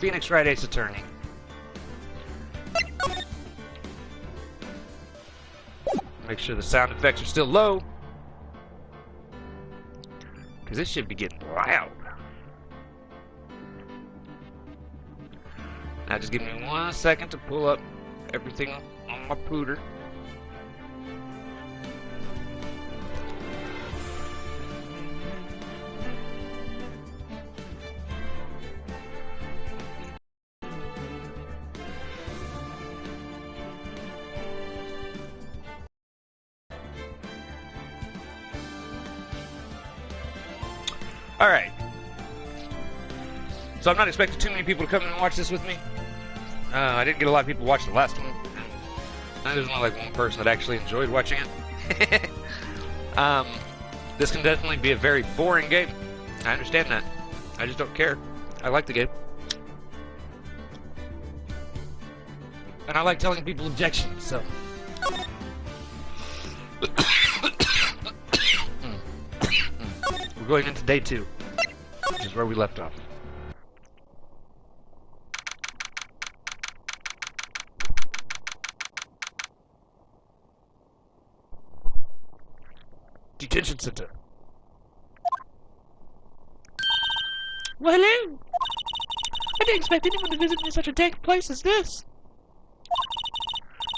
Phoenix Wright Ace Attorney. Make sure the sound effects are still low, because this should be getting loud. Now just give me 1 second to pull up everything on my pooter. Alright. So I'm not expecting too many people to come in and watch this with me. I didn't get a lot of people watch the last one. There's only like one person that actually enjoyed watching it. This can definitely be a very boring game. I understand that. I just don't care. I like the game. And I like telling people objections, so... We're going into day 2, which is where we left off. Detention center. Well, hello. I didn't expect anyone to visit me such a dank place as this.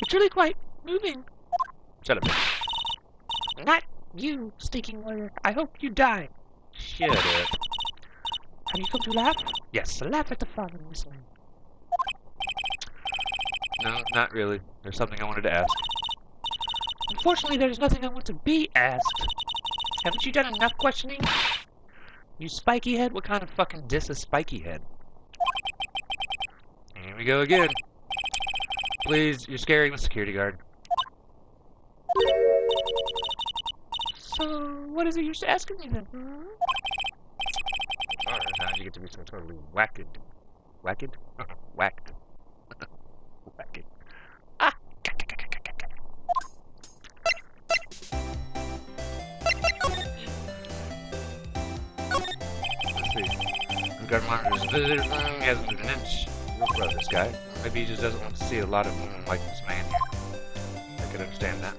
It's really quite moving. Shut up. Not you, stinking lawyer. I hope you die. Shut up. Have you come to laugh? Yes. Laugh at the following whistling. No, not really. There's something I wanted to ask. Unfortunately, there's nothing I want to be asked. Haven't you done enough questioning? You spiky head? What kind of fucking diss is spiky head? Here we go again. Please, you're scaring the security guard. So, what is it you're asking me then? Alright, now you get to be so totally whacked. Whacked? Whacked. Whacked. Ah! Let's see. We've got monitors. Visitor. He hasn't moved an inch. Real proud of this guy. Maybe he just doesn't want to see a lot of like this man here. I could understand that.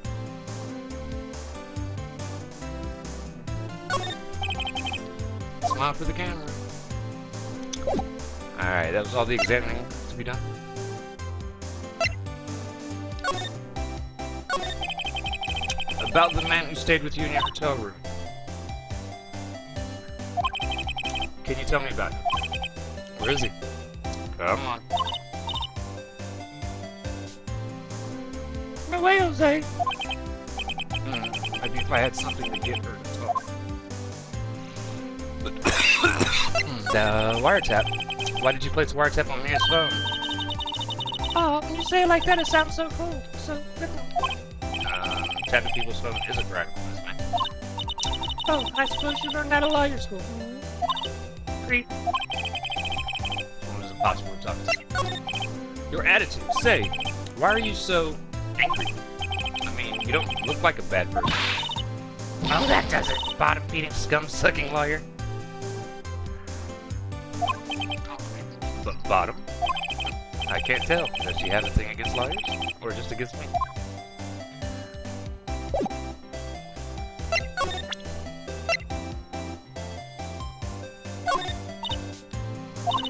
Smile for the camera. Alright, that was all the examining to be done. About the man who stayed with you in your hotel room. Can you tell me about him? Where is he? Come on. No way, Jose. Maybe if I had something to get her to talk. The wiretap. Why did you place a wiretap on Mia's phone? Oh, when you say it like that, it sounds so cool. So different. Tapping people's phone is a crime, isn't it? Oh, I suppose you learned that at lawyer school. Creep. It was impossible to talk to. Your attitude. Say, why are you so angry? I mean, you don't look like a bad person. Oh, that does it. Bottom-feeding, scum-sucking lawyer. But bottom? I can't tell. Does she have a thing against lawyers? Or just against me?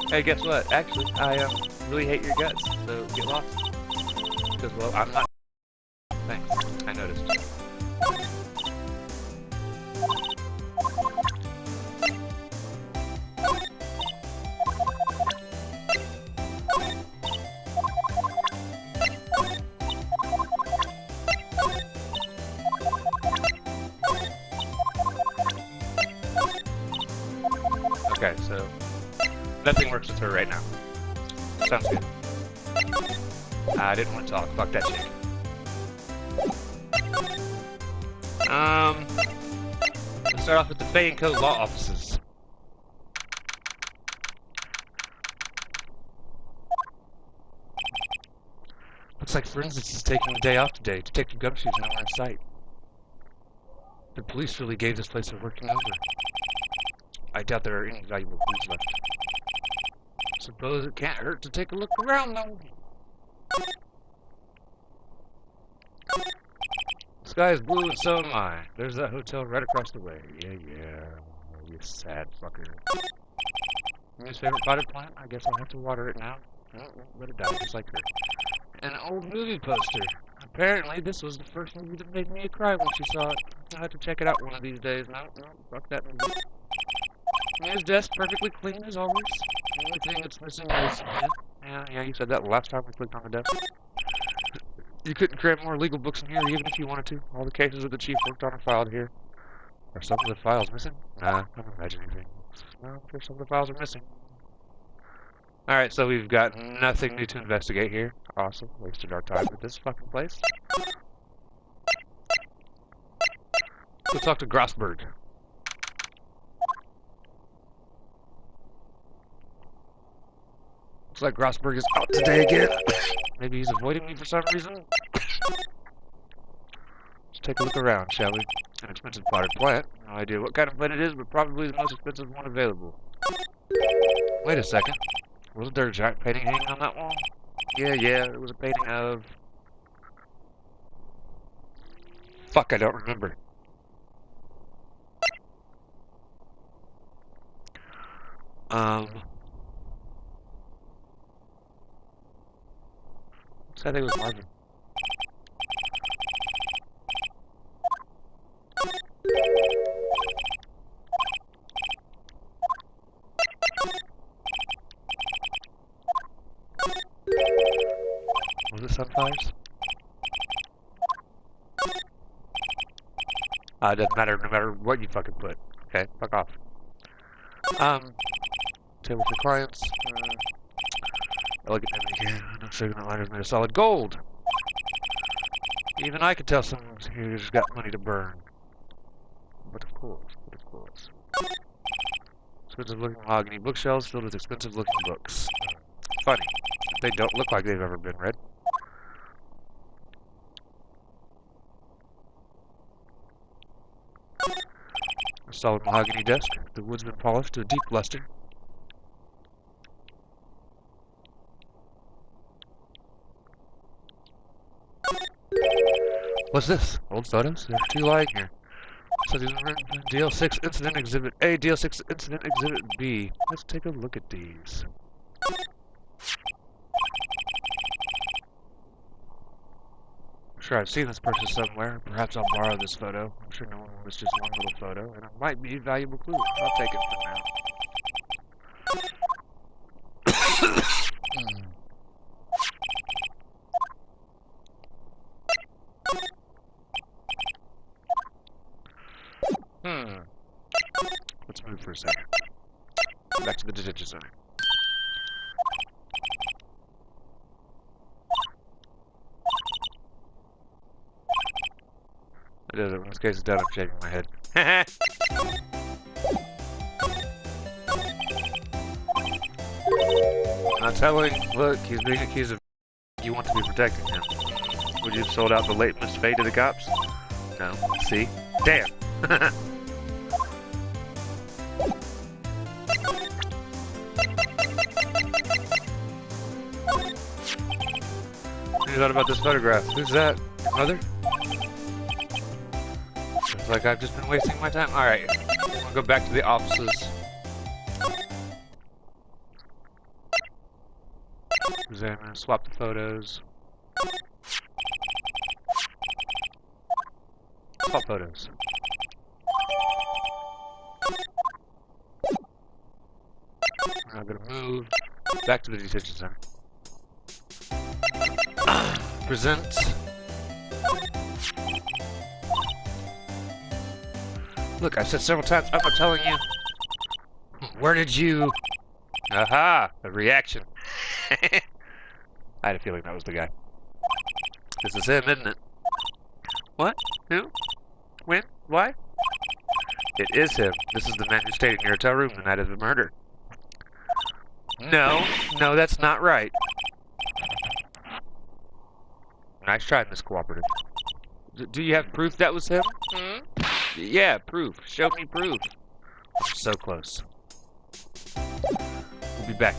Hey, guess what? Actually, I really hate your guts, so get lost. Because, well, I'm not... Thanks. I noticed. Okay, so... Nothing works with her right now. Sounds good. I didn't want to talk. Fuck that chick. Let's start off with the Fay & Co. law offices. Looks like forensics is taking the day off today. Detective Gumshoe's nowhere in sight. The police really gave this place a working over. I doubt there are any valuable clues left. Suppose it can't hurt to take a look around, though. The sky is blue and so am I. There's that hotel right across the way. Yeah. Oh, you sad fucker. His favorite potted plant? I guess I'll have to water it now. Oh, let it die, just like her. An old movie poster. Apparently, this was the first movie that made me cry when she saw it. I'll have to check it out one of these days. No, fuck that movie. His desk perfectly clean as always. The only thing that's missing is... Yeah, you said that last time we clicked on the desk. You couldn't cram more legal books in here even if you wanted to. All the cases that the chief worked on are filed here. Are some of the files missing? Nah, I'm imagining things. No, I'm sure some of the files are missing. Alright, so we've got nothing new to investigate here. Awesome. Wasted our time at this fucking place. We'll talk to Grossberg. Looks like Grossberg is out today again. Maybe he's avoiding me for some reason. Let's take a look around, shall we? An expensive potted plant. No idea what kind of plant it is, but probably the most expensive one available. Wait a second. Wasn't there a giant painting hanging on that wall? Yeah, it was a painting of... Fuck, I don't remember. I think it was Marvin. Was it sunflowers? It doesn't matter no matter what you fucking put. Okay, fuck off. Table for clients. Elegant image. Yeah, no sugar that lighter's made of solid gold. Even I could tell someone who's got money to burn. But of course. Expensive looking mahogany bookshelves filled with expensive looking books. Funny. They don't look like they've ever been read. A solid mahogany desk. The wood's been polished to a deep luster. What's this? Old photos? There are two lying here. So these are DL6 Incident Exhibit A, DL6 Incident Exhibit B. Let's take a look at these. I'm sure I've seen this person somewhere. Perhaps I'll borrow this photo. I'm sure no one wants just one little photo, and it might be a valuable clue. I'll take it for now. Let's move for a second. Back to the detention center. It does it when this case is done. I'm shaking my head. Not telling. Look, he's being accused of. You want to be protecting him. Would you have sold out the late Miss Faye to the cops? No. See? Damn. What thought about this photograph? Who's that? Mother? Looks like I've just been wasting my time. Alright. I'll go back to the offices. Examine, swap the photos. Swap photos. I'm gonna move back to the detention center. Present. Look, I've said several times, I'm not telling you. Where did you... Aha! A reaction. I had a feeling that was the guy. This is him, isn't it? What? Who? When? Why? It is him. This is the man who stayed in your hotel room the night of the murder. No, that's not right. Nice try, Miss Cooperative. Do you have proof that was him? Yeah, proof. Show me proof. So close. We'll be back.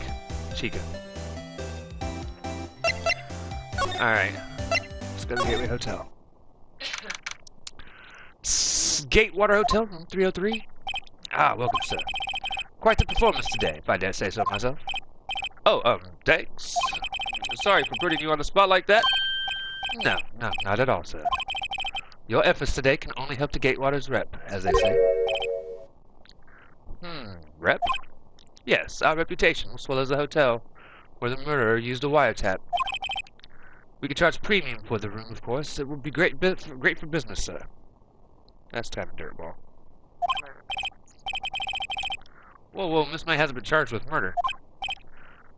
Chica. Alright. Let's go to the Gateway Hotel. Gatewater Hotel, room 303. Ah, welcome, sir. Quite the performance today, if I dare say so myself. Oh, thanks. Sorry for putting you on the spot like that. No, not at all, sir. Your efforts today can only help the Gatewater's rep, as they say. Rep? Yes, our reputation, as well as the hotel, where the murderer used a wiretap. We could charge premium for the room, of course. It would be great for business, sir. That's kind of dirtball. Whoa, Miss May hasn't been charged with murder.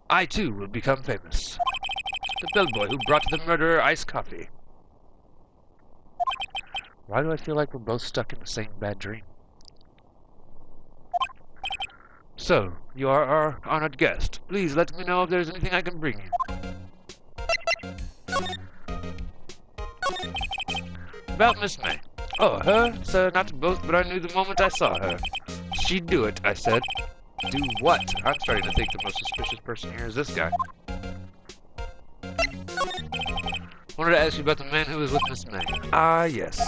I, too, will become famous. The bellboy who brought the murderer iced coffee. Why do I feel like we're both stuck in the same bad dream? So, you are our honored guest. Please let me know if there's anything I can bring you. About Miss May. Oh, her? Sir, not to boast, but I knew the moment I saw her. She'd do it, I said. Do what? I'm starting to think the most suspicious person here is this guy. Wanted to ask you about the man who was with Miss May. Ah, yes.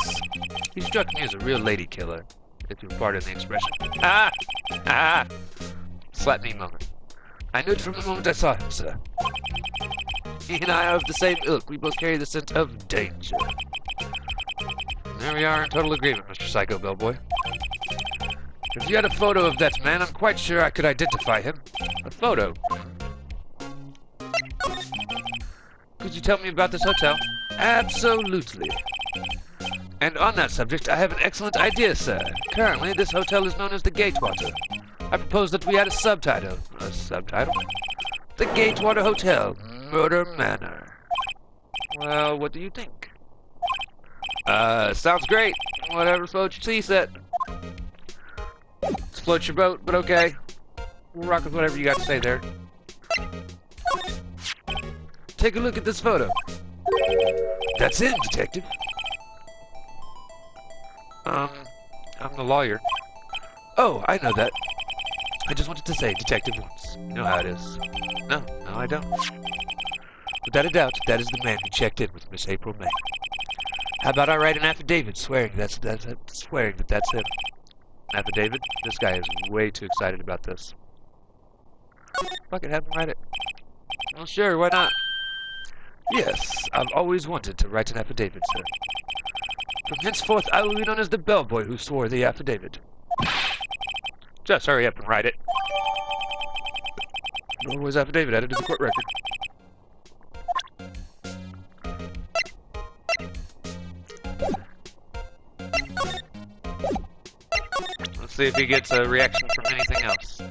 He struck me as a real lady killer, if you'll pardon the expression. Ah! Slap me moment. I knew it from the moment I saw him, sir. He and I are of the same ilk. We both carry the scent of danger. There we are in total agreement, Mr. Psycho Bellboy. If you had a photo of that man, I'm quite sure I could identify him. A photo? Could you tell me about this hotel? Absolutely. And on that subject, I have an excellent idea, sir. Currently, this hotel is known as the Gatewater. I propose that we add a subtitle. A subtitle? The Gatewater Hotel, Murder Manor. Well, what do you think? Sounds great. Whatever floats your tea set. Let's float your boat, but okay. We'll rock with whatever you got to say there. Take a look at this photo. That's him, detective. I'm the lawyer. Oh, I know that. I just wanted to say detective once. You know how it is. No, I don't. Without a doubt, that is the man who checked in with Miss April May. How about I write an affidavit swearing that that's him? An affidavit? This guy is way too excited about this. Fuck it, have him write it. Well, sure, why not? Yes, I've always wanted to write an affidavit, sir. From henceforth, I will be known as the bellboy who swore the affidavit. Just hurry up and write it. Bellboy's affidavit added to the court record. Let's see if he gets a reaction from anything else.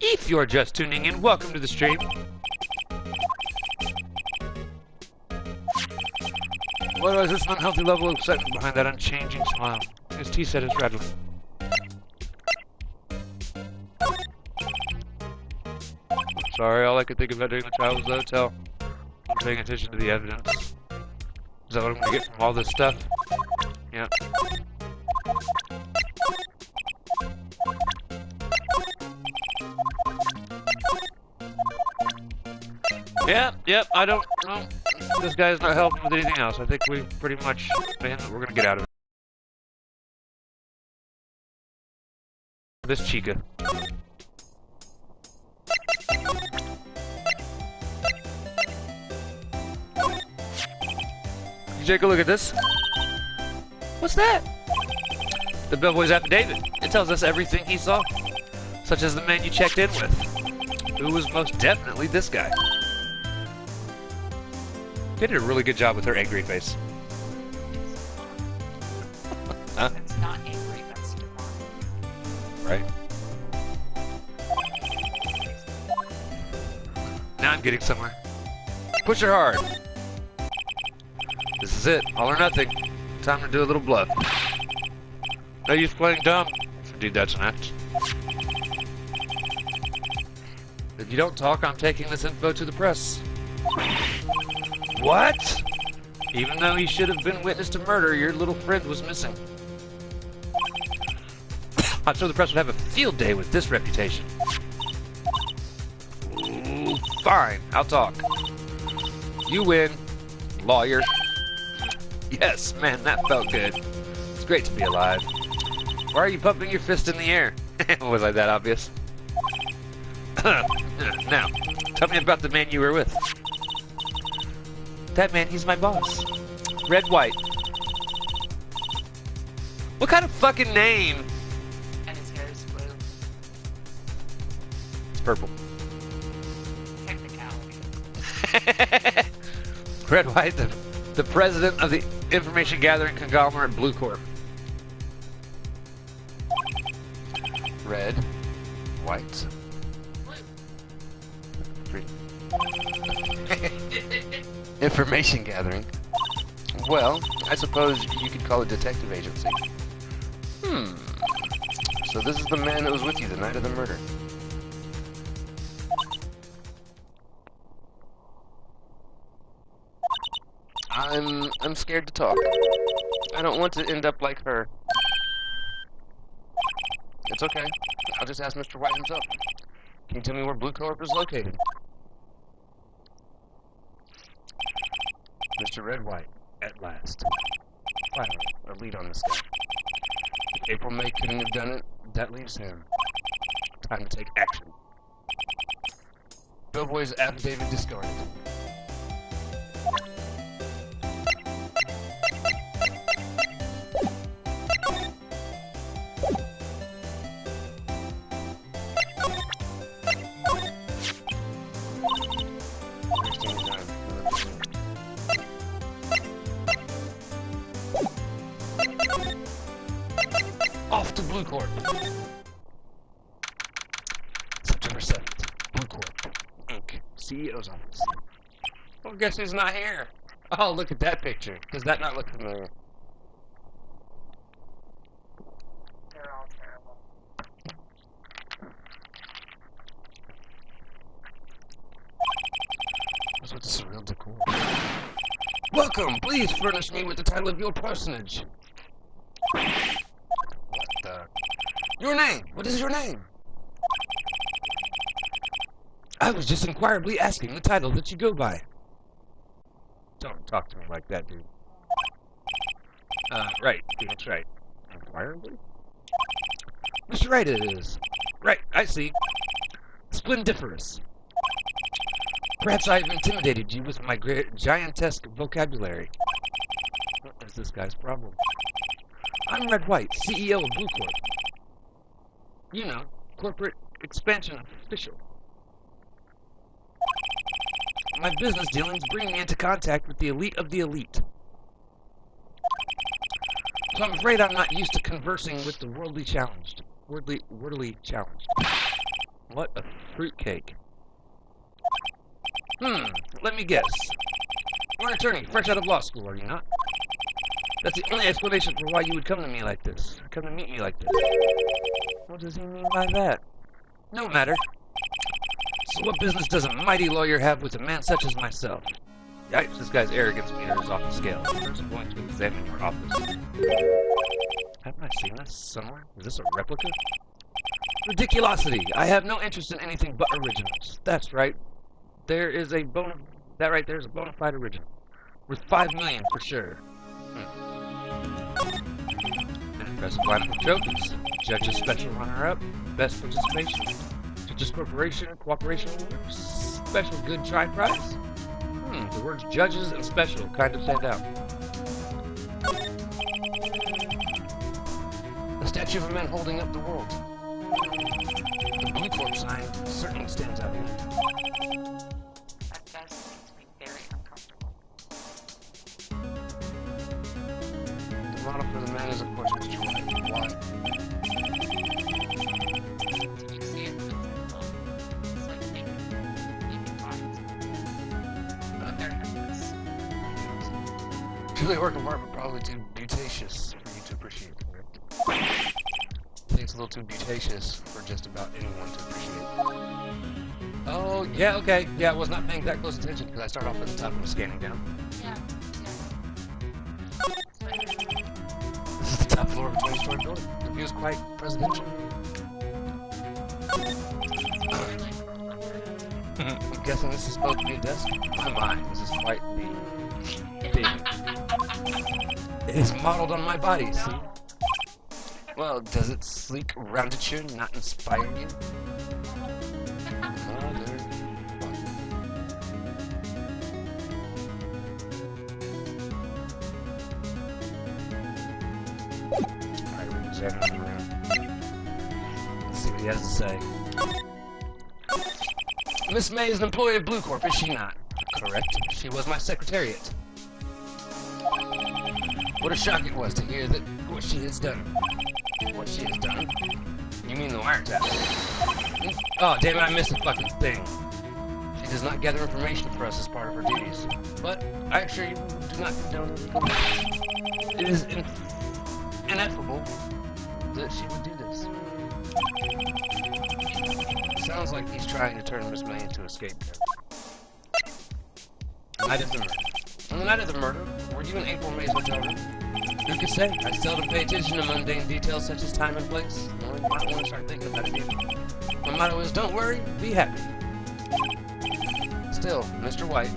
If you're just tuning in, welcome to the stream. What is this unhealthy level of excitement behind that unchanging smile? His tea set is rattling. Sorry, all I could think about doing the trial was the hotel. I'm paying attention to the evidence. Is that what I'm gonna get from all this stuff? Yep. Yep, I don't know. This guy's not helping with anything else. I think we've pretty much been that we're gonna get out of it. This chica. You take a look at this. What's that? The bellboy's affidavit. It tells us everything he saw, such as the man you checked in with, who was most definitely this guy. They did a really good job with her angry face. Huh? It's not angry, that's demonic. Right. Now I'm getting somewhere. Push her hard. This is it. All or nothing. Time to do a little bluff. No use playing dumb. Indeed, that's an act. If you don't talk, I'm taking this info to the press. What? Even though he should have been witness to murder, your little friend was missing. I'm sure the press would have a field day with this reputation. Ooh, fine, I'll talk. You win, lawyer. Yes, man, that felt good. It's great to be alive. Why are you pumping your fist in the air? Was I that obvious? Now, tell me about the man you were with. That man, he's my boss. Red White. What kind of fucking name? And his hair is blue. It's purple. Technicality. Red White, the president of the information gathering conglomerate Blue Corp. Red, white, green. Information gathering. Well, I suppose you could call it detective agency. So this is the man that was with you the night of the murder. I'm scared to talk. I don't want to end up like her. It's okay. I'll just ask Mr. White himself. Can you tell me where Blue Corp is located? Mr. Red White, at last. Finally, a lead on this guy. If April May couldn't have done it, that leaves him. Time to take action. Bellboy's affidavit discarded. Off to Blue Corp. September 7th, Blue Corp, Inc. CEO's office. Well, guess who's not here? Oh, look at that picture. Does that not look familiar? They're all terrible. What's with the surreal decor? Welcome! Please furnish me with the title of your personage. What the? Your name! What is your name? I was just inquirably asking the title that you go by. Don't talk to me like that, dude. Right. That's right. Inquirably? Mr. Wright it is. Right, I see. Splendiferous. Perhaps I've intimidated you with my giantesque vocabulary. What is this guy's problem? I'm Red White, CEO of Blue Corp. You know, corporate expansion official. My business dealings bring me into contact with the elite of the elite. So I'm afraid I'm not used to conversing with the worldly challenged. Worldly challenged. What a fruitcake. Let me guess. You're an attorney, fresh out of law school, are you not? That's the only explanation for why you would come to me like this. Come to meet me like this. What does he mean by that? No matter. So what business does a mighty lawyer have with a man such as myself? Yikes, this guy's arrogance meter is off the scale. I'm going to examine your office. Haven't I seen this somewhere? Is this a replica? Ridiculosity! I have no interest in anything but originals. That's right. There is a there's a bona fide original. Worth $5 million for sure. An impressive lineup of trophies. Judge's special runner-up. Best participation. Judge's cooperation award. Special good try prize. The words judges and special kind of stand out. A statue of a man holding up the world. The Blue Corp sign certainly stands out here. That does make me very uncomfortable. The model for the man is, of course, Mr. Wright. Why? Did you see it? It's like making bodies. But they're headless. Truly a work of art, but probably too beauticious for you to appreciate. Right? I think it's a little too beauticious for just about anyone to appreciate. Oh, yeah, okay. Yeah, I was not paying that close attention because I started off at the top and was scanning down. Yeah. This is the top floor of a 20-story building. He was quite presidential. I'm guessing this is supposed to be a desk. My mind, this is quite the big. It is modeled on my body, see? Well, does its sleek rounditude not inspire you? Alright, we're examining the room. Let's see what he has to say. Miss May is an employee of Blue Corp, is she not? Correct. She was my secretariat. What a shock it was to hear that what she has done. What she has done? You mean the wiretap? Oh, damn it, I missed the fucking thing. She does not gather information for us as part of her duties. But I assure you, do not condone it. It is ineffable that she would do this. Sounds like he's trying to turn Miss May into a scapegoat. Night of the murder. On the night of the murder, were you in April May's hotel room? Who could say? I seldom pay attention to mundane details such as time and place. Well, you might want to start thinking about it again. My motto is, don't worry, be happy. Still, Mr. White,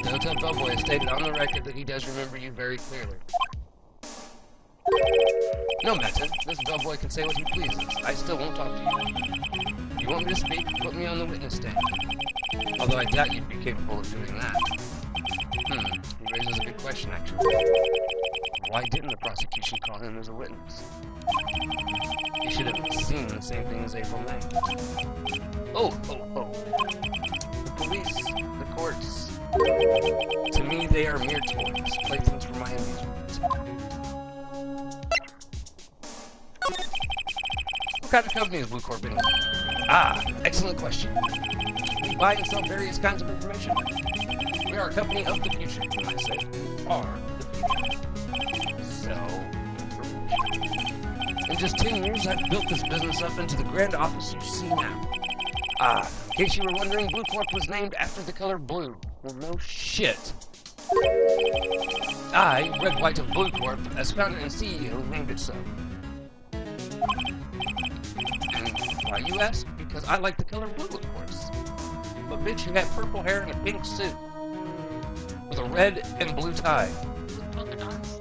the hotel bellboy has stated on the record that he does remember you very clearly. No matter, this bellboy can say what he pleases. I still won't talk to you. If you want me to speak, put me on the witness stand. Although I doubt you'd be capable of doing that. He raises a good question, actually. Why didn't the prosecution call him as a witness? He should have seen the same thing as April May. Oh. The police, the courts. To me, they are mere toys, playthings for my amusement. What kind of company is Blue Corp anyway? Ah, excellent question. We buy and sell various kinds of information. We are a company of the future, you might say. We are the future. Sell information. In just 10 years, I've built this business up into the grand office you see now. Ah, in case you were wondering, Blue Corp was named after the color blue. Well, no shit. I, Red White of Blue Corp, as founder and CEO, named it so. And why, you ask? Because I like the color blue, of course. But bitch, you had purple hair and a pink suit. With a red and blue tie. Polka dots.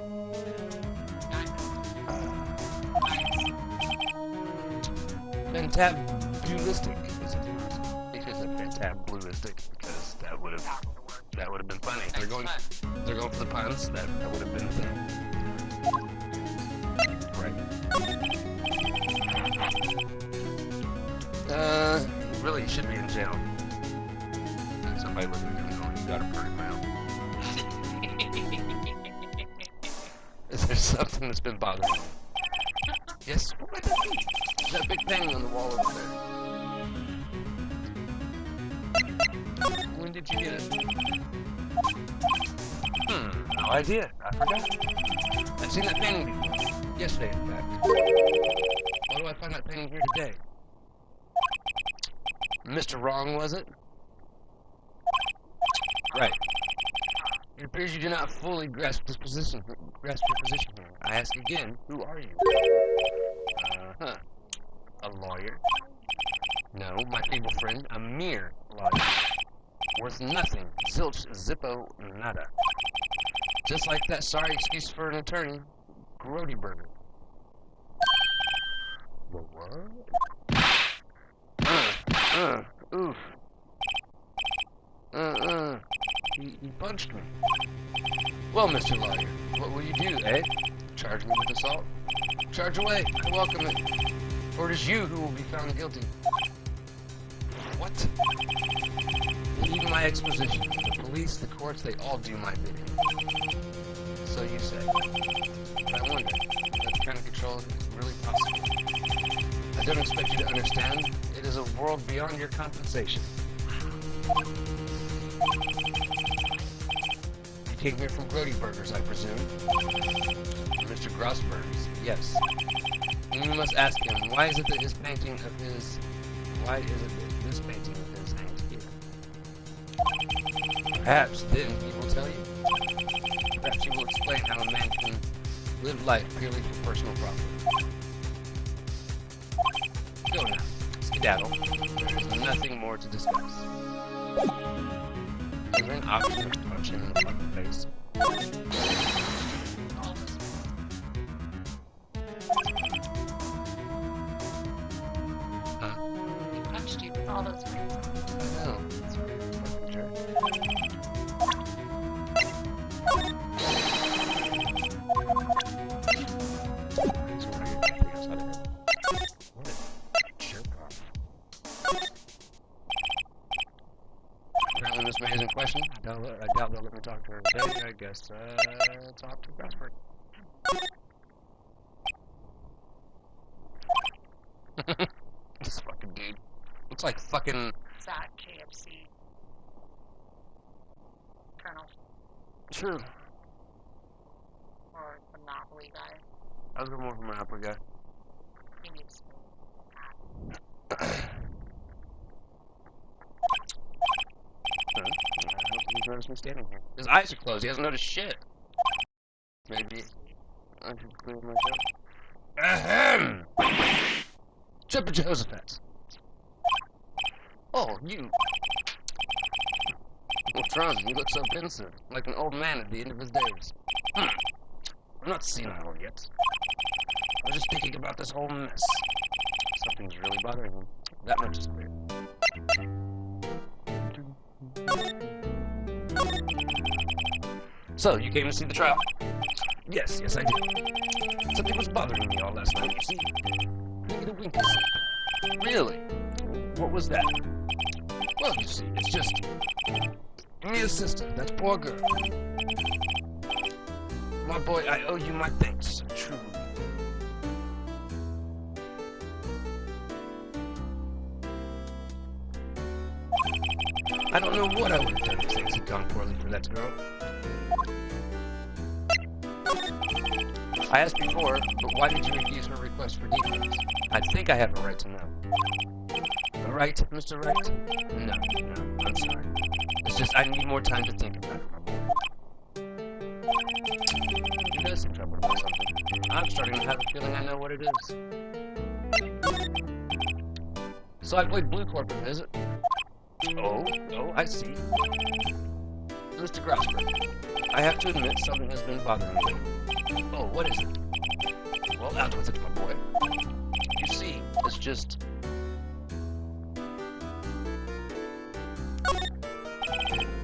Fantabulistic, is it not? Because of fantabulistic, because that would have been funny. They're going for the puns. That would have been the thing. Right. Really, you should be in jail. And somebody looking at you going, you got a pretty mouth. Is there something that's been bothering you? Yes, what might that be? There's that big painting on the wall over there. When did you get it? No idea. I forgot. I've seen that painting before. Yesterday, in fact. Why do I find that painting here today? Mr. Wrong, was it? Right. It appears you do not fully grasp your position here. I ask again, who are you? A lawyer? No, my feeble friend, a mere lawyer. Worth nothing. Zilch, zippo, nada. Just like that sorry excuse for an attorney, Grody Burger. What? Oof. He punched me. Well, Mr. Lawyer, what will you do, eh? Charge me with assault? Charge away. I welcome it. For it is you who will be found guilty. What? Even my exposition. The police, the courts, they all do my bidding. So you say. But I wonder, if that kind of control is really possible? I don't expect you to understand. It is a world beyond your compensation. You came here from Grody Burgers, I presume? Mr. Grossberg's, yes. And you must ask him, why is it that this painting of his hangs here? Perhaps then he will tell you. Perhaps he will explain how a man can Live life purely for personal profit. Go now. Skedaddle. There is nothing more to discuss. Is there an option to punch him in the fucking face? All this Huh? he punched you with all those rings. I know. It's a fucking jerk. What a jerk off. Apparently this man is in question. I doubt they'll let me talk to her today. I guess, talk to Bradford. This fucking dude. Looks like fucking... That KFC Colonel True. or Monopoly guy. I was going more from an upper guy. He needs to I don't think he's noticed me standing here. His eyes are closed. He hasn't noticed shit. Maybe I should clear myself. Ahem! Triple Jehoshaphat. Oh, you. What's wrong? You look so pensive, like an old man at the end of his days. I'm not senile yet. I was just thinking about this whole mess. Something's really bothering him. That much is clear. So, you came to see the trial? Yes, I did. Something was bothering me all last night, you see. Can I get a wink and see? Really? What was that? Well, you see, it's just... Mia's sister, that poor girl. My boy, I owe you my thanks, truly. I don't know what I would have done if things had gone poorly for that girl. I asked before, but why did you refuse her request for details? I think I have a right to know. A right, Mr. Wright? No, I'm sorry. It's just I need more time to think about it, my boy. He does seem troubled about something. I'm starting to have a feeling I know what it is. So I played Blue Corporate visit. Oh, I see. Mr. Grosberg, I have to admit something has been bothering me. Oh, what is it? Well, out with it, my boy. You see, it's just...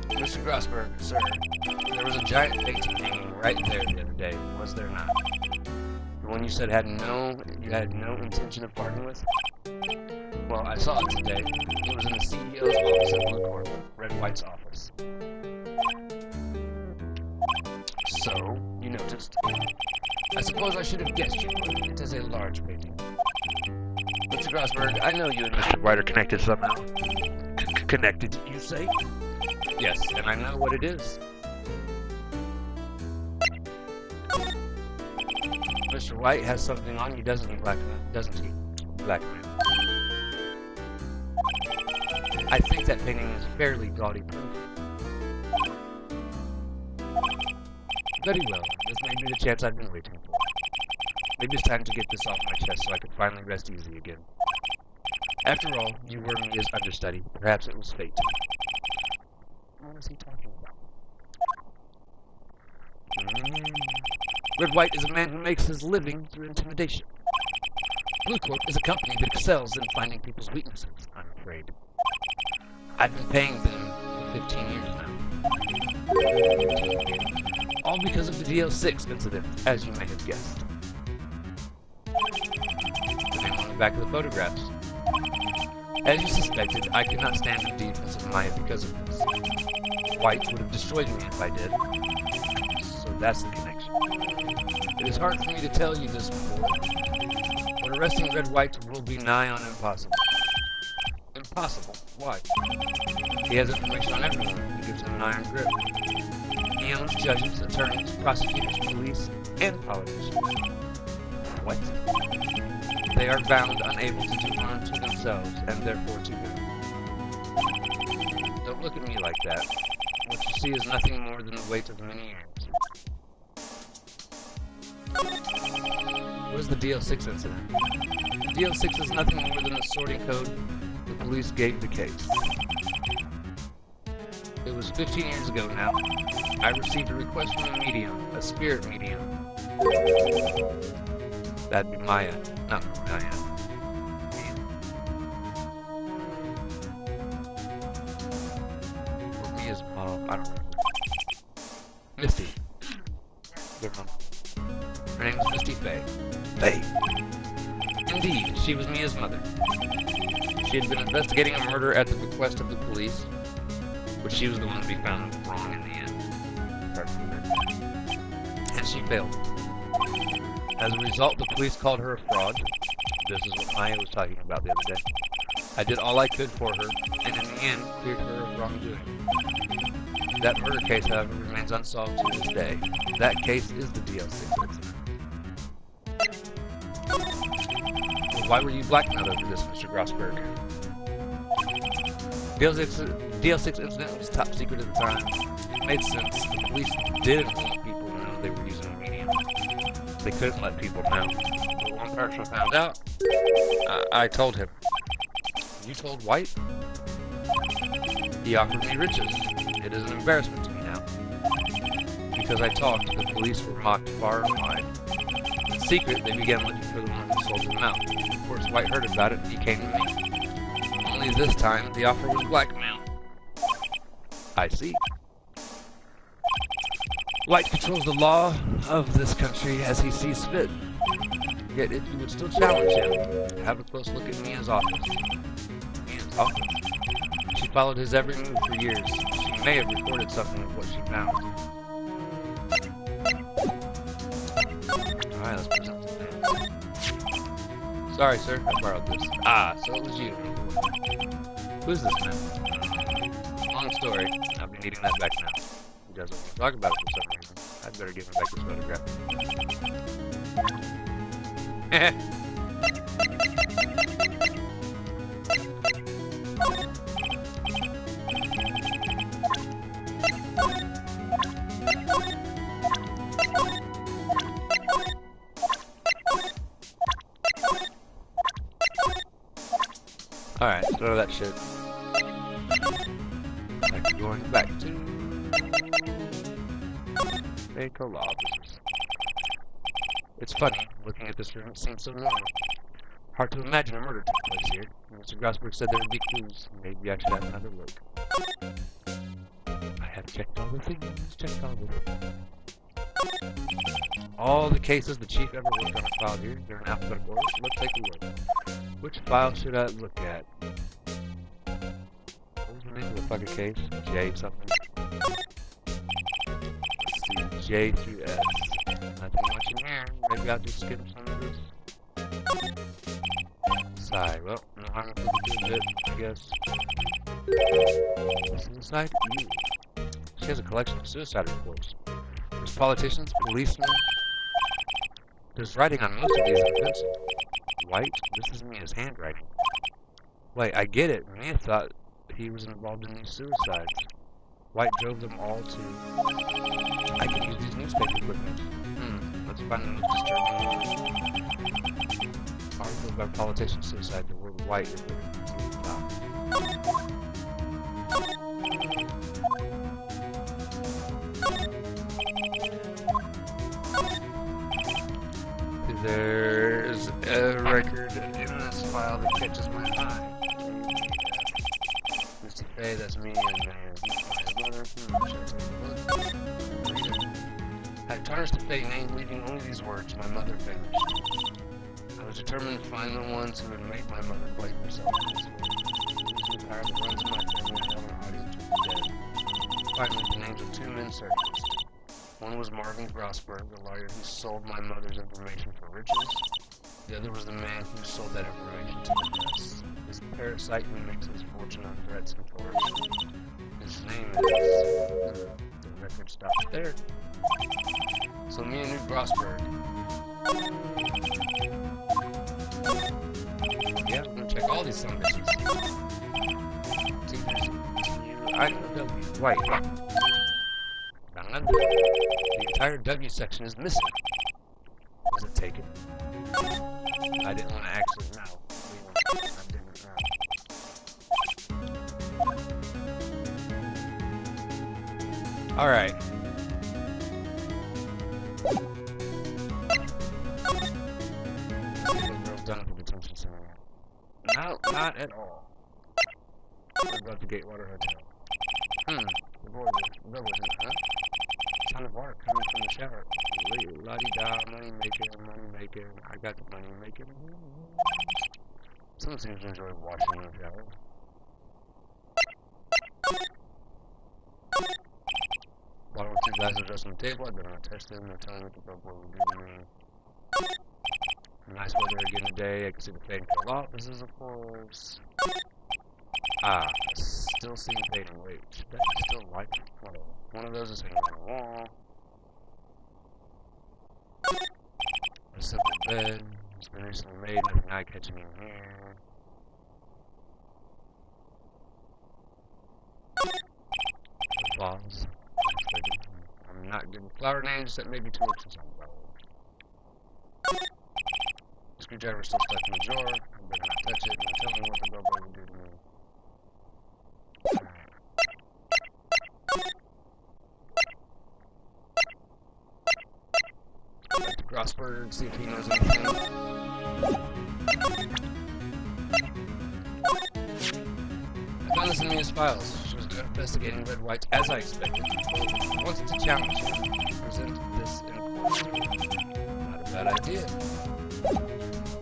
Mr. Grosberg, sir, there was a giant painting hanging right there the other day, was there not? The one you said you had no intention of parting with? Well, I saw it today. It was in the CEO's office at Blue Corp, Red White's office. So, you noticed. I suppose I should have guessed you would. It is a large painting. Mr. Grosberg, I know you and Mr. White are connected somehow. Connected, you say? Yes, and I know what it is. Mr. White has something on you, doesn't he, Blackman? Blackman. I think that painting is fairly gaudy proof. Very well. This may be the chance I've been waiting for. Maybe it's time to get this off my chest so I can finally rest easy again. After all, you were Mia's understudy. Perhaps it was fate. What is he talking about? Red White is a man who makes his living through intimidation. Blue Corp is a company that excels in finding people's weaknesses, I'm afraid. I've been paying them for 15 years now. All because of the DL6 incident, as you may have guessed. The name on the back of the photographs. As you suspected, I could not stand the defense of Maya because of this. White would have destroyed me if I did. So that's the connection. It is hard for me to tell you this before, but arresting Red White will be nigh on impossible. Impossible? Why? He has information on everyone. He gives them an iron grip. He owns judges, attorneys, prosecutors, police, and politicians. What? They are bound, unable to do harm to themselves, and therefore to him. Don't look at me like that. What you see is nothing more than the weight of many years. What is the DL6 incident? DL6 is nothing more than a sorting code the police gave the case. It was 15 years ago now. I received a request from a medium, a spirit medium. That'd be Maya, not Maya. Or Mia's mom, I don't remember. Misty. Their mom. Her name was Misty Faye. Faye. Indeed, she was Mia's mother. She had been investigating a murder at the request of the police, but she was the one to be found wrong in the end. And she failed. As a result, the police called her a fraud. This is what Maya was talking about the other day. I did all I could for her, and in the end, cleared her of wrongdoing. That murder case, however, remains unsolved to this day. That case is the DL6 incident. Well, why were you blackmailed over this, Mr. Grossberg? DL6 incident was top secret at the time. It made sense. The police didn't want people to know they were using a medium. They couldn't let people know. But one person found out. I told him. You told White? He offered me riches. It is an embarrassment to me now. Because I talked, the police were mocked far and wide. In secret, they began looking for the one who sold them out. Of course, White heard about it and he came to me. Only this time, the offer was blackmail. I see. White controls the law of this country as he sees fit. Yet if you would still challenge him, have a close look at Mia's office. Mia's office? She followed his every move for years. She may have recorded something of what she found. Alright, let's present some things. Sorry, sir, I borrowed this. Ah, so it was you. Who's this man? Long story. I'll be needing that back now. He doesn't want to talk about it for some reason. I'd better give him back this photograph. Alright, throw that shit. Like going back to Baker Law officers. It's funny, looking at this room, it seems so normal. Hard to imagine a murder took place here. Mr. Grossberg said there would be clues. Maybe I should have another look. I have checked all the things, checked all the things. All the cases the chief ever worked on are filed here. They're in alphabetical order, so let's take a look. Which file should I look at? What was the name of the fucking case? J something. Let's see, J through S. Nothing much in here. Maybe I'll just skip some of this. Sigh. Well, no harm if we do a bit, I guess. Suicide? Ew. She has a collection of suicide reports. There's politicians, policemen. There's writing on most of these in pencil. White? This is Mia's handwriting. Wait, I get it. Mia thought he was involved in these suicides. White drove them all to... I can use these newspapers with me. Let's find the most disturbing article about politician suicide. The word white is written. There's a record in this file that catches my eye. Misty Faye, that's me, and my mother. I tarnished the fake name, leaving only these words, my mother vanished. I was determined to find the ones who had made my mother blame herself in this way. The power that runs in my family and all our audience was dead. Finally, the names of two men surfaced. One was Marvin Grossberg, the lawyer who sold my mother's information for riches. The other was the man who sold that information to the press. This parasite who makes his fortune on threats and coercion. His name is... the record stops there. So me and New Grossberg. Yeah, I'm gonna check all these son of bitches. W. White. Found nothing. The entire W section is missing. Was it take it. I didn't want to actually know. I didn't know. Alright. Done at the detention center. No, not at all. What about the Gatewater Hotel? The boy was in it, huh? Ton of water coming from the shower. La-di-da, money making. I got the money making. Someone seems to enjoy washing in the shower. Bottle with 2 glasses just on the table. I better not touch them. They're telling me what the billboard will do to me. Nice weather again today. I can see the fading pale offices, of course. Ah, still seeing fading. Wait, should that be still light? Whatever. One of those is hanging on the wall. A simple bed. It's been recently made. Nothing eye-catching in here. Applause. I'm not getting flower names. That may be too much to talk about. Screwdriver still stuck in the drawer. I better not touch it and tell me what the billboard will do to me. Back to Crossword, see if he knows anything. I found this in Mia's files. She was investigating Red White as I expected. She wanted to challenge him to present this in court. Not a bad idea.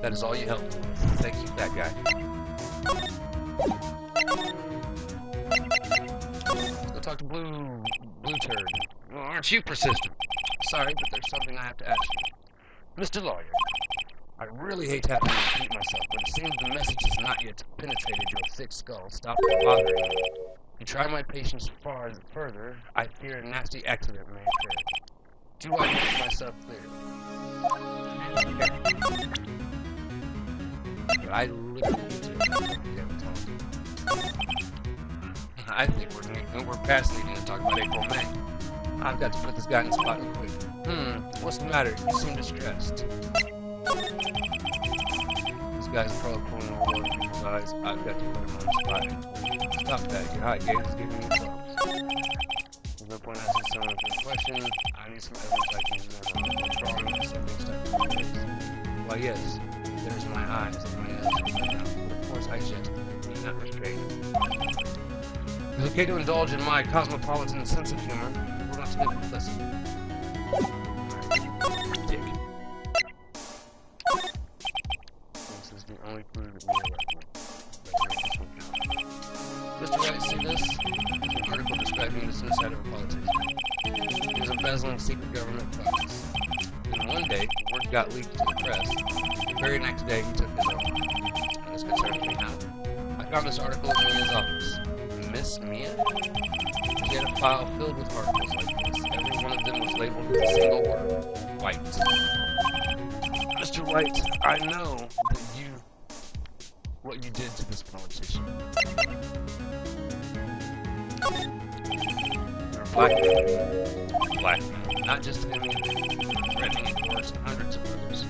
That is all you helped me with. Thank you, that guy. Let's go talk to Blue Turd. Oh, aren't you persistent? Sorry, but there's something I have to ask you. Mr. Lawyer, I really hate having to repeat myself, but it seems the message has not yet penetrated your thick skull. Stop bothering me. If you try my patience further, I fear a nasty accident may occur. Do I make myself clear? But I literally do. I think we're past needing to talk about April May. I've got to put this guy in the spot real quick. What's the matter? You seem distressed. This guy's probably pulling a war in people's eyes. I've got to put him on the spot. Stop that. Your hot gaze is giving me problems. There's no point asking someone for a question. I need some evidence I can drawing something stuck in my face. Why, yes. There's my eyes and my nose and my mouth. But of course I jest. You're not restrained. It's okay to indulge in my cosmopolitan sense of humor. We're not to make it listen. Dick. This is the only clue that we have left. Mr. Wright, see this? It's an article describing the suicide of a politician. He was embezzling secret government funds. And one day, word got leaked to the press. The very next day, he took his own. And this concerns me now. I found this article in Mia's office. Miss Mia? She had a file filled with articles like this. Every one of them was labeled with a single word. White. Mr. White, I know that what you did to this politician. You're blackmailing. Blackmailing. Not just him, threatening and coercing hundreds of others.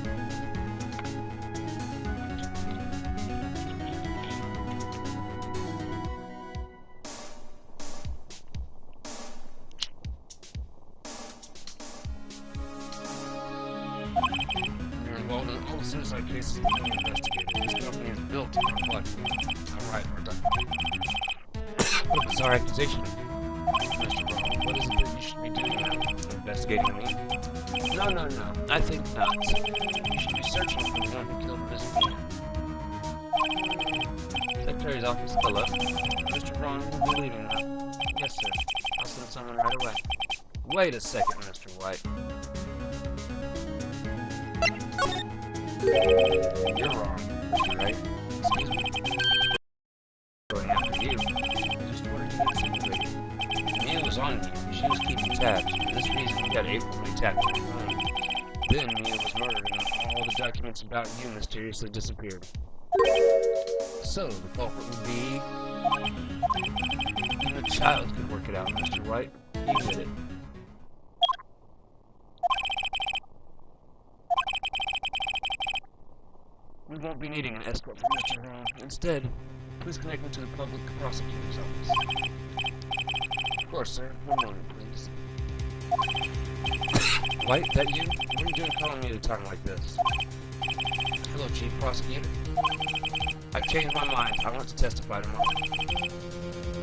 You're involved in all the suicide cases being investigated. This company is built on blackmail. Alright, we're done. What a bizarre accusation. Mr. Brown, what is it that you should be doing now? Investigating me? No. I think not. You should be searching for the one who killed Miss Mia. Secretary's office. Hello. Mr. Braun will be leaving now. Yes, sir. I'll send someone right away. Wait a second, Mr. White. You're wrong, Mr. Wright. Excuse me? Going after you. Just what are you insinuating? Mia was on you. She was keeping tabs. For this reason, we got April when he tapped her phone. Then Mia was murdered, and all the documents about you mysteriously disappeared. So, the culprit would be... Even a child could work it out, Mr. White. You did it. won't be needing an escort from Mr. Wrong. Instead, please connect me to the public prosecutor's office. Of course, sir. 1 moment, please. White, that you? What are you doing calling me at a time like this? Hello, Chief Prosecutor. I've changed my mind. I want to testify tomorrow.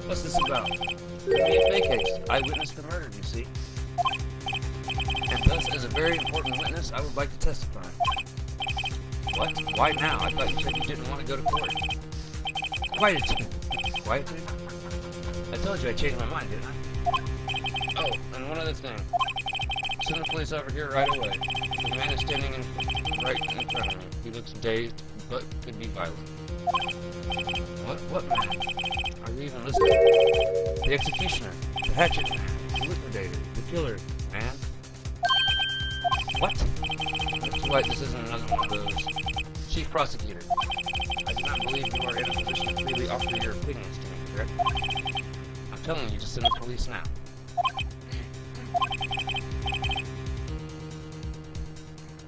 What's this about? The FA case. I witnessed the murder, you see. And thus, as a very important witness, I would like to testify. What? Why now? I thought you said you didn't want to go to court. Quiet. Quiet? I told you I changed my mind, didn't I? Oh, and one other thing. Send the police over here right away. The man is standing right in front of me. He looks dazed, but could be violent. What man? Are you even listening? The executioner, the hatchet man, the liquidator, the killer, man. What? Mr. White, this isn't another one of those. Chief Prosecutor, I do not believe you are in a position to freely offer your opinions to me, correct? I'm telling you to send the police now.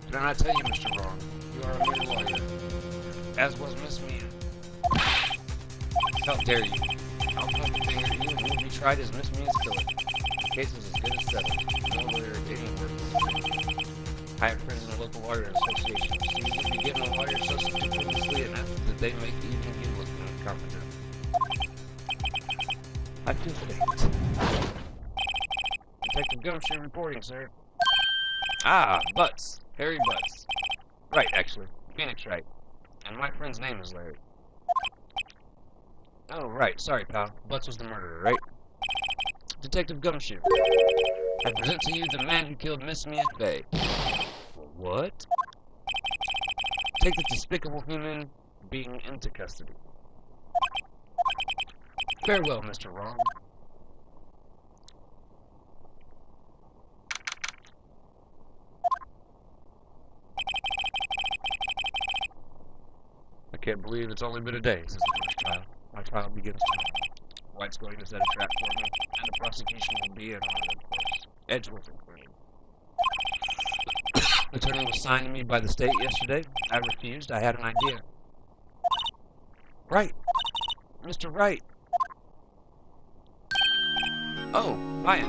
Did I not tell you, Mr. Wrong? You are a mere lawyer, as was Miss Mia. How dare you? I'll point the finger at you and you will be tried as Miss Mia's killer. The case is as good as settled. No lawyer anywhere. I have friends in the local lawyer association. So you would be given a lawyer so stupidly enough that they make even you look incompetent. I feel faint. Detective Gumshoe reporting, sir. Ah, Butts. Harry Butts. Right, actually. Phoenix Wright. And my friend's name is Larry. Oh, right. Sorry, pal. Butts was the murderer, right? Detective Gumshoe. I present to you the man who killed Miss Mia Fay. What? Take the despicable human being into custody. Farewell, Mr. Wrong. I can't believe it's only been a day since the first trial. My trial begins tomorrow. White's going to set a trap for me, and the prosecution will be in on it, of course. Edgeworth included. The attorney was signed to me by the state yesterday. I refused. I had an idea. Wright. Mr. Wright. Oh, Maya.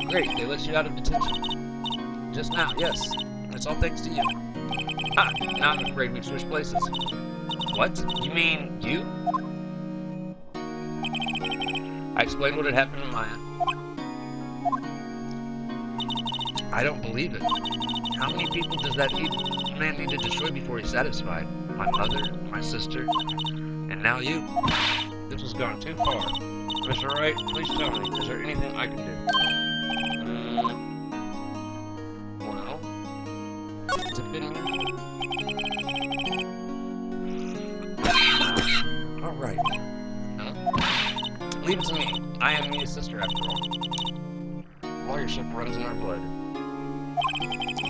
Great, they let you out of detention. Just now, yes. It's all thanks to you. Ah, now I'm afraid we've switched places. What? You mean you? I explained what had happened to Maya. I don't believe it. How many people does that man need to destroy before he's satisfied? My mother, my sister, and now you? This has gone too far. Mr. Wright, please tell me, is there anything I can do? Well, it's a bit mutual. All right. Huh? Leave it to me. I am Mia's sister, after all. Lawyership runs in our blood.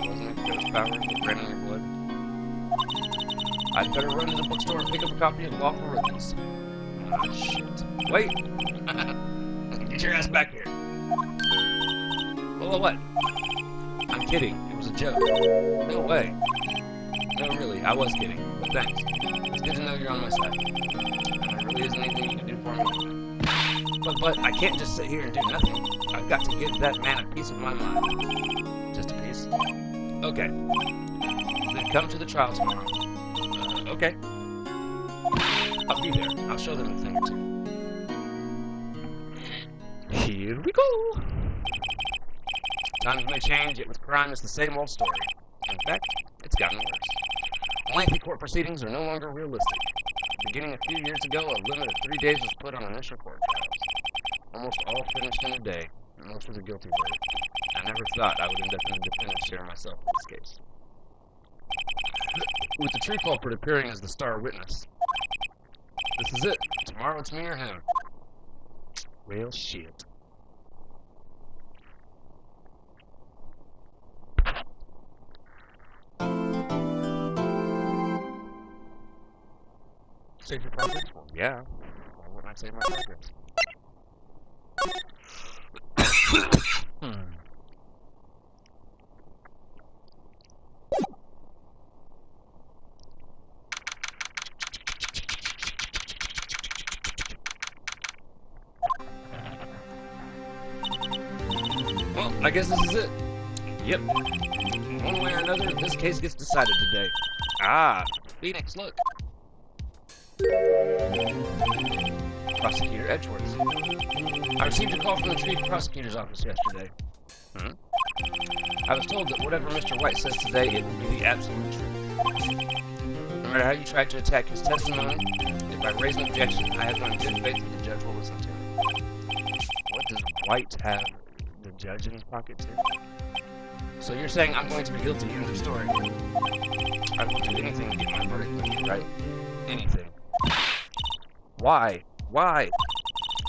Wasn't it ghost power that ran in your blood? I'd better run to the bookstore and pick up a copy of Law for Rookies. Ah, shit. Wait! Get your ass back here. Oh, what? I'm kidding. It was a joke. No way. No, really, I was kidding. But thanks. It's good to know you're on my side. And there really isn't anything you can do for me. But, I can't just sit here and do nothing. I've got to give that man a piece of my mind. Just a piece? Okay. Then come to the trial tomorrow. Okay. I'll be there. I'll show them a thing or two. Here we go. Times may change, yet with crime it's the same old story. In fact, it's gotten worse. Lengthy court proceedings are no longer realistic. Beginning a few years ago, a limit of 3 days was put on initial court trials. Almost all finished in a day, and most with a guilty verdict. I never thought I would end up in the defendant's chair myself in this case. With the true culprit appearing as the star witness. This is it. Tomorrow it's me or him. Well, shit. Save your progress? Well, yeah. Why wouldn't I save my progress? I guess this is it. Yep. One way or another, this case gets decided today. Ah, Phoenix, look. Prosecutor Edgeworth. I received a call from the Chief Prosecutor's office yesterday. I was told that whatever Mr. White says today, it will be the absolute truth. No matter how you try to attack his testimony, if I raise an objection, I have no good faith that the judge will listen to it. What does White have the judge in his pocket too? So you're saying I'm going to be guilty, end of story. I will do anything to get my verdict with you, right? Anything. Why? Why?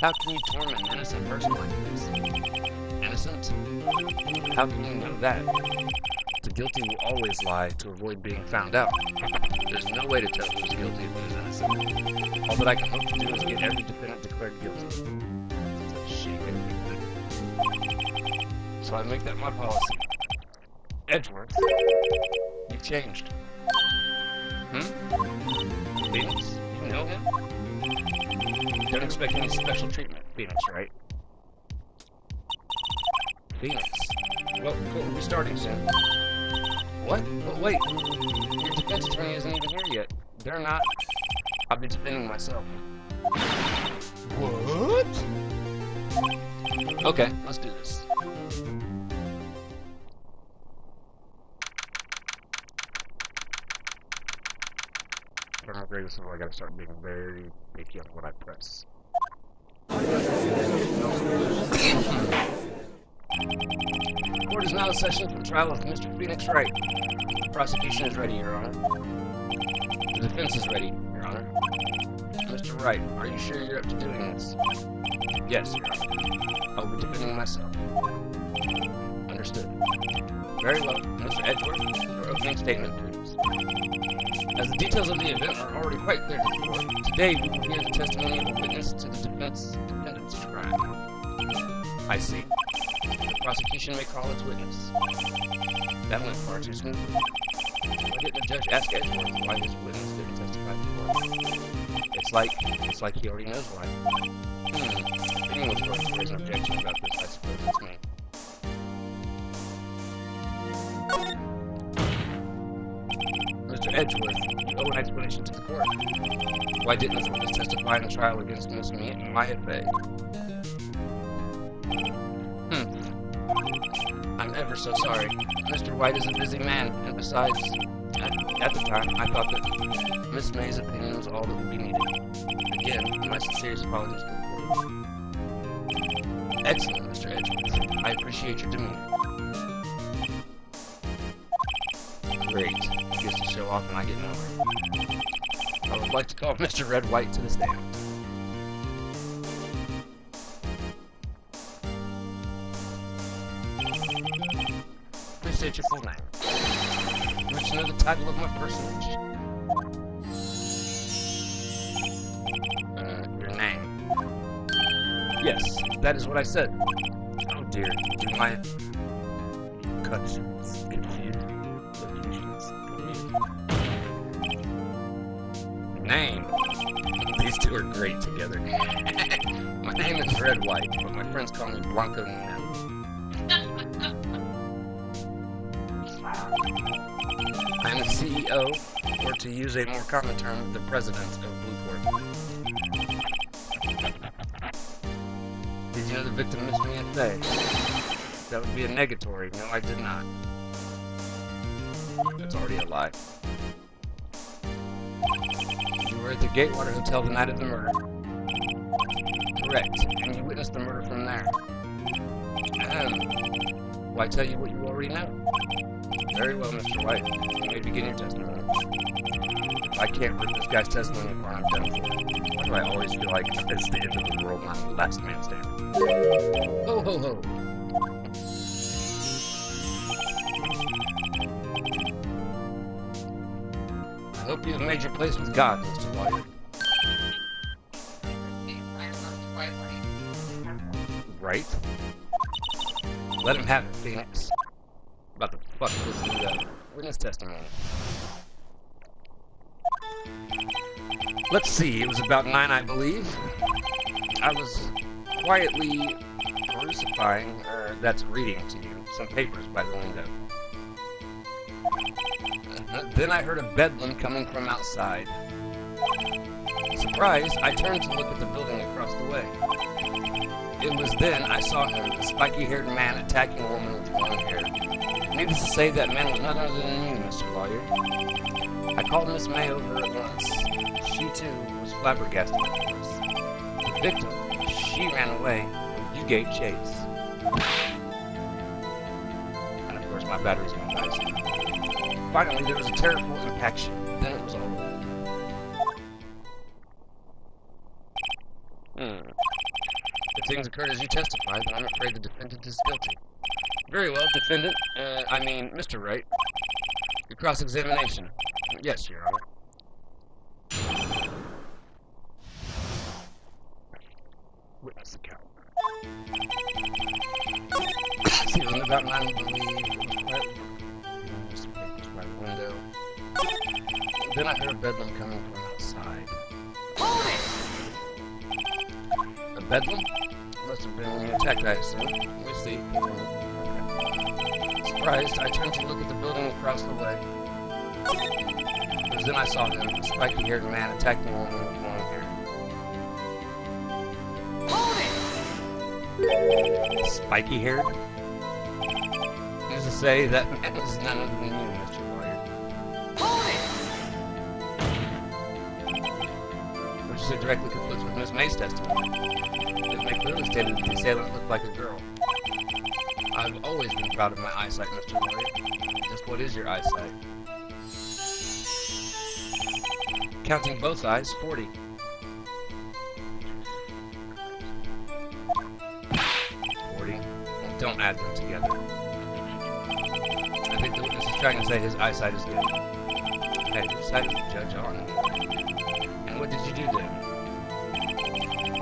How can you torment an innocent person like this? Innocent? How can you know that? The guilty will always lie to avoid being found out. There's no way to tell who's guilty and who's innocent. All that I can hope to do is get every defendant declared guilty. Shit. So I make that my policy. Edgeworth, you've changed. Phoenix, you know him? Don't expect any special treatment, Phoenix, right? Phoenix. Well, cool, we'll be starting soon. What? But wait, your defense attorney isn't even here yet. They're not. I'll be defending myself. What? Okay, let's do this. If I'm upgrading this, I gotta start being very picky on what I press. Court is now in session for trial of Mr. Phoenix Wright. The prosecution is ready, Your Honor. The defense is ready, Your Honor. Mr. Wright, are you sure you're up to doing this? Yes, Your Honor. I'll be defending myself. Understood. Very well. Mr. Edgeworth, your opening statement, please. As the details of the event are already quite clear to the court, today we will hear the testimony of a witness to the defendant's crime. I see. The prosecution may call its witness. That went far too smoothly. Why didn't the judge ask Edgeworth why his witness didn't testify before? It's like he already knows why. If anyone's going to raise an objection about this, I suppose it's me. Mr. Edgeworth, you owe an explanation to the court. Why didn't this witness testify in the trial against Miss Maya Fay? I'm ever so sorry. Mr. White is a busy man, and besides, at the time, I thought that Miss May's opinion was all that would be needed. Again, my sincerest apologies to the court. Excellent, Mr. Edgeworth. I appreciate your demeanor. Great. He gets to show off and I get nowhere. I would like to call Mr. Red White to the stand. Please state your full name. You wish to know the title of my personage. Your name. Yes, that is what I said. Oh dear, do my cuts confused? Name. These two are great together. My name is Red White, but my friends call me Blanco Nino. I am the CEO, or to use a more common term, the president of Blueport. Did you know the victim missed me today? That would be a negatory. No, I did not. That's already a lie. You were at the Gatewater Hotel the night of the murder. Correct, and you witnessed the murder from there. Why tell you what you already know? Very well, Mr. White. You may begin your testimony. If I can't read this guy's testimony before I'm done for. Why do I always feel like it's the end of the world and I'm the last man standing? Ho ho ho! I hope you have made your place with God, Mr. White. Right? Let him have it, Phoenix. About to fuck this witness testimony. Let's see, it was about 9, I believe. I was quietly crucifying, or that's reading to you, some papers by the window. Then I heard a bedlam coming from outside. Surprised, I turned to look at the building across the way. It was then I saw him, a spiky-haired man attacking a woman with long hair. Needless to say, that man was none other than you, Mr. Lawyer. I called Miss May over at once. She, too, was flabbergasted, of course. The victim, she ran away when you gave chase. And, of course, my battery's going to die soon. Finally, there was a terrible impaction. Then it was all over. If things occurred as you testified, then I'm afraid the defendant is guilty. Very well, defendant. Mr. Wright. Your cross-examination. Yes, Your Honor. Witness account. See, it was about 9, I believe. By the window. Then I heard a bedlam coming from outside. Hold it! A bedlam? Must have been an attack, I assume. We'll see. Surprised, I turned to look at the building across the way. It was then I saw him, a spiky-haired man attacking a woman with long hair. Hold it! Spiky-haired? Needless to say, that man was none other than you, Mr. Lawyer. Hold it! Which is directly conflicts with Miss May's testimony. Miss May clearly stated that the assailant looked like a girl. I've always been proud of my eyesight, Mr. Lawyer. Just what is your eyesight? Counting both eyes, 40. 40. Don't add them together. I think the witness is trying to say his eyesight is good. Hey, this side is the judge on. And what did you do then?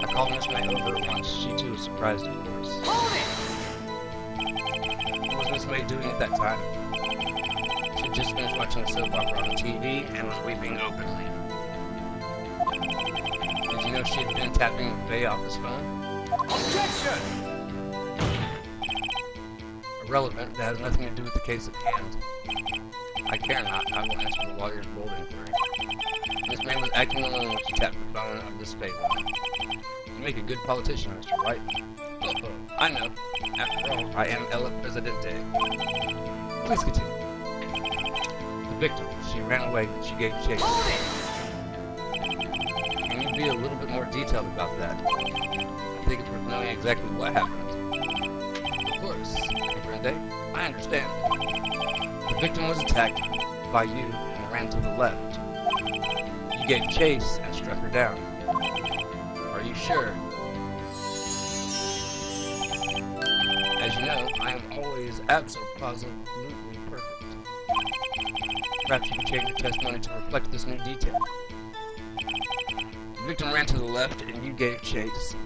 I called Miss May over at once. She too was surprised, of course. Hold it! What was Miss May doing at that time? She had just finished watching a soap opera on the TV and was weeping openly. Did you know she had been tapping McVeigh off his phone? Objection! Irrelevant, that has nothing to do with the case at hand. I care not, I will answer the lawyer's bold inquiry. Miss May was acting alone when she tapped the phone of this fake woman. You make a good politician, Mr. Wright. Oh, I know. After all, I am El Presidente. Please continue. The victim, she ran away, she gave chase. Hold it! Can you be a little bit more detailed about that? I think it's worth knowing exactly what happened. Of course, Presidente, I understand. The victim was attacked by you and ran to the left. You gave chase and struck her down. Are you sure? As you know, I am always absolutely perfect. Perhaps you can change your testimony to reflect this new detail. The victim ran to the left and you gave chase.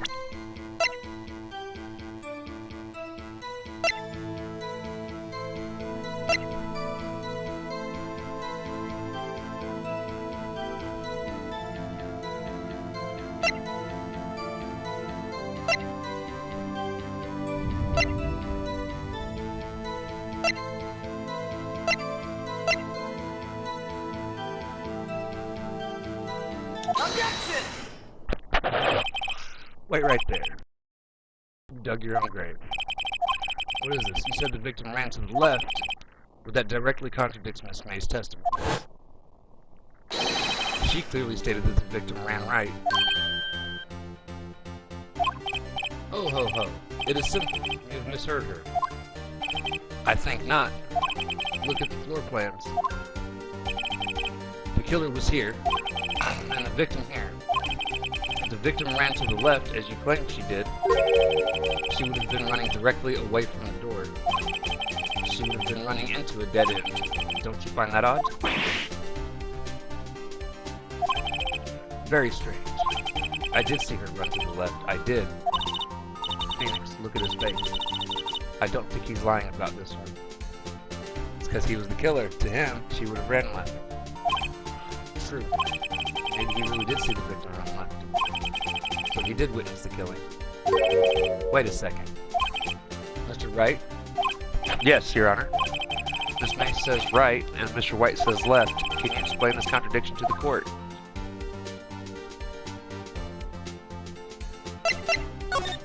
Objection! Wait right there. You dug your own grave. What is this? You said the victim ran to the left, but that directly contradicts Miss May's testimony. She clearly stated that the victim ran right. Oh ho ho. It is simple. You have misheard her. I think not. Look at the floor plans. The killer was here, and the victim here. If the victim ran to the left, as you claimed she did, she would have been running directly away from the door. She would have been running into a dead end. Don't you find that odd? Very strange. I did see her run to the left. I did. Phoenix, look at his face. I don't think he's lying about this one. It's because he was the killer. To him, she would have ran left. True. Maybe he really did see the victim run left. So he did witness the killing. Wait a second. Right? Yes, Your Honor. Miss May says right, and Mr. White says left. Can you explain this contradiction to the court?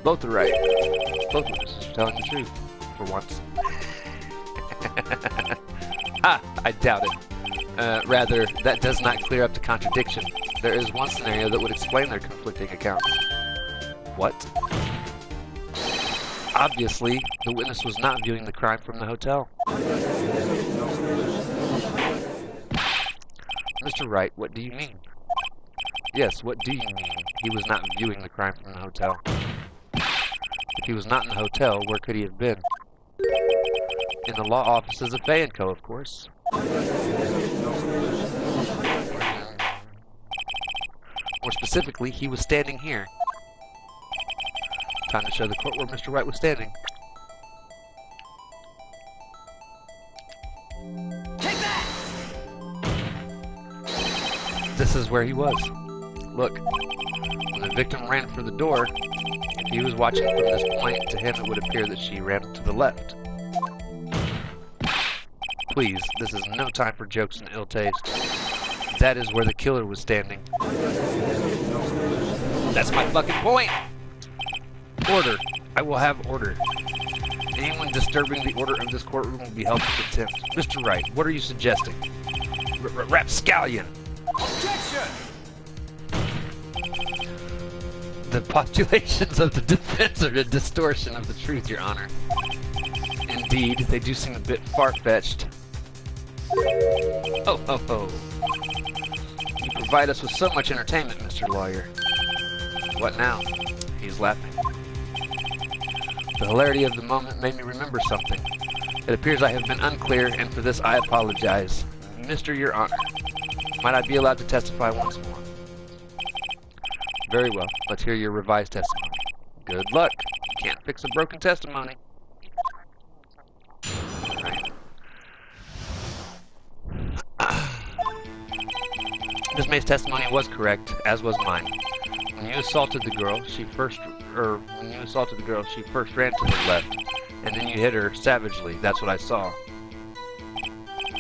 Both are right. Both witnesses are telling the truth. For once. I doubt it. Rather, that does not clear up the contradiction. There is one scenario that would explain their conflicting accounts. What? Obviously, the witness was not viewing the crime from the hotel. Mr. Wright, what do you mean? Yes, what do you mean? He was not viewing the crime from the hotel. If he was not in the hotel, where could he have been? In the law offices of Fay & Co., of course. More specifically, he was standing here. Time to show the court where Mr. Wright was standing. Take that! This is where he was. Look, when the victim ran for the door, if he was watching from this point, to him it would appear that she ran to the left. Please, this is no time for jokes and ill taste. That is where the killer was standing. That's my fucking point! Order. I will have order. Anyone disturbing the order of this courtroom will be held in contempt. Mr. Wright, what are you suggesting? Rapscallion! Objection! The postulations of the defense are a distortion of the truth, Your Honor. Indeed, they do seem a bit far-fetched. Oh, ho, ho. You provide us with so much entertainment, Mr. Lawyer. What now? He's laughing. The hilarity of the moment made me remember something. It appears I have been unclear, and for this I apologize. Mr. Your Honor, might I be allowed to testify once more? Very well. Let's hear your revised testimony. Good luck. You can't fix a broken testimony. Right. Ms. May's testimony was correct, as was mine. When you assaulted the girl, she first ran to the left, and then you hit her savagely. That's what I saw.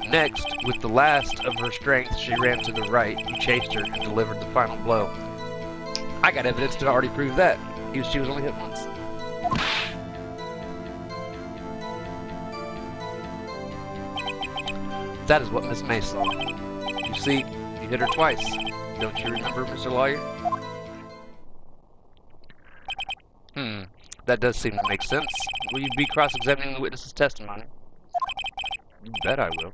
Next, with the last of her strength, she ran to the right. You chased her and delivered the final blow. I got evidence to already prove that. She was only hit once. That is what Miss May saw. You see, you hit her twice. Don't you remember, Mr. Lawyer? That does seem to make sense. Will you be cross-examining the witness's testimony? You bet I will.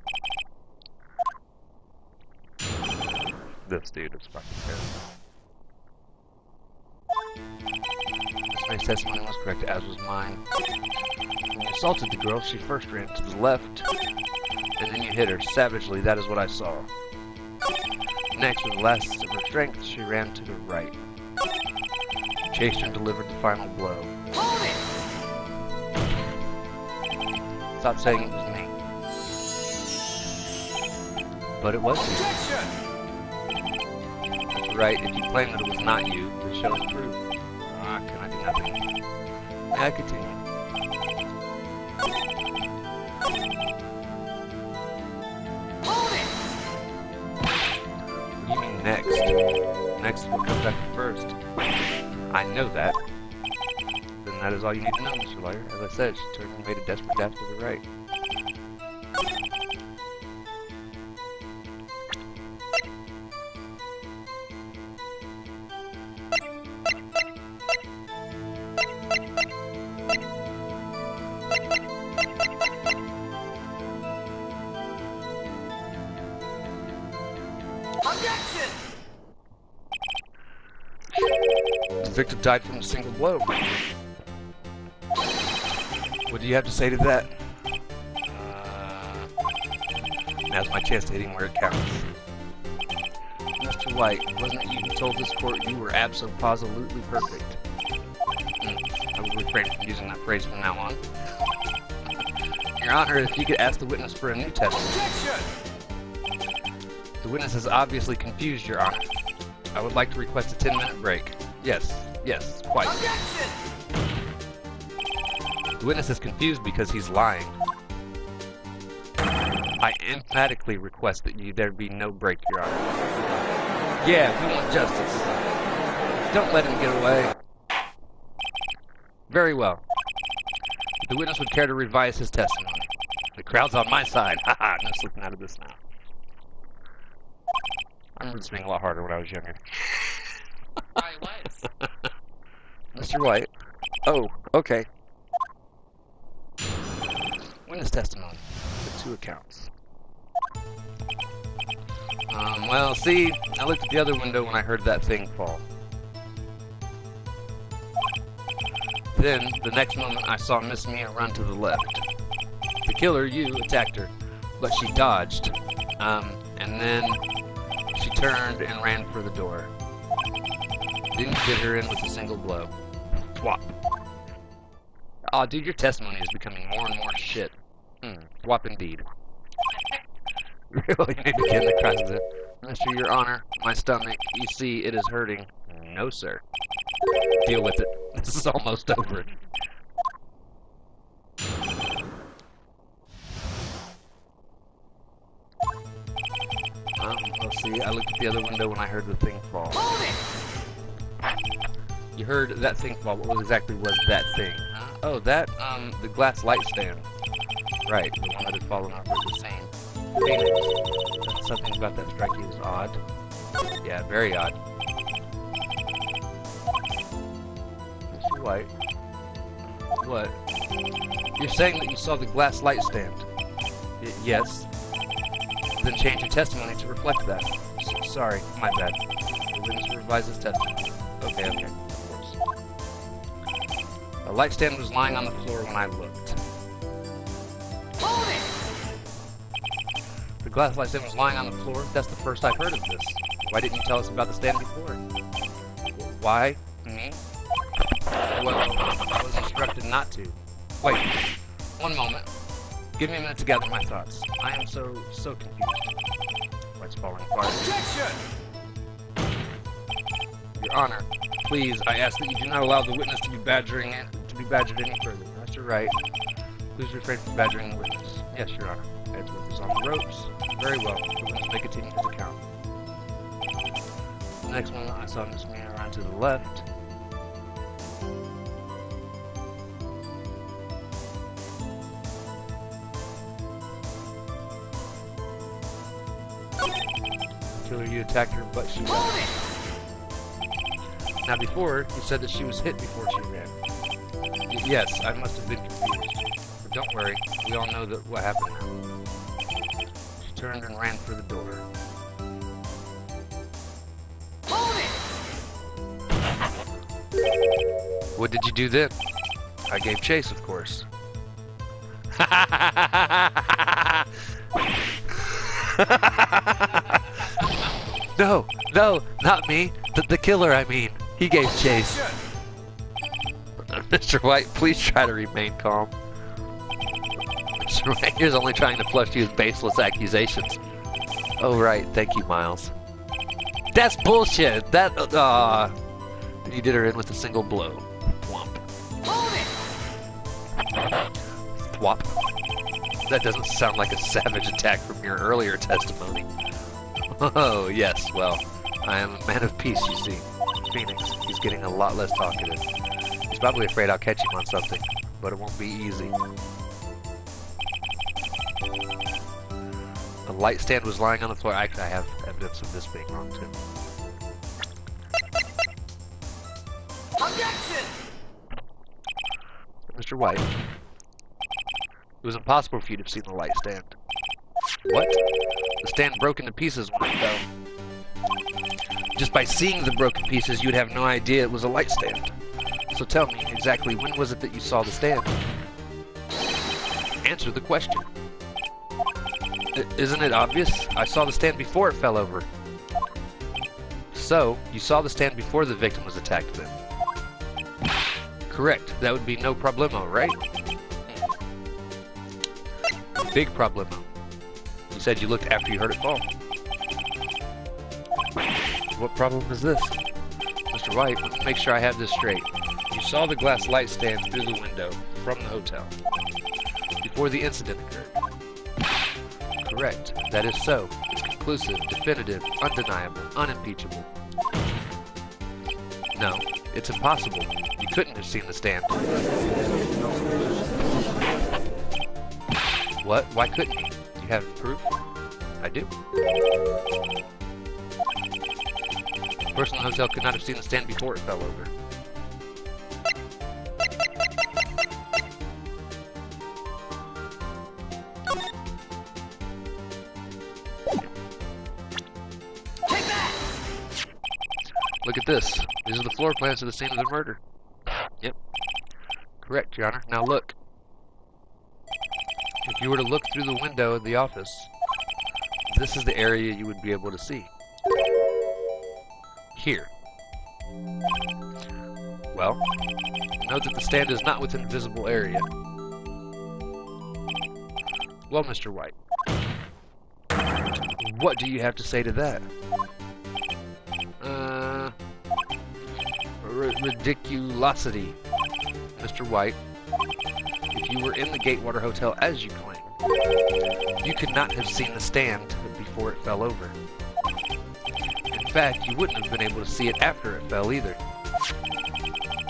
This dude is fucking terrible. Miss May's testimony was correct, as was mine. When you assaulted the girl, she first ran to the left, and then you hit her savagely. That is what I saw. Next, with the last of her strength, she ran to the right. You chased her and delivered the final blow. Hold it! Stop saying it was me. But it was you. Objection! That's right. If you claim that it was not you, then show us proof. Can I do nothing? May I continue? Hold it! What do you mean next? Next is what comes after first. I know that. Then that is all you need to know, Mr. Lawyer. As I said, she turned and made a desperate dash to the right. Objection! The victim died from a single blow. What do you have to say to that? Now's my chance to hit him where it counts. Mr. White, wasn't it you who told this court you were absolutely perfect? I will refrain from using that phrase from now on. Your Honor, if you could ask the witness for a new testimony. Objection! The witness is obviously confused, Your Honor. I would like to request a 10-minute break. Yes, quite. Objection! The witness is confused because he's lying. I emphatically request that there be no break, Your Honor. Yeah, we want justice. Don't let him get away. Very well. The witness would care to revise his testimony. The crowd's on my side. Haha, no slipping out of this now. I remember this being a lot harder when I was younger. I was. Mr. White. Oh, okay. Witness testimony. The 2 accounts. Well, see, I looked at the other window when I heard that thing fall. Then, the next moment, I saw Miss Mia run to the left. The killer, you, attacked her, but she dodged. And then she turned and ran for the door. Didn't get her in with a single blow. Thwop. Aw, dude, your testimony is becoming more and more shit. Thwop indeed. Really? Maybe again the president. Mr. Your Honor, my stomach, you see, it is hurting. No, sir. Deal with it. This is almost over. Let's see, I looked at the other window when I heard the thing fall. Hold it! You heard that thing fall. What exactly was that thing? Oh, that, the glass light stand. Right, the one that had fallen over the same. Phoenix. Something about that strike you as odd. Yeah, very odd. Mr. White. What? You're saying that you saw the glass light stand? Yes. Then change your testimony to reflect that. Sorry, my bad. The witness revises testimony. Okay, of course. The light stand was lying on the floor when I looked. Hold it! The glass light stand was lying on the floor? That's the first I've heard of this. Why didn't you tell us about the stand before? Why? Me? Well, I was instructed not to. Wait, one moment. Give me a minute to gather my thoughts. I am so confused. White's falling apart. Objection! Your Honor, please, I ask that you do not allow the witness to be badgered any further. Mr. Wright, please refrain from badgering the witness. Yes, Your Honor. Edgeworth is on the ropes. Very well. The witness may continue his account. The next one, I saw Miss Mia run to the left. Killer, you attacked her, but she ran. Now before, you said that she was hit before she ran. Yes, I must have been confused. But don't worry, we all know that what happened now. She turned and ran for the door. Hold it! What did you do then? I gave chase, of course. No, not me. The killer, I mean. He gave chase. Mr. White, please try to remain calm. Mr. White here's only trying to flush you with baseless accusations. Oh, right. Thank you, Miles. That's bullshit. Then you did her in with a single blow. Thwomp. Hold it! Thwop. That doesn't sound like a savage attack from your earlier testimony. Oh, yes, well, I am a man of peace, you see. Phoenix, he's getting a lot less talkative. He's probably afraid I'll catch him on something, but it won't be easy. The light stand was lying on the floor. Actually, I have evidence of this being wrong, too. Objection! Mr. White, it was impossible for you to have seen the light stand. What? The stand broke into pieces when it fell. Just by seeing the broken pieces, you'd have no idea it was a light stand. So tell me, exactly when was it that you saw the stand? Answer the question. Isn't it obvious? I saw the stand before it fell over. So, you saw the stand before the victim was attacked then? Correct. That would be no problemo, right? Big problemo. You said you looked after you heard it fall. What problem is this? Mr. White, let's make sure I have this straight. You saw the glass light stand through the window from the hotel before the incident occurred. Correct. That is so. It's conclusive, definitive, undeniable, unimpeachable. No, it's impossible. You couldn't have seen the stand. What? Why couldn't you? Do you have proof? I do. The person in the hotel could not have seen the stand before it fell over. Look at this. These are the floor plans of the scene of the murder. Yep. Correct, Your Honor. Now look. If you were to look through the window of the office, this is the area you would be able to see. Here. Well, note that the stand is not within visible area. Well, Mr. White, what do you have to say to that? Ridiculosity. Mr. White, if you were in the Gatewater Hotel as you claim, you could not have seen the stand before it fell over. In fact, you wouldn't have been able to see it after it fell either.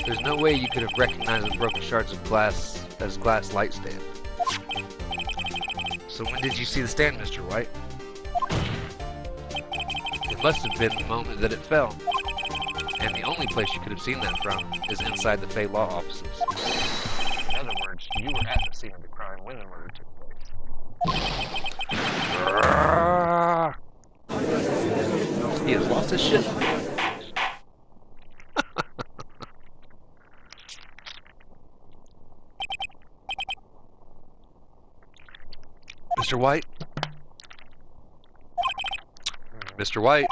There's no way you could have recognized the broken shards of glass as glass light stand. So when did you see the stand, Mr. White? It must have been the moment that it fell. And the only place you could have seen that from is inside the Fay Law offices. In other words, you were at the scene of the crime when the murder took place. He has lost his shit. Mr. White? Mr. White?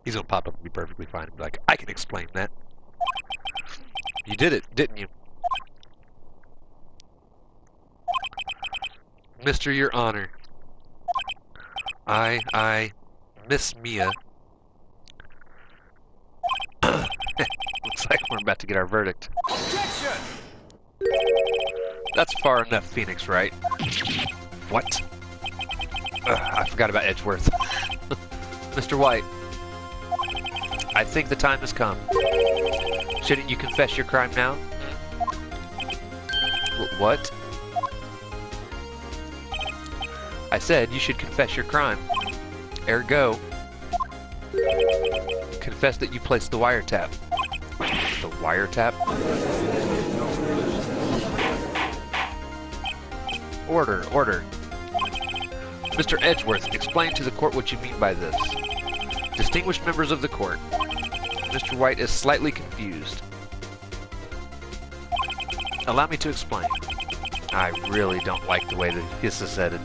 He's gonna pop up and be perfectly fine and be like, I can explain that. You did it, didn't you? Mr. Your Honor. I, Miss Mia. Looks like we're about to get our verdict. Objection! That's far enough, Phoenix, Wright? What? I forgot about Edgeworth. Mr. White. I think the time has come. Shouldn't you confess your crime now? What? I said you should confess your crime. Ergo, confess that you placed the wiretap. The wiretap? Order, order. Mr. Edgeworth, explain to the court what you mean by this. Distinguished members of the court, Mr. White is slightly confused. Allow me to explain. I really don't like the way that this is headed.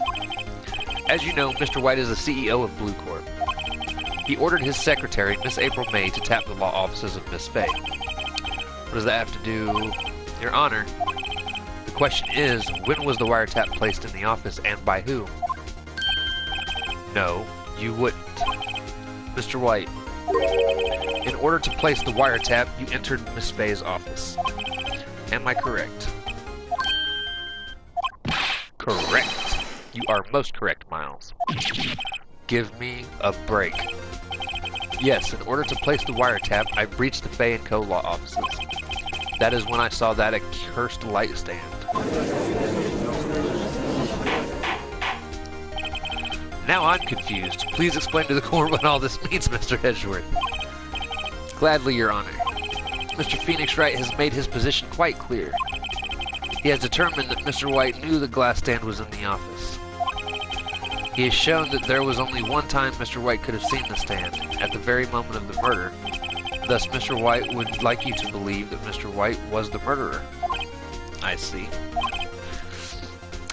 As you know, Mr. White is the CEO of Blue Corp. He ordered his secretary, Miss April May, to tap the law offices of Miss Fay. What does that have to do? Your Honor, the question is, when was the wiretap placed in the office and by whom? No, you wouldn't. Mr. White, in order to place the wiretap, you entered Miss Fay's office. Am I correct? Correct. You are most correct, Miles. Give me a break. Yes, in order to place the wiretap, I breached the Fay & Co. law offices. That is when I saw that accursed light stand. Now I'm confused. Please explain to the court what all this means, Mr. Edgeworth. Gladly, Your Honor. Mr. Phoenix Wright has made his position quite clear. He has determined that Mr. White knew the glass stand was in the office. He has shown that there was only one time Mr. White could have seen the stand, at the very moment of the murder. Thus, Mr. White would like you to believe that Mr. White was the murderer. I see.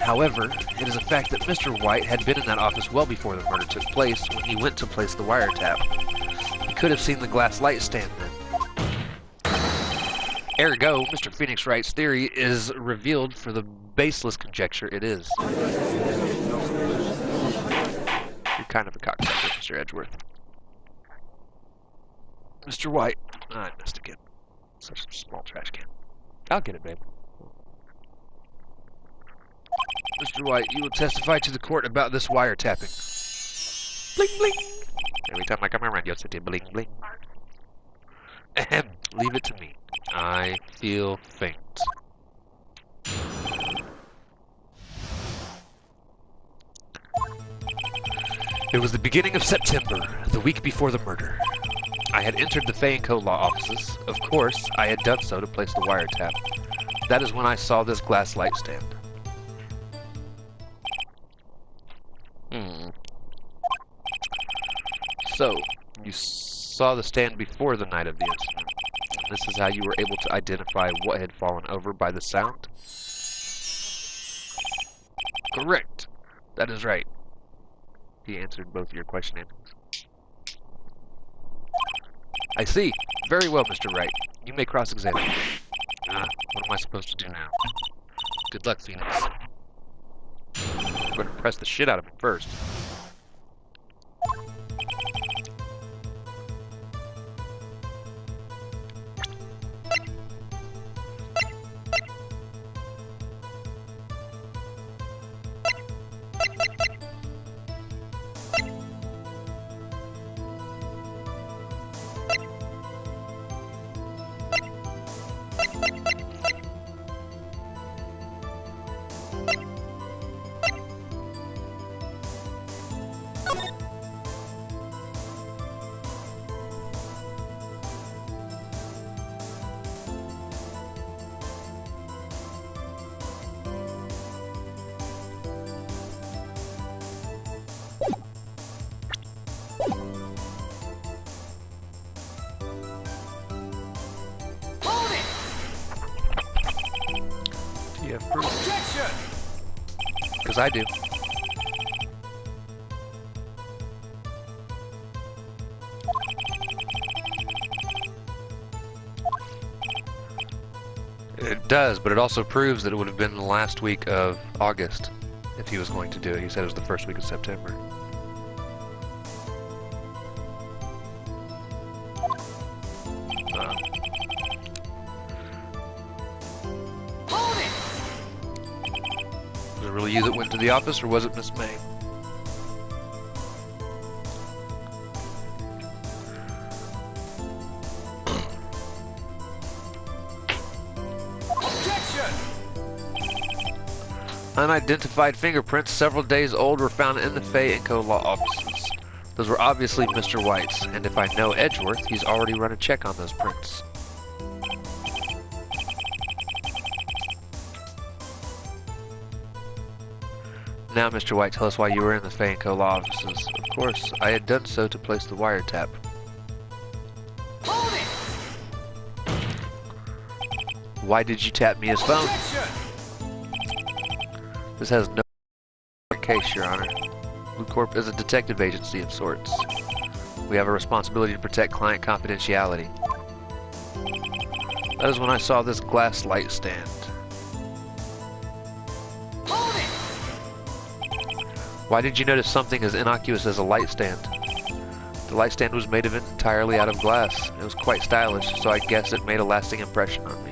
However, it is a fact that Mr. White had been in that office well before the murder took place when he went to place the wiretap. He could have seen the glass light stand then. Ergo, Mr. Phoenix Wright's theory is revealed for the baseless conjecture it is. You're kind of a cocksucker, Mr. Edgeworth. Mr. White. I missed again. Such a small trash can. I'll get it, babe. Mr. White, you will testify to the court about this wiretapping. Bling, bling. Every time I come around, you'll say bling, bling. Ahem. Leave it to me. I feel faint. It was the beginning of September, the week before the murder. I had entered the Fay & Co. law offices. Of course, I had done so to place the wiretap. That is when I saw this glass light stand. So, you saw the stand before the night of the incident. And this is how you were able to identify what had fallen over by the sound? Correct. That is right. He answered both your question answers. I see. Very well, Mr. Wright. You may cross-examine. What am I supposed to do now? Good luck, Phoenix. I'm going to press the shit out of him first. Hold it! Do you have proof? Objection! Because I do. It does, but it also proves that it would have been the last week of August if he was going to do it. He said it was the first week of September. Hold it! Was it really you that went to the office, or was it Miss May? Objection! Unidentified fingerprints several days old were found in the Fay & Co. law offices. Those were obviously Mr. White's, and if I know Edgeworth, he's already run a check on those prints. Now, Mr. White, tell us why you were in the Fay & Co. law offices. Of course, I had done so to place the wiretap. Hold it! Why did you tap me as phone? Objection! This has no case, Your Honor. Blue Corp is a detective agency of sorts. We have a responsibility to protect client confidentiality. That is when I saw this glass light stand. Hold it! Why did you notice something as innocuous as a light stand? The light stand was made of entirely out of glass. It was quite stylish, so I guess it made a lasting impression on me.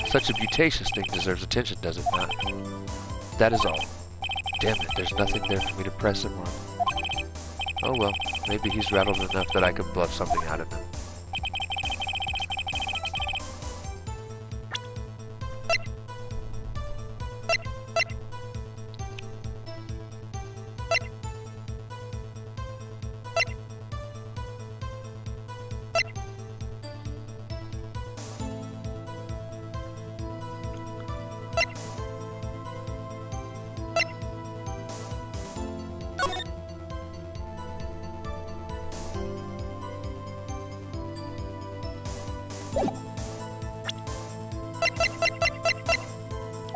Such a beauticious thing deserves attention, does it not? That is all. Damn it, there's nothing there for me to press him on. Oh well, maybe he's rattled enough that I could bluff something out of him.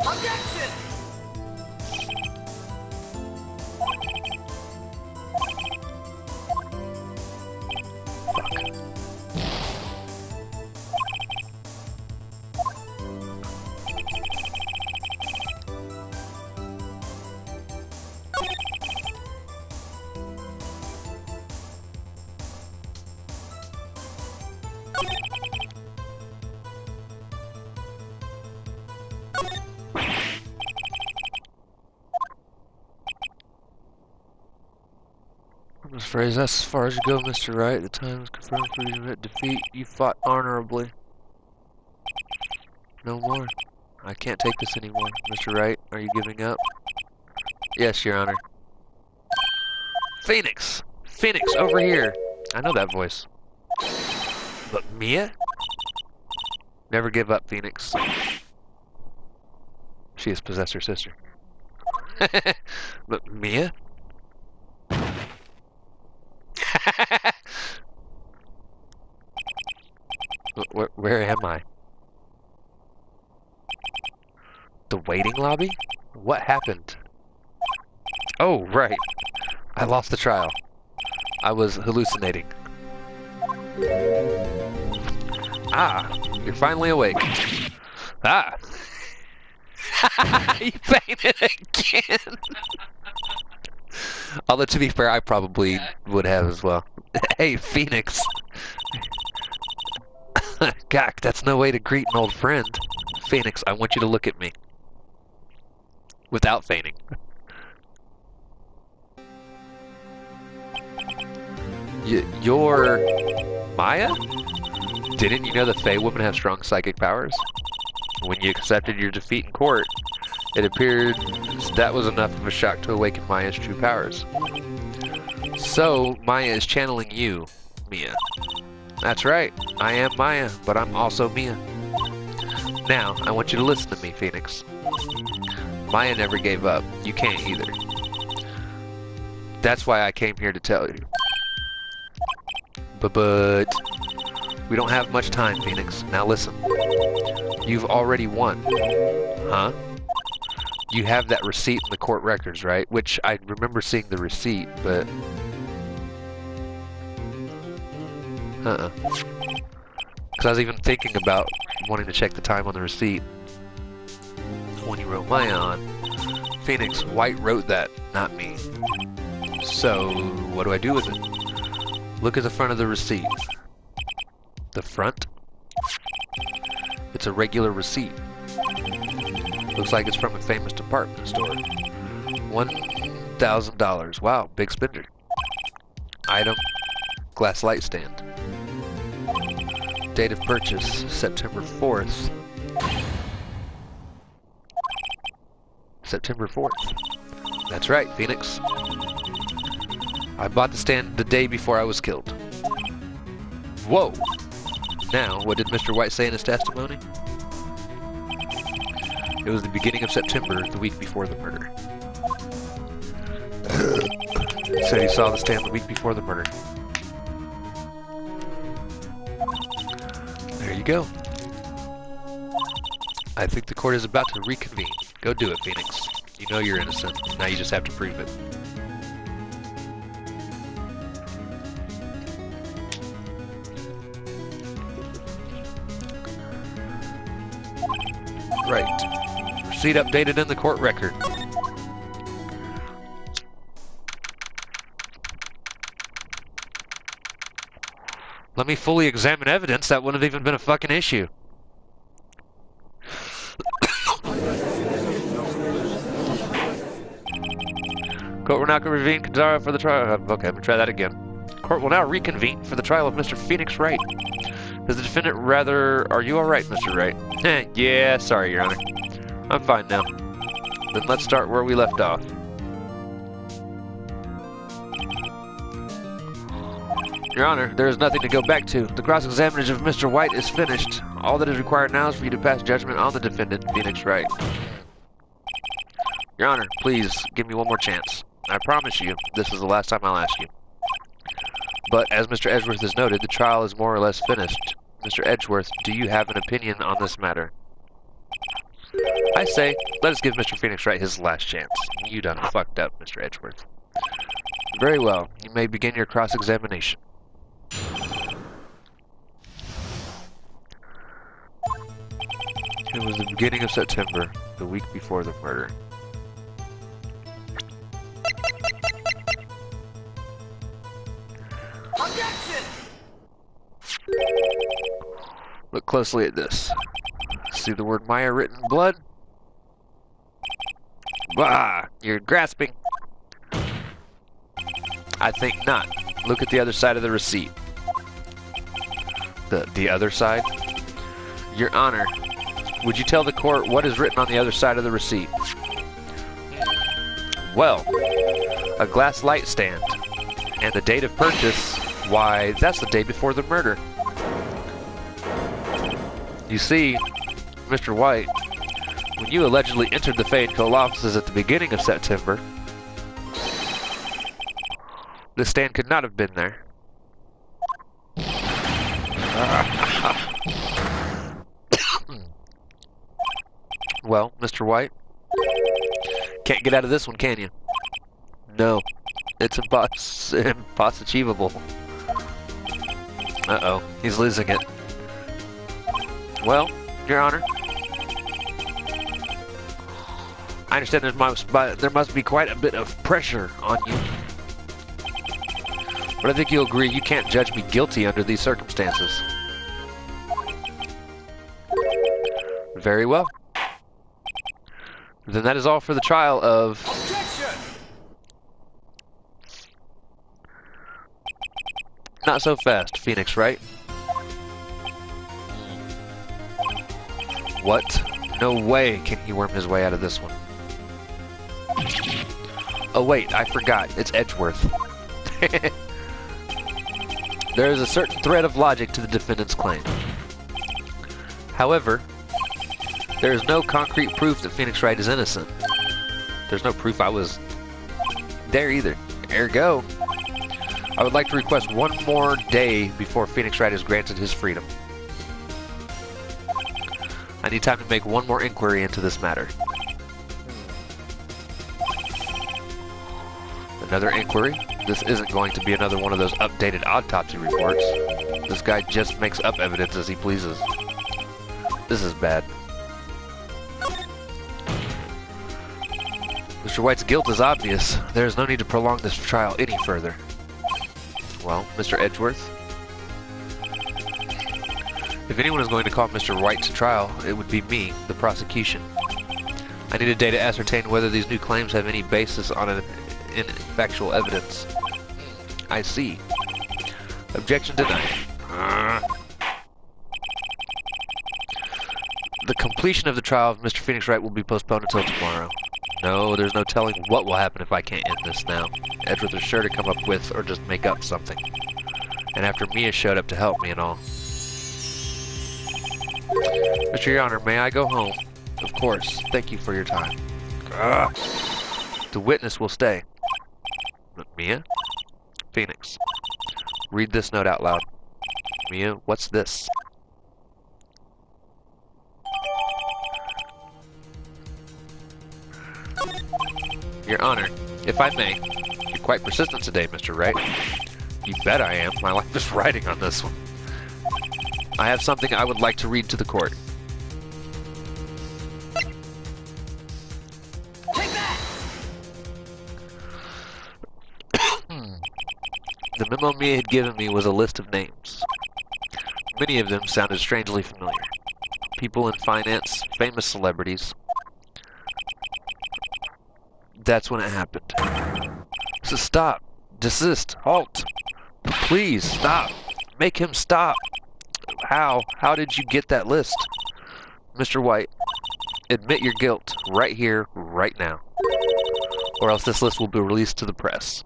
Objection! Phrase, that's as far as you go, Mr. Wright. The time is confirmed for you to admit defeat. You fought honorably. No more. I can't take this anymore. Mr. Wright, are you giving up? Yes, Your Honor. Phoenix! Phoenix, over here! I know that voice. But Mia? Never give up, Phoenix. She has possessed her sister. But Mia? Where am I? The waiting lobby? What happened? Oh, right. I lost the trial. I was hallucinating. Ah, you're finally awake. Ah! You fainted again! Although, to be fair, I probably would have as well. Hey, Phoenix! Gak, that's no way to greet an old friend. Phoenix, I want you to look at me. Without fainting. You're... Maya? Didn't you know the Fae women have strong psychic powers? When you accepted your defeat in court, it appeared that was enough of a shock to awaken Maya's true powers. So, Maya is channeling you, Mia. That's right, I am Maya, but I'm also Mia. Now, I want you to listen to me, Phoenix. Maya never gave up. You can't either. That's why I came here to tell you. But we don't have much time, Phoenix. Now listen. You've already won. Huh? You have that receipt in the court records, right? Which I remember seeing the receipt, but... Because I was even thinking about wanting to check the time on the receipt when you wrote Maya on. Phoenix, White wrote that, not me. So, what do I do with it? Look at the front of the receipt. The front? It's a regular receipt. Looks like it's from a famous department store. $1,000. Wow, big spender. Item, glass light stand. Date of purchase, September 4th. September 4th. That's right, Phoenix. I bought the stand the day before I was killed. Whoa! Now, what did Mr. White say in his testimony? It was the beginning of September, the week before the murder. Said he saw the stand the week before the murder. There you go. I think the court is about to reconvene. Go do it, Phoenix. You know you're innocent. Now you just have to prove it. Right. Receipt updated in the court record. Let me fully examine evidence. That wouldn't have even been a fucking issue. Court will now reconvene Kazara for the trial. Okay, I'm gonna try that again. Court will now reconvene for the trial of Mr. Phoenix Wright. Is the defendant rather... Are you alright, Mr. Wright? Yeah, sorry, Your Honor. I'm fine now. Then let's start where we left off. Your Honor, there is nothing to go back to. The cross-examination of Mr. White is finished. All that is required now is for you to pass judgment on the defendant, Phoenix Wright. Your Honor, please, give me one more chance. I promise you, this is the last time I'll ask you. But, as Mr. Edgeworth has noted, the trial is more or less finished. Mr. Edgeworth, do you have an opinion on this matter? I say, let us give Mr. Phoenix Wright his last chance. You done fucked up, Mr. Edgeworth. Very well, you may begin your cross-examination. It was the beginning of September, the week before the murder. Objection! Look closely at this. See the word Maya written in blood? Bah! You're grasping. I think not. Look at the other side of the receipt. The other side? Your Honor, would you tell the court what is written on the other side of the receipt? Well, a glass light stand. And the date of purchase, why, that's the day before the murder. You see, Mr. White, when you allegedly entered the Fade Co. offices at the beginning of September, the stand could not have been there. Well, Mr. White, can't get out of this one, can you? No, it's impossible. Uh-oh, he's losing it. Well, Your Honor, I understand there must be quite a bit of pressure on you. But I think you'll agree you can't judge me guilty under these circumstances. Very well. Then that is all for the trial of... Objection! Not so fast, Phoenix, Wright? What? No way can he worm his way out of this one. Oh wait, I forgot. It's Edgeworth. There is a certain thread of logic to the defendant's claim. However, there is no concrete proof that Phoenix Wright is innocent. There's no proof I was there either. Ergo, I would like to request one more day before Phoenix Wright is granted his freedom. I need time to make one more inquiry into this matter. Another inquiry? This isn't going to be another one of those updated autopsy reports. This guy just makes up evidence as he pleases. This is bad. Mr. White's guilt is obvious. There is no need to prolong this trial any further. Well, Mr. Edgeworth, if anyone is going to call Mr. Wright to trial, it would be me, the prosecution. I need a day to ascertain whether these new claims have any basis in factual evidence. I see. Objection denied. The completion of the trial of Mr. Phoenix Wright will be postponed until tomorrow. No, there's no telling what will happen if I can't end this now. Edgeworth is sure to come up with or just make up something. And after Mia showed up to help me and all. Mr. Your Honor, may I go home? Of course. Thank you for your time. The witness will stay. Mia? Phoenix. Read this note out loud. Mia, what's this? Your Honor, if I may, you're quite persistent today, Mr. Wright. You bet I am. My life is riding on this one. I have something I would like to read to the court. Take that! The memo Mia had given me was a list of names. Many of them sounded strangely familiar. People in finance, famous celebrities. That's when it happened. So stop. Desist. Halt. Please, stop. Make him stop. How? How did you get that list? Mr. White, admit your guilt right here, right now. Or else this list will be released to the press.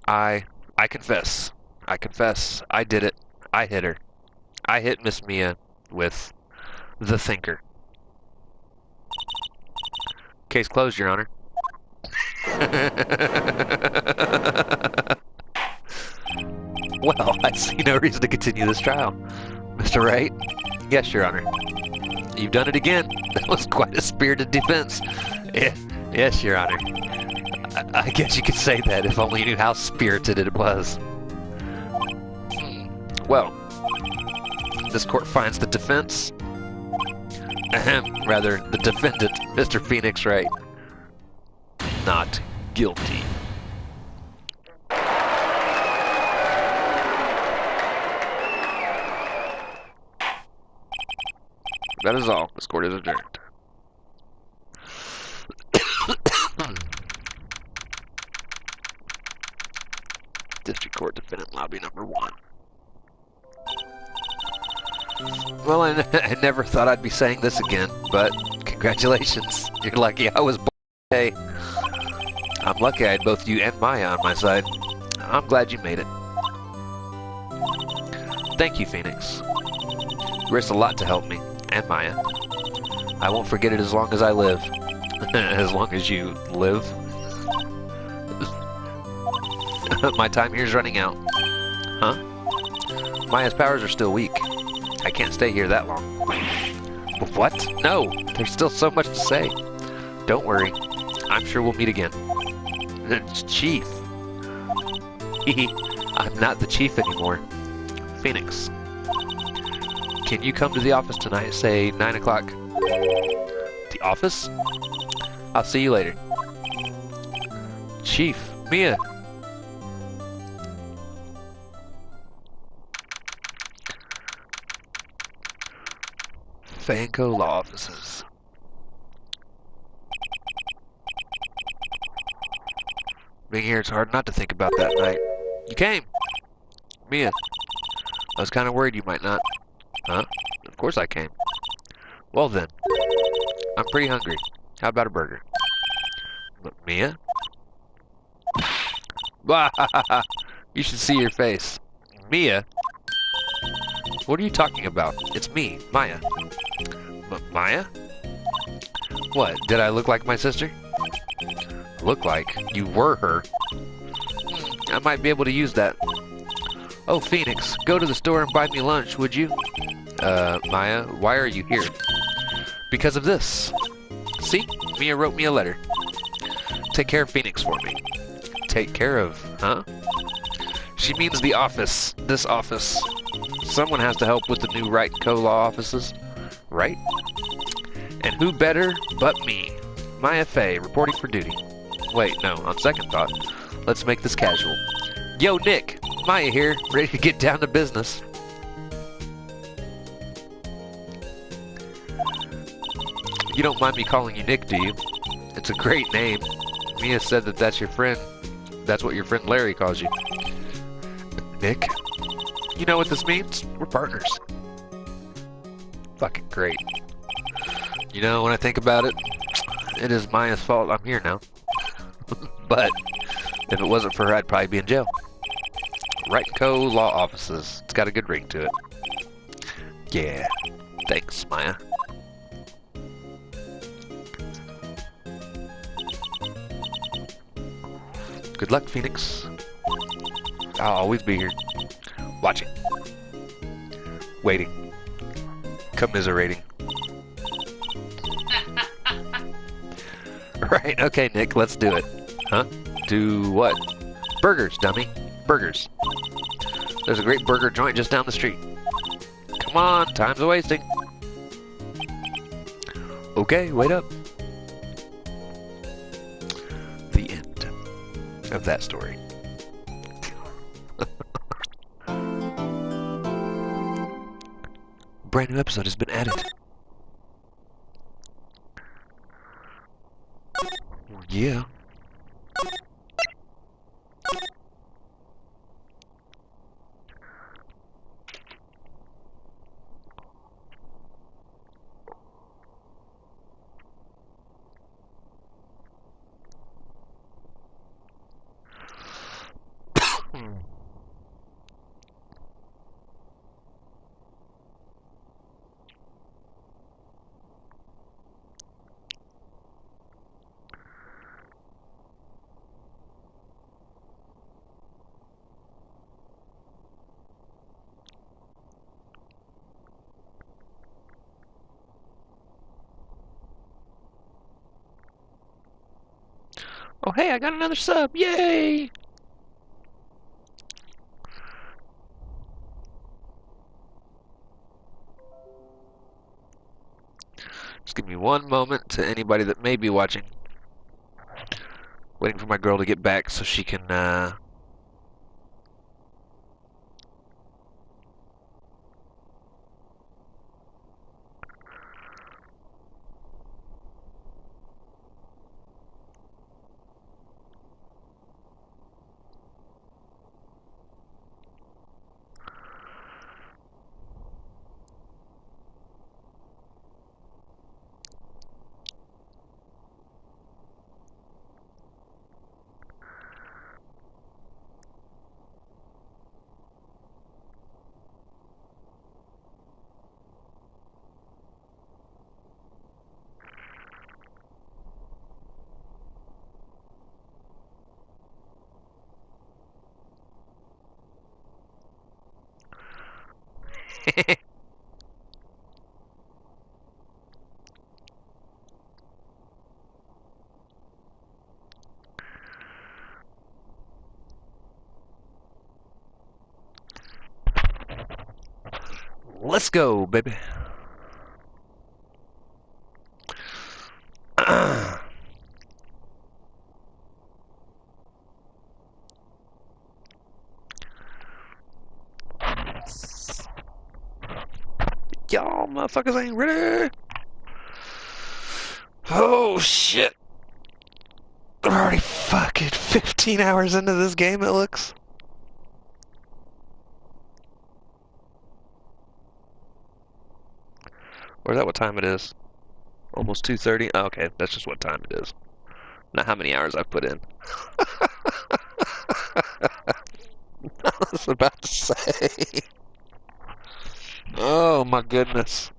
I confess. I confess. I did it. I hit her. I hit Miss Mia with the thinker. Case closed, Your Honor. Well, I see no reason to continue this trial. Mr. Wright? Yes, Your Honor. You've done it again. That was quite a spirited defense. Yes, Your Honor. I guess you could say that if only you knew how spirited it was. Well, this court finds the defense, rather, the defendant, Mr. Phoenix Wright, not guilty. That is all. This court is adjourned. District Court Defendant Lobby number 1. Well, I never thought I'd be saying this again, but congratulations. You're lucky I was born today. I'm lucky I had both you and Maya on my side. I'm glad you made it. Thank you, Phoenix. You risked a lot to help me, and Maya. I won't forget it as long as I live. As long as you live. My time here's running out. Huh? Maya's powers are still weak. I can't stay here that long. What? No! There's still so much to say. Don't worry. I'm sure we'll meet again. Chief. I'm not the chief anymore. Phoenix. Can you come to the office tonight, say 9 o'clock? The office? I'll see you later. Chief. Mia. Fanco Law Offices. Being here, it's hard not to think about that night. You came! Mia. I was kind of worried you might not. Huh? Of course I came. Well then. I'm pretty hungry. How about a burger? Mia? You should see your face. Mia? What are you talking about? It's me, Maya. Maya? What, did I look like my sister? Look like? You were her. I might be able to use that. Oh, Phoenix, go to the store and buy me lunch, would you? Maya, why are you here? Because of this. See? Mia wrote me a letter. Take care of Phoenix for me. Take care of, huh? She means the office. This office. Someone has to help with the new Wright Co. Law offices. Right? And who better but me? Maya Fey, reporting for duty. Wait, no, on second thought, let's make this casual. Yo, Nick! Maya here, ready to get down to business. You don't mind me calling you Nick, do you? It's a great name. Mia said that that's your friend. That's what your friend Larry calls you. Nick? You know what this means? We're partners. Fucking great. You know, when I think about it, it is Maya's fault I'm here now. But if it wasn't for her, I'd probably be in jail. Wright Co. Law Offices. It's got a good ring to it. Yeah. Thanks, Maya. Good luck, Phoenix. I'll always be here. Watching. Waiting. Commiserating. Right, okay, Nick, let's do it. Huh? Do what? Burgers, dummy. Burgers. There's a great burger joint just down the street. Come on, time's a wasting. Okay, wait up. The end of that story. Brand new episode has been added. Yeah. Oh, hey, I got another sub. Yay! Just give me one moment to anybody that may be watching. Waiting for my girl to get back so she can, Let's go, baby. Y'all motherfuckers ain't ready. Oh shit. We're already fucking 15 hours into this game, it looks. Or is that what time it is? Almost 2:30? Oh, okay, that's just what time it is. Not how many hours I've put in. I was about to say. Oh my goodness.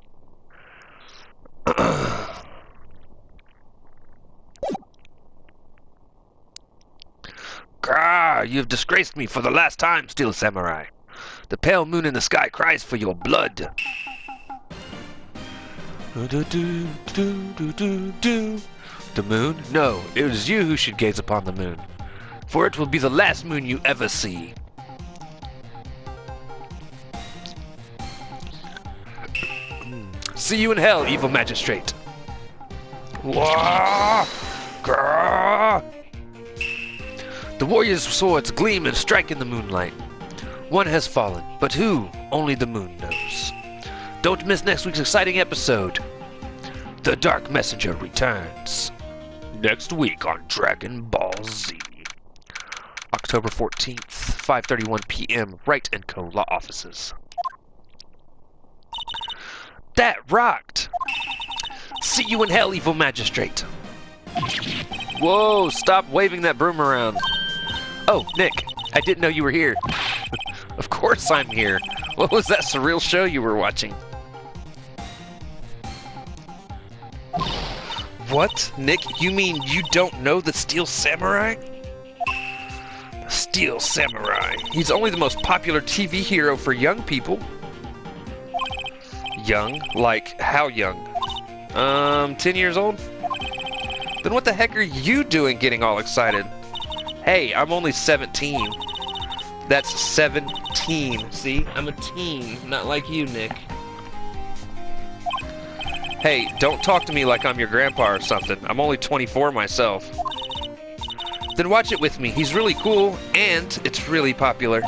Grah, you have disgraced me for the last time, Steel Samurai. The pale moon in the sky cries for your blood. The moon? No, it is you who should gaze upon the moon. For it will be the last moon you ever see. See you in hell, evil magistrate. Wah! Grah! The warriors' swords gleam and strike in the moonlight. One has fallen, but who? Only the moon knows. Don't miss next week's exciting episode. The Dark Messenger returns. Next week on Dragon Ball Z. October 14th, 5:31 p.m. Wright & Co. Law Offices. That rocked! See you in hell, evil magistrate. Whoa, stop waving that broom around. Oh, Nick, I didn't know you were here. Of course I'm here. What was that surreal show you were watching? What? Nick, you mean you don't know the Steel Samurai? Steel Samurai. He's only the most popular TV hero for young people. Young? Like, how young? 10 years old? Then what the heck are you doing getting all excited? Hey, I'm only 17. That's 17. See? I'm a teen, not like you, Nick. Hey, don't talk to me like I'm your grandpa or something. I'm only 24 myself. Then watch it with me. He's really cool, and it's really popular.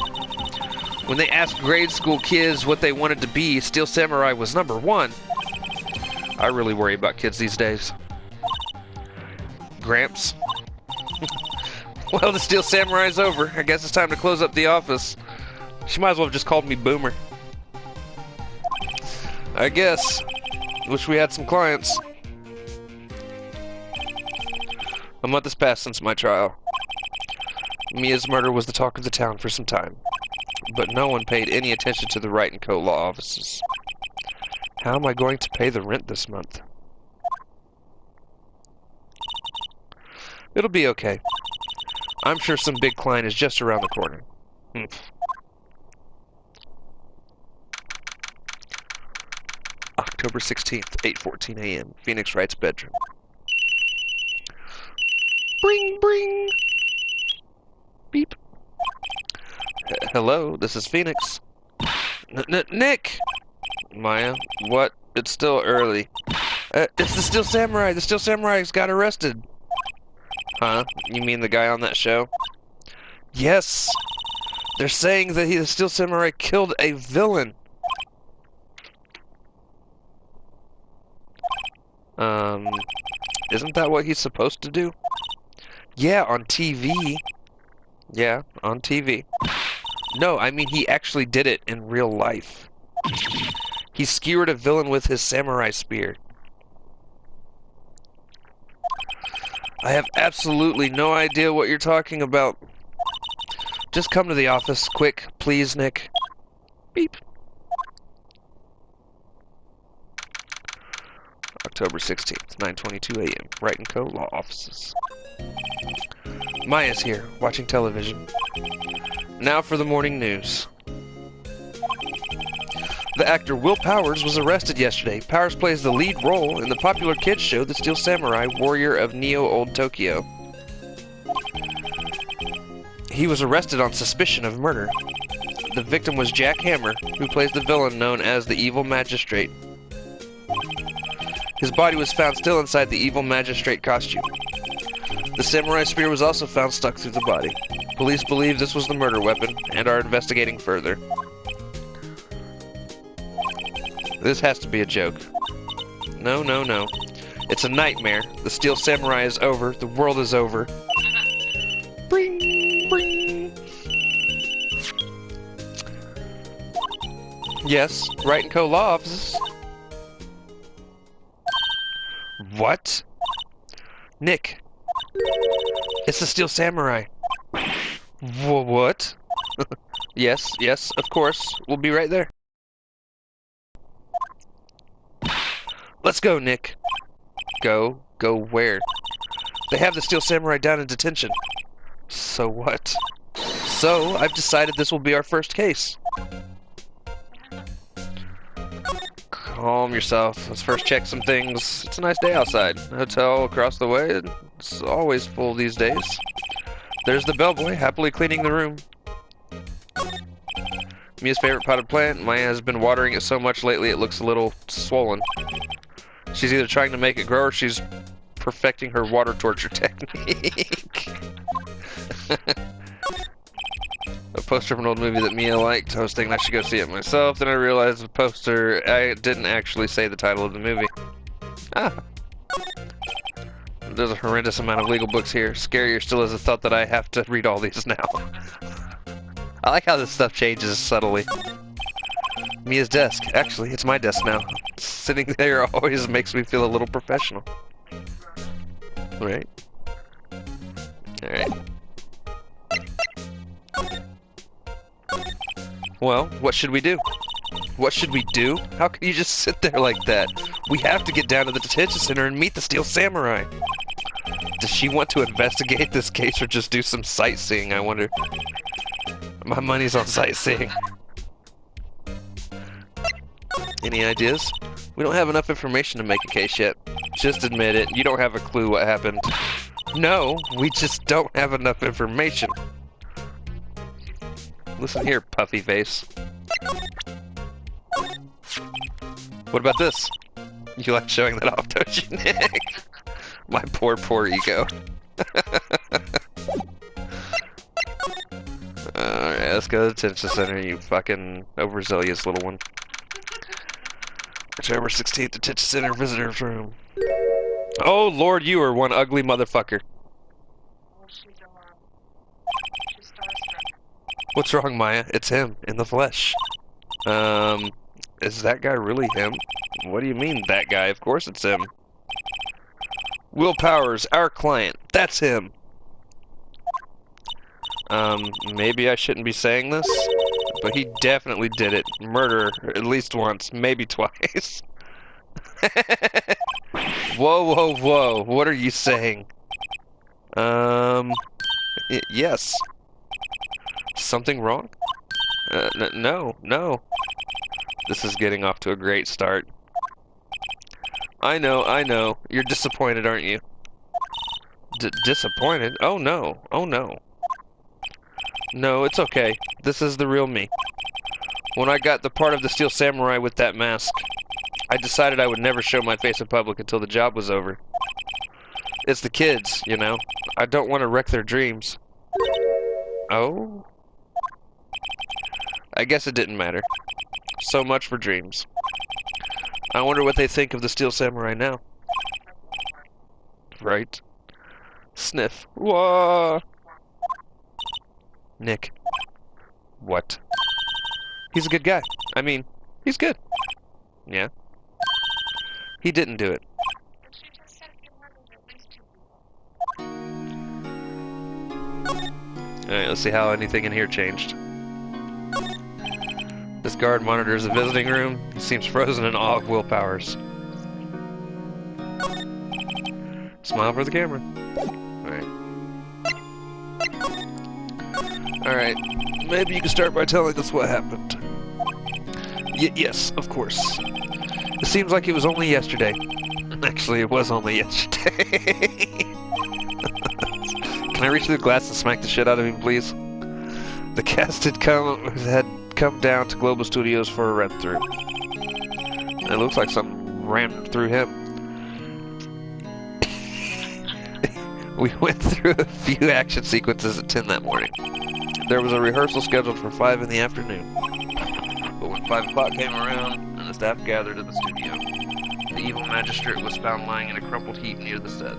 When they asked grade school kids what they wanted to be, Steel Samurai was #1. I really worry about kids these days. Gramps? Well, the Steel Samurai's over. I guess it's time to close up the office. She might as well have just called me Boomer. I guess. Wish we had some clients. A month has passed since my trial. Mia's murder was the talk of the town for some time, but no one paid any attention to the Wright & Co. law offices. How am I going to pay the rent this month? It'll be okay. I'm sure some big client is just around the corner. October 16th, 8:14 a.m. Phoenix Wright's bedroom. Bring, bring. Beep. Hello, this is Phoenix. Nick! Maya, what? It's still early. It's the Steel Samurai. The Steel Samurai's got arrested. Huh? You mean the guy on that show? Yes! They're saying that the Steel Samurai killed a villain. Isn't that what he's supposed to do? Yeah, on TV. Yeah, on TV. No, I mean he actually did it in real life. He skewered a villain with his samurai spear. I have absolutely no idea what you're talking about. Just come to the office, quick, please, Nick. Beep. October 16th, 9:22 a.m. Wright & Co. Law Offices. Maya's here, watching television. Now for the morning news. The actor Will Powers was arrested yesterday. Powers plays the lead role in the popular kids show The Steel Samurai, Warrior of Neo Old Tokyo. He was arrested on suspicion of murder. The victim was Jack Hammer, who plays the villain known as the Evil Magistrate. His body was found still inside the Evil Magistrate costume. The samurai spear was also found stuck through the body. Police believe this was the murder weapon and are investigating further. This has to be a joke. No, no, no. It's a nightmare. The Steel Samurai is over. The world is over. Bring, bring. Yes, Wright and Co. Law Offices. What? Nick. It's the Steel Samurai. What? Yes, yes, of course. We'll be right there. Let's go, Nick. Go? Go where? They have the Steel Samurai down in detention. So what? So, I've decided this will be our first case. Calm yourself. Let's first check some things. It's a nice day outside. The hotel across the way, it's always full these days. There's the bellboy, happily cleaning the room. Mia's favorite potted plant. Maya has been watering it so much lately it looks a little swollen. She's either trying to make it grow or she's perfecting her water torture technique. A poster of an old movie that Mia liked. I was thinking I should go see it myself. Then I realized the poster didn't actually say the title of the movie. Ah. There's a horrendous amount of legal books here. Scarier still is the thought that I have to read all these now. I like how this stuff changes subtly. Mia's desk. Actually, it's my desk now. Sitting there always makes me feel a little professional. Right? Alright. Well, what should we do? What should we do? How can you just sit there like that? We have to get down to the detention center and meet the Steel Samurai. Does she want to investigate this case or just do some sightseeing, I wonder? My money's on sightseeing. Any ideas? We don't have enough information to make a case yet. Just admit it. You don't have a clue what happened. No, we just don't have enough information. Listen here, puffy face. What about this? You like showing that off, don't you, Nick? My poor, poor ego. Alright, let's go to the detention center, you fucking overzealous little one. October 16th, detention center visitor's room. Oh lord, you are one ugly motherfucker. Oh, she's starstruck. What's wrong, Maya? It's him, in the flesh. Is that guy really him? What do you mean, that guy? Of course it's him. Will Powers, our client. That's him. Maybe I shouldn't be saying this, but he definitely did it. Murder, at least once, maybe twice. Whoa, whoa, whoa. What are you saying? Yes. Something wrong? No, no. This is getting off to a great start. I know. You're disappointed, aren't you? Disappointed? Oh no, oh no. No, it's okay. This is the real me. When I got the part of the Steel Samurai with that mask, I decided I would never show my face in public until the job was over. It's the kids, you know. I don't want to wreck their dreams. Oh? I guess it didn't matter. So much for dreams. I wonder what they think of the Steel Samurai now. Right? Sniff. Whoa! Nick. What? He's a good guy. I mean, he's good. Yeah. He didn't do it. But she just said he murdered at least 2 people. Alright, let's see how anything in here changed. This guard monitors the visiting room. He seems frozen in awe of Will Powers. Smile for the camera. Alright. Alright. Maybe you can start by telling us what happened. Yes, of course. It seems like it was only yesterday. Actually, it was only yesterday. Can I reach through the glass and smack the shit out of him, please? The cast had come down to Global Studios for a run-through. It looks like something rammed through him. We went through a few action sequences at 10 that morning. There was a rehearsal scheduled for 5 in the afternoon. But when 5 o'clock came around and the staff gathered at the studio, the evil magistrate was found lying in a crumpled heap near the set.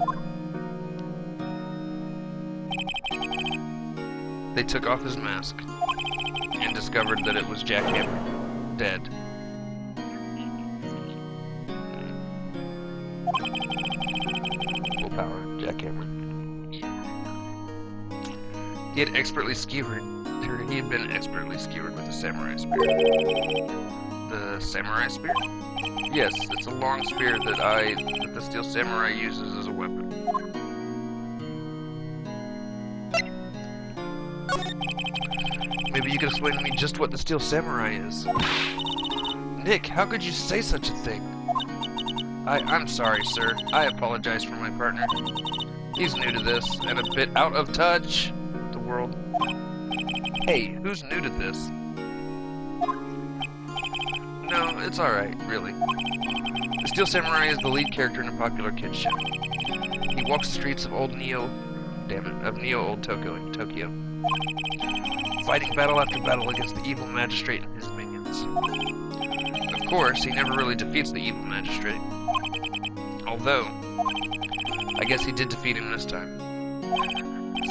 They took off his mask and discovered that it was Jack Hammer, dead. Full power, Jack Hammer. He had been expertly skewered with a samurai spear. The samurai spear? Yes, it's a long spear that the steel samurai uses as a weapon. Maybe you could explain to me just what the steel samurai is. Nick, how could you say such a thing? I'm sorry, sir. I apologize for my partner. He's new to this, and a bit out of touch with the world. Hey, who's new to this? No, it's alright, really. The Steel Samurai is the lead character in a popular kids show. He walks the streets of Neo Old Tokyo, fighting battle after battle against the evil magistrate and his minions. Of course, he never really defeats the evil magistrate. Although, I guess he did defeat him this time.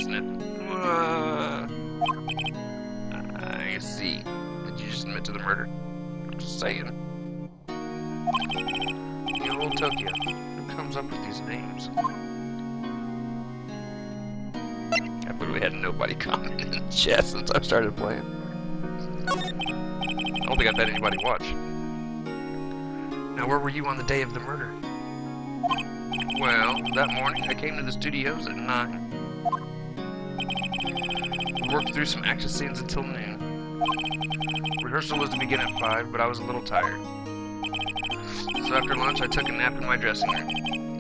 Sniff. I see. Did you just admit to the murder? I'm just saying. Neo Old Tokyo. Who comes up with these names? I've literally had nobody comment in the chat since I started playing. I don't think I've had anybody watch. Now, where were you on the day of the murder? Well, that morning I came to the studios at 9. We worked through some action scenes until noon. Rehearsal was to begin at 5, but I was a little tired. So after lunch I took a nap in my dressing room.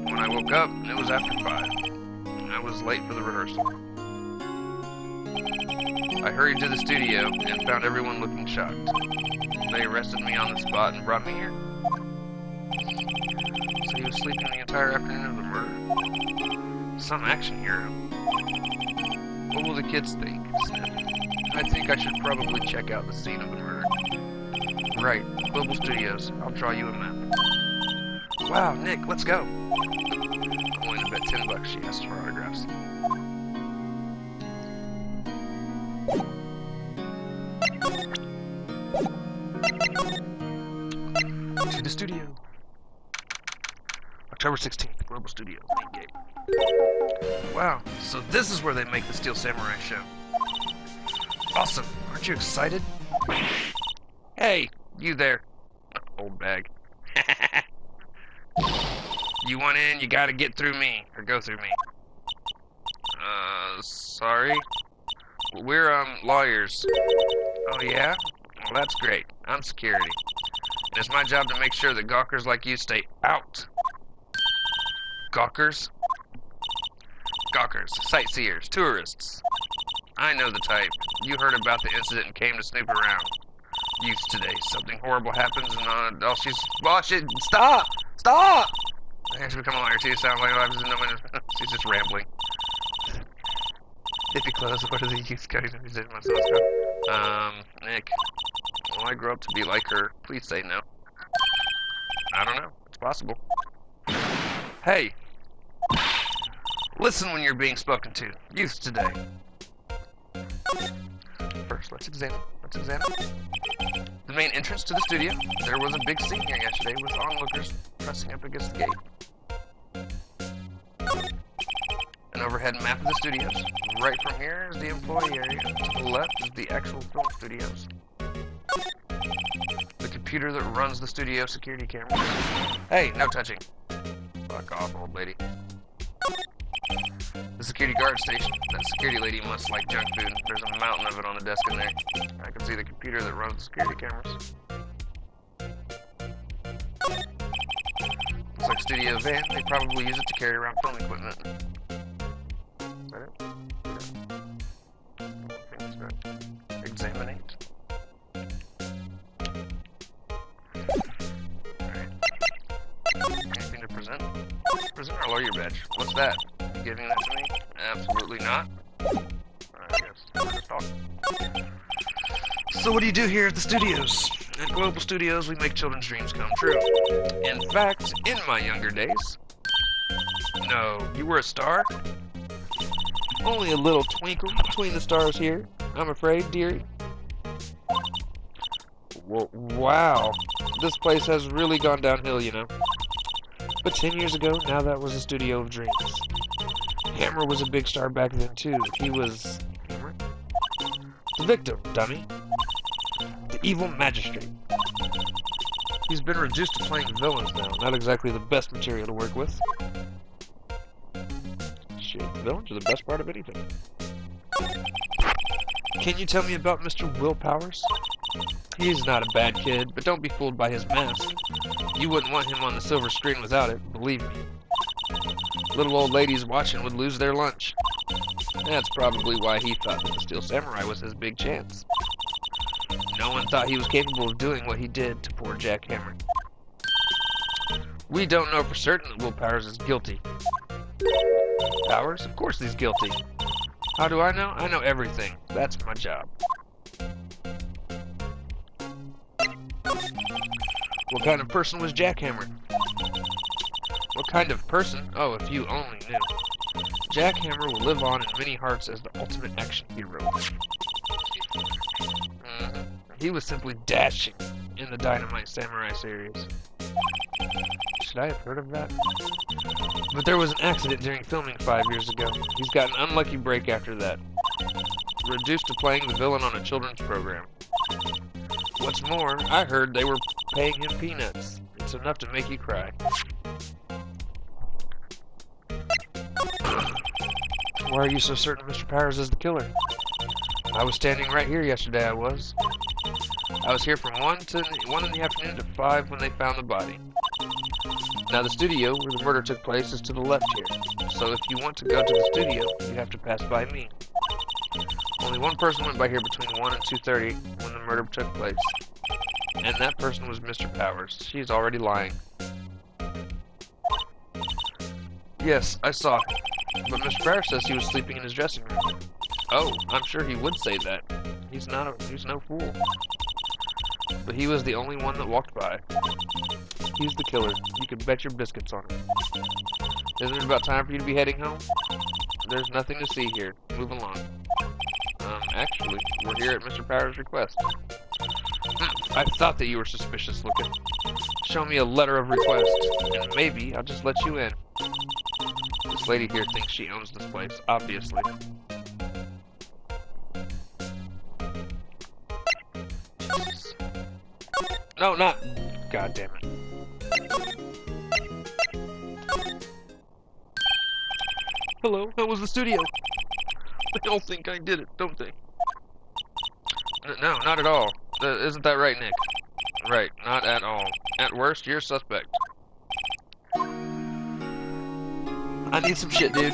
When I woke up, it was after 5. I was late for the rehearsal. I hurried to the studio and found everyone looking shocked. They arrested me on the spot and brought me here. So he was sleeping the entire afternoon of the murder. Some action hero. What will the kids think? I think I should probably check out the scene of the murder. Right, Global Studios. I'll draw you a map. Wow, Nick, let's go. I'm willing to bet $10 she asks for autographs. To the studio. October 16th, Global Studios, main gate. Wow, so this is where they make the Steel Samurai show. Awesome, aren't you excited? Hey, you there. Old bag. You want in, you gotta get through me, or go through me. Sorry? We're, lawyers. Oh yeah? Well, that's great. I'm security. And it's my job to make sure that gawkers like you stay out. Gawkers? Gawkers, sightseers, tourists. I know the type. You heard about the incident and came to snoop around. Youth today. Something horrible happens and stop! Stop! I actually become a liar too. Sound like she's just rambling. Hippie clothes. What are the youth going to do? Nick. Will I grow up to be like her? Please say no. I don't know. It's possible. Hey! Listen when you're being spoken to. Youth today. First, let's examine. The main entrance to the studio. There was a big scene here yesterday with onlookers pressing up against the gate. An overhead map of the studios. Right from here is the employee area. To the left is the actual film studios. The computer that runs the studio security cameras. Hey, no touching. Fuck off, old lady. The security guard station. That security lady must like junk food. There's a mountain of it on the desk in there. I can see the computer that runs the security cameras. looks like studio van. They probably use it to carry around film equipment. Is that it? Yeah. I think that's it. Examinate. Alright. Anything to present? Present our lawyer badge. What's that? You giving that to me? Absolutely not. I guess we'll just talk. So what do you do here at the studios? At Global Studios, we make children's dreams come true. In fact, in my younger days... No, you were a star? Only a little twinkle between the stars here, I'm afraid, dearie. Wow, this place has really gone downhill, you know. But 10 years ago, now that was a studio of dreams. Hammer was a big star back then, too. He was... Hammer? The victim, dummy. The evil magistrate. He's been reduced to playing villains now. Not exactly the best material to work with. Shit, villains are the best part of anything. Can you tell me about Mr. Will Powers? He's not a bad kid, but don't be fooled by his mask. You wouldn't want him on the silver screen without it, believe me. Little old ladies watching would lose their lunch. That's probably why he thought that the Steel Samurai was his big chance. No one thought he was capable of doing what he did to poor Jack Hammer. We don't know for certain that Will Powers is guilty. Powers? Of course he's guilty. How do I know? I know everything. That's my job. What kind of person was Jack Hammer? What kind of person? Oh, if you only knew. Jack Hammer will live on in many hearts as the ultimate action hero. He was simply dashing in the Dynamite Samurai series. Should I have heard of that? But there was an accident during filming 5 years ago. He's got an unlucky break after that. Reduced to playing the villain on a children's program. What's more, I heard they were paying him peanuts. It's enough to make you cry. Why are you so certain Mr. Powers is the killer? I was standing right here yesterday, I was. I was here from 1 in the afternoon to 5 when they found the body. Now the studio where the murder took place is to the left here. So if you want to go to the studio, you have to pass by me. Only one person went by here between 1 and 2:30 when the murder took place. And that person was Mr. Powers. She's already lying. Yes, I saw him. But Mr. Powers says he was sleeping in his dressing room. Oh, I'm sure he would say that. He's no fool. But he was the only one that walked by. He's the killer. You can bet your biscuits on it. Isn't it about time for you to be heading home? There's nothing to see here. Move along. Actually, we're here at Mr. Powers' request. I thought that you were suspicious looking. Show me a letter of request, and maybe I'll just let you in. This lady here thinks she owns this place, obviously. Jesus. No, not... God damn it. Hello, how was the studio? They all think I did it, don't they? No, not at all. Isn't that right, Nick? Right, not at all. At worst, you're suspect. I need some shit, dude.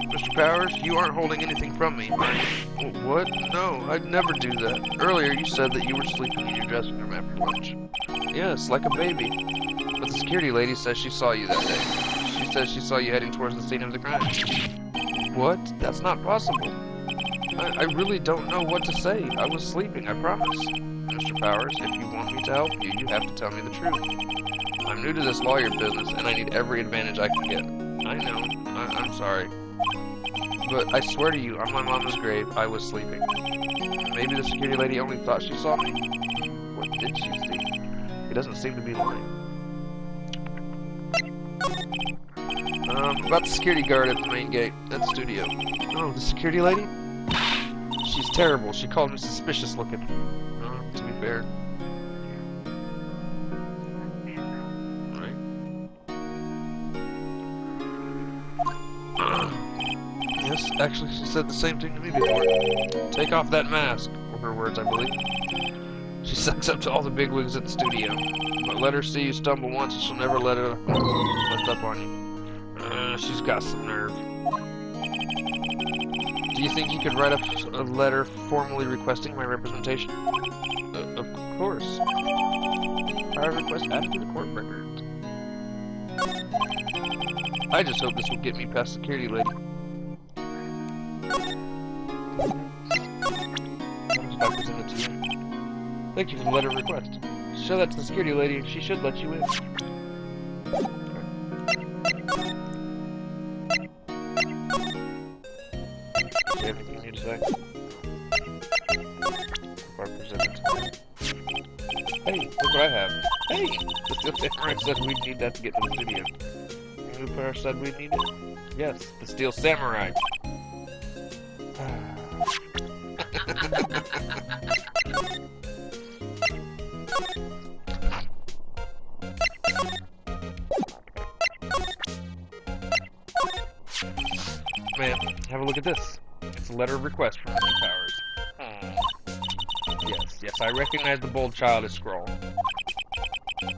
Mr. Powers, you aren't holding anything from me. What? No, I'd never do that. Earlier, you said that you were sleeping in your dressing room after lunch. Yes, like a baby. But the security lady says she saw you that day. She says she saw you heading towards the scene of the crime. What? That's not possible. I really don't know what to say. I was sleeping, I promise. Mr. Powers, if you want me to help you, you have to tell me the truth. I'm new to this lawyer business, and I need every advantage I can get. I know. I'm sorry. But I swear to you, on my mama's grave, I was sleeping. Maybe the security lady only thought she saw me. What did she see? He doesn't seem to be lying. About the security guard at the main gate, at the studio. Oh, the security lady? She's terrible. She called me suspicious looking. To be fair. Yes, actually, she said the same thing to me before. Take off that mask, were her words, I believe. She sucks up to all the bigwigs at the studio. But let her see you stumble once and she'll never let up on you. She's got some nerve. Do you think you could write up a letter formally requesting my representation? Of course. Prior request added to the court records. I just hope this will get me past security lady. What if I present it to you? Thank you for the letter of request. Show that to the security lady. She should let you in. Do you have anything you need to say? If I present it to you. Hey, look what I have. Hey! The Steel Samurai said we'd need that to get to the studio. The new player said we'd need it? Yes, the Steel Samurai. Man, have a look at this. It's a letter of request from Mr. Powers. Yes, I recognize the bold childish scroll.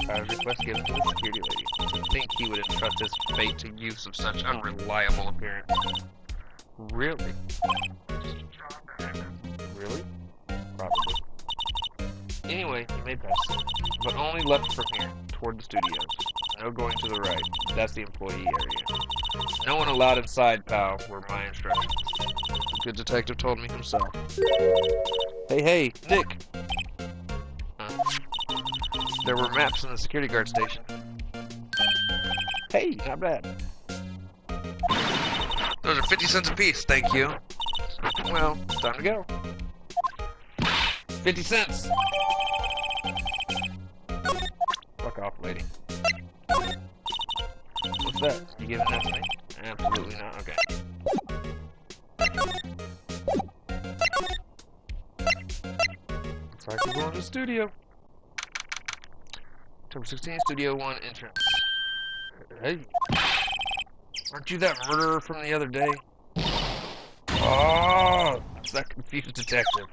Powers request given to the security lady. To think he would entrust his fate to use of such unreliable appearance. Really? Really? Probably. Anyway, you may pass it. But only left from here, toward the studios. No going to the right. That's the employee area. No one allowed inside, pal, were my instructions. The good detective told me himself. Hey, Nick! There were maps in the security guard station. Hey, not bad. Those are 50 cents apiece, thank you. Well, it's time to go. 50 cents! Fuck off, lady. What's that? You giving that to me? Absolutely not. Okay. Looks like we're going to the studio. October 16th, Studio 1 entrance. Hey. Aren't you that murderer from the other day? Oh, it's that confused detective.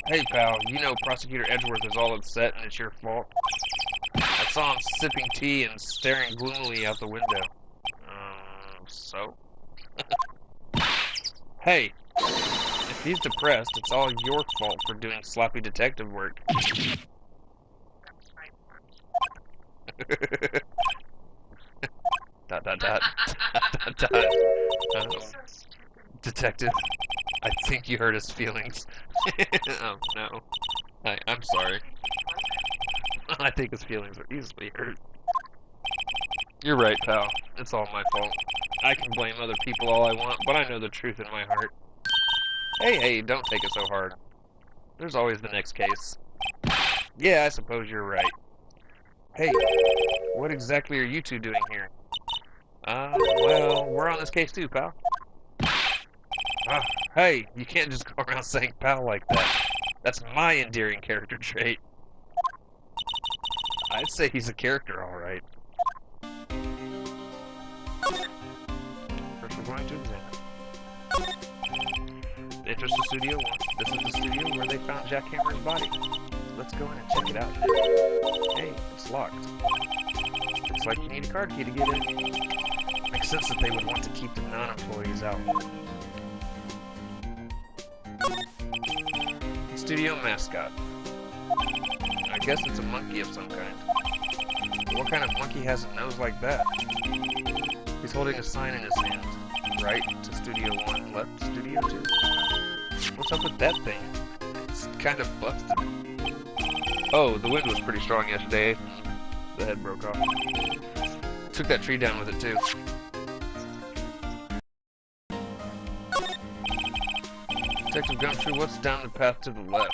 Hey, pal, you know Prosecutor Edgeworth is all upset and it's your fault. I saw him sipping tea and staring gloomily out the window. So? Hey, if he's depressed, it's all your fault for doing sloppy detective work. dot. Detective, I think you hurt his feelings. Oh, no. I'm sorry. I think his feelings are easily hurt. You're right, pal. It's all my fault. I can blame other people all I want, but I know the truth in my heart. Hey, don't take it so hard. There's always the next case. Yeah, I suppose you're right. Hey, what exactly are you two doing here? Well, we're on this case too, pal. Hey, you can't just go around saying pal like that. That's my endearing character trait. I'd say he's a character, alright. First we're going to examine. Entrance to Studio 1. This is the studio where they found Jack Hammer's body. Let's go in and check it out. Hey, it's locked. Looks like you need a card key to get in. Makes sense that they would want to keep the non-employees out. Studio mascot. I guess it's a monkey of some kind. What kind of monkey has a nose like that? He's holding a sign in his hand. Right to Studio 1, left to Studio 2. What's up with that thing? It's kind of busted. Oh, the wind was pretty strong yesterday. The head broke off. Took that tree down with it too. Detective Gumshoe, what's down the path to the left?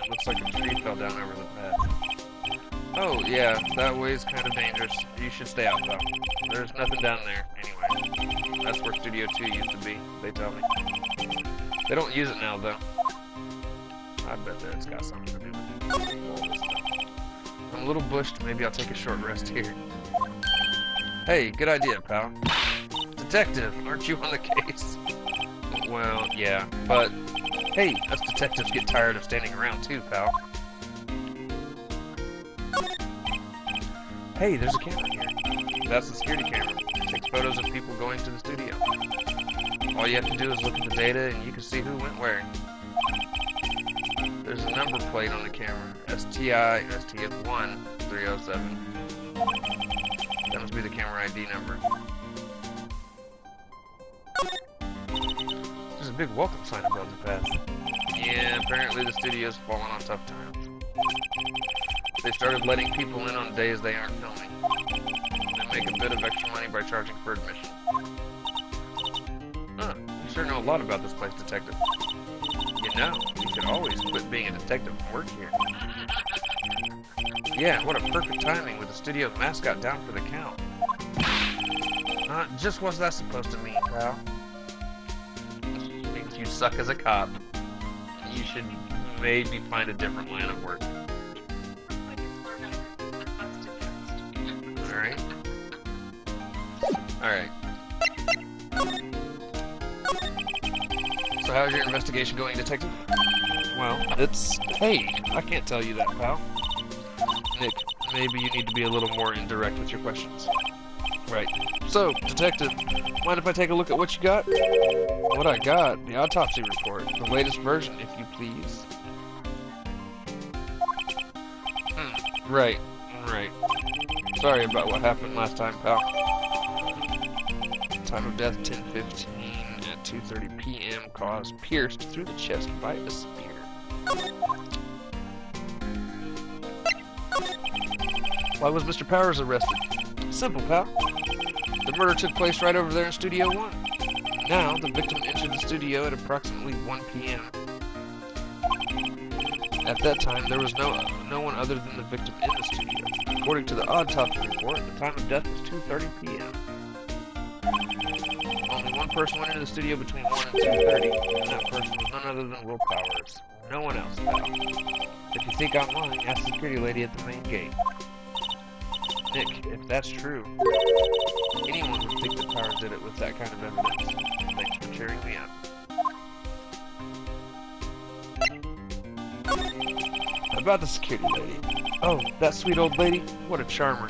It looks like a tree fell down over the path. Oh, yeah, that way's kind of dangerous. You should stay out, though. There's nothing down there, anyway. That's where Studio 2 used to be, they tell me. They don't use it now, though. I bet that it's got something to do with all this stuff. I'm a little bushed, maybe I'll take a short rest here. Hey, good idea, pal. Detective, aren't you on the case? Well, yeah, but... Hey, us detectives get tired of standing around too, pal. Hey, there's a camera here. That's the security camera. It takes photos of people going to the studio. All you have to do is look at the data and you can see who went where. There's a number plate on the camera. STF1307. That must be the camera ID number. There's a big welcome sign above the path. Yeah, apparently the studio's fallen on tough times. They started letting people in on days they aren't filming. They make a bit of extra money by charging for admission. Huh, you sure know a lot about this place, detective. You know, you could always quit being a detective and work here. Yeah, what a perfect timing with the studio mascot down for the count. Just what's that supposed to mean, pal? Means you suck as a cop. You should maybe find a different line of work. Alright. Alright. So how's your investigation going, detective? Well, it's... Hey, I can't tell you that, pal. Nick, maybe you need to be a little more indirect with your questions. Right. So, detective, mind if I take a look at what you got? What I got? The autopsy report. The latest version, if you please. Right. Right. Sorry about what happened last time, pal. Time of death, 10:15 at 2:30 p.m. Cause pierced through the chest by a spear. Why was Mr. Powers arrested? Simple, pal. The murder took place right over there in Studio 1. Now, the victim entered the studio at approximately 1 p.m. At that time, there was no one other than the victim in the studio. According to the autopsy report, the time of death was 2:30 p.m. Only one person went into the studio between 1 and 2:30, and that person was none other than Will Powers. No one else, pal. If you think I'm lying, ask the security lady at the main gate. Nick, if that's true, anyone would think that Powers did it with that kind of evidence. Thanks for cheering me up. About the security lady. Oh, that sweet old lady? What a charmer.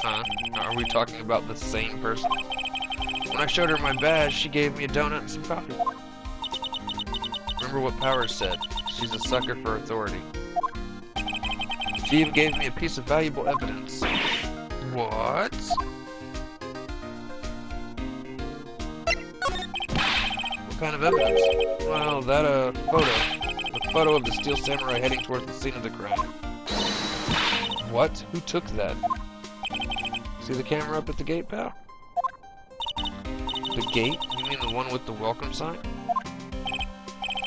Huh? Are we talking about the same person? When I showed her my badge, she gave me a donut and some coffee. Remember what Powers said. She's a sucker for authority. She even gave me a piece of valuable evidence. What? What kind of evidence? Well, that, photo. The photo of the Steel Samurai heading towards the scene of the crime. What? Who took that? See the camera up at the gate, pal? The gate? You mean the one with the welcome sign?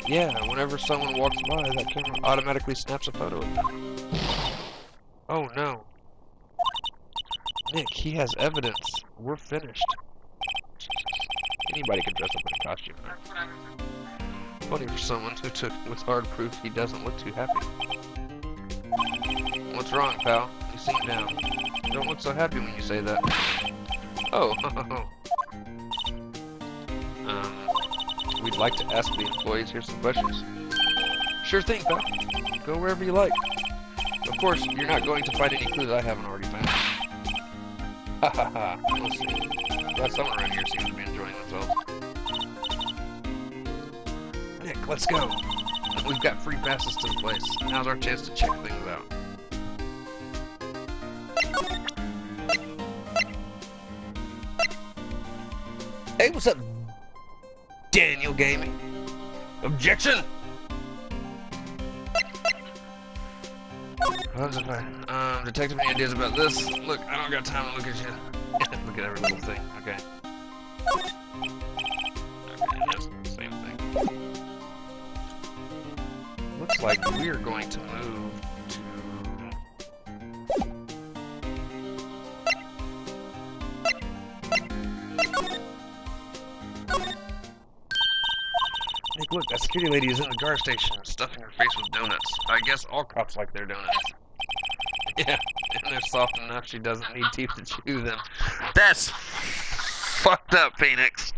Yeah, whenever someone walks by, that camera automatically snaps a photo of them. Oh no. Nick, he has evidence. We're finished. Anybody can dress up in a costume. Funny for someone who took with hard proof he doesn't look too happy. What's wrong, pal? You seem down. You don't look so happy when you say that. Oh, we'd like to ask the employees here some questions. Sure thing, pal. Go wherever you like. Of course, you're not going to find any clues I haven't already found. Ha ha ha. We'll see. Glad someone around here seems to be enjoying themselves. Nick, let's go. We've got free passes to the place. Now's our chance to check things out. Hey, what's up, Daniel Gaming? Objection! Detective, any ideas about this? Look, I don't got time to look at you. Look at every little thing, okay. Okay, that's the same thing. Looks like we're going to move to... Nick, look, that security lady is in the guard station, stuffing her face with donuts. I guess all cops like their donuts. Yeah, and they're soft enough she doesn't need teeth to chew them. That's fucked up, Phoenix.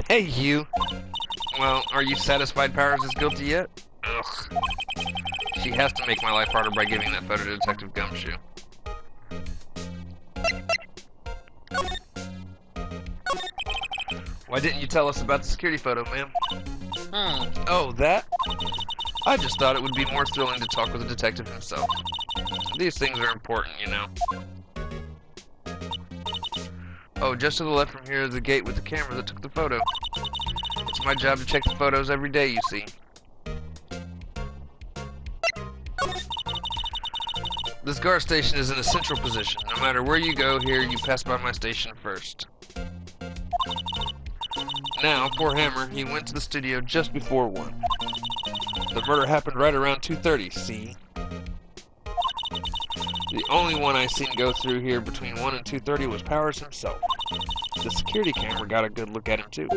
Hey, you. Well, are you satisfied Powers is guilty yet? Ugh. She has to make my life harder by giving that photo to Detective Gumshoe. Why didn't you tell us about the security photo, ma'am? Oh, that? I just thought it would be more thrilling to talk with the detective himself. These things are important, you know. Oh, just to the left from here is the gate with the camera that took the photo. It's my job to check the photos every day, you see. This guard station is in a central position. No matter where you go here, you pass by my station first. Now, poor Hammer, he went to the studio just before 1. The murder happened right around 2:30, see? The only one I seen go through here between 1 and 2:30 was Powers himself. The security camera got a good look at him, too.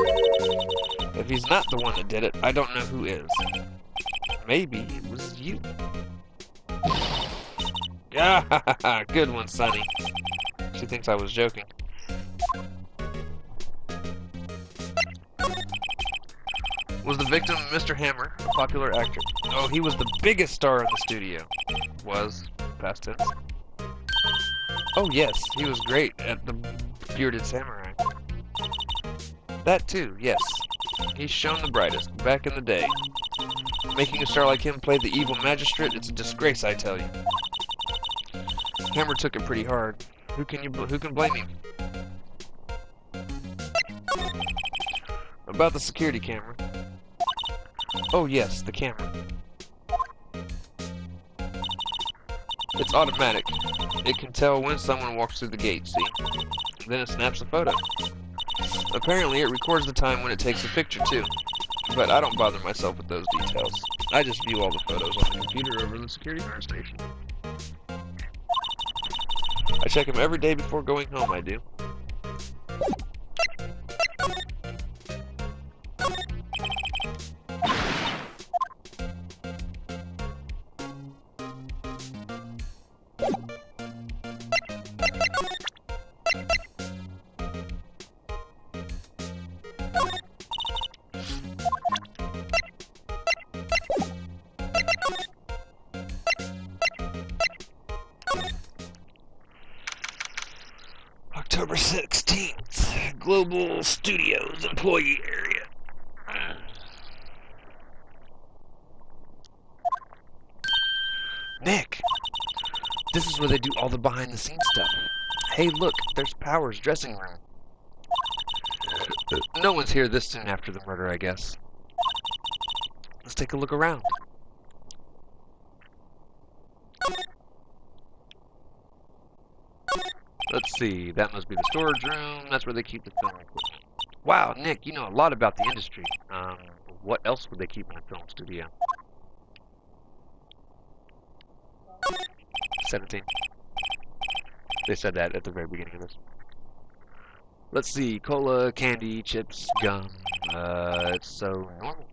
If he's not the one that did it, I don't know who is. Maybe it was you. Yeah, good one, Sonny. She thinks I was joking. Was the victim Mr. Hammer, a popular actor? Oh, he was the biggest star in the studio. Was, past tense. Oh yes, he was great at the Bearded Samurai. That too, yes. He's shown the brightest, back in the day. Making a star like him play the evil magistrate, it's a disgrace, I tell you. Hammer took it pretty hard. Who can blame him? About the security camera. Oh yes, the camera. It's automatic. It can tell when someone walks through the gate, see? Then it snaps a photo. Apparently it records the time when it takes a picture too. But I don't bother myself with those details. I just view all the photos on the computer over the security guard station. I check them every day before going home, I do. October 16th, Global Studios employee area. Nick, this is where they do all the behind-the-scenes stuff. Hey, look, there's Powers' dressing room. No one's here this soon after the murder, I guess. Let's take a look around. Let's see, that must be the storage room. That's where they keep the film equipment. Wow, Nick, you know a lot about the industry. What else would they keep in a film studio? 17. They said that at the very beginning of this. Let's see, cola, candy, chips, gum. It's so normal.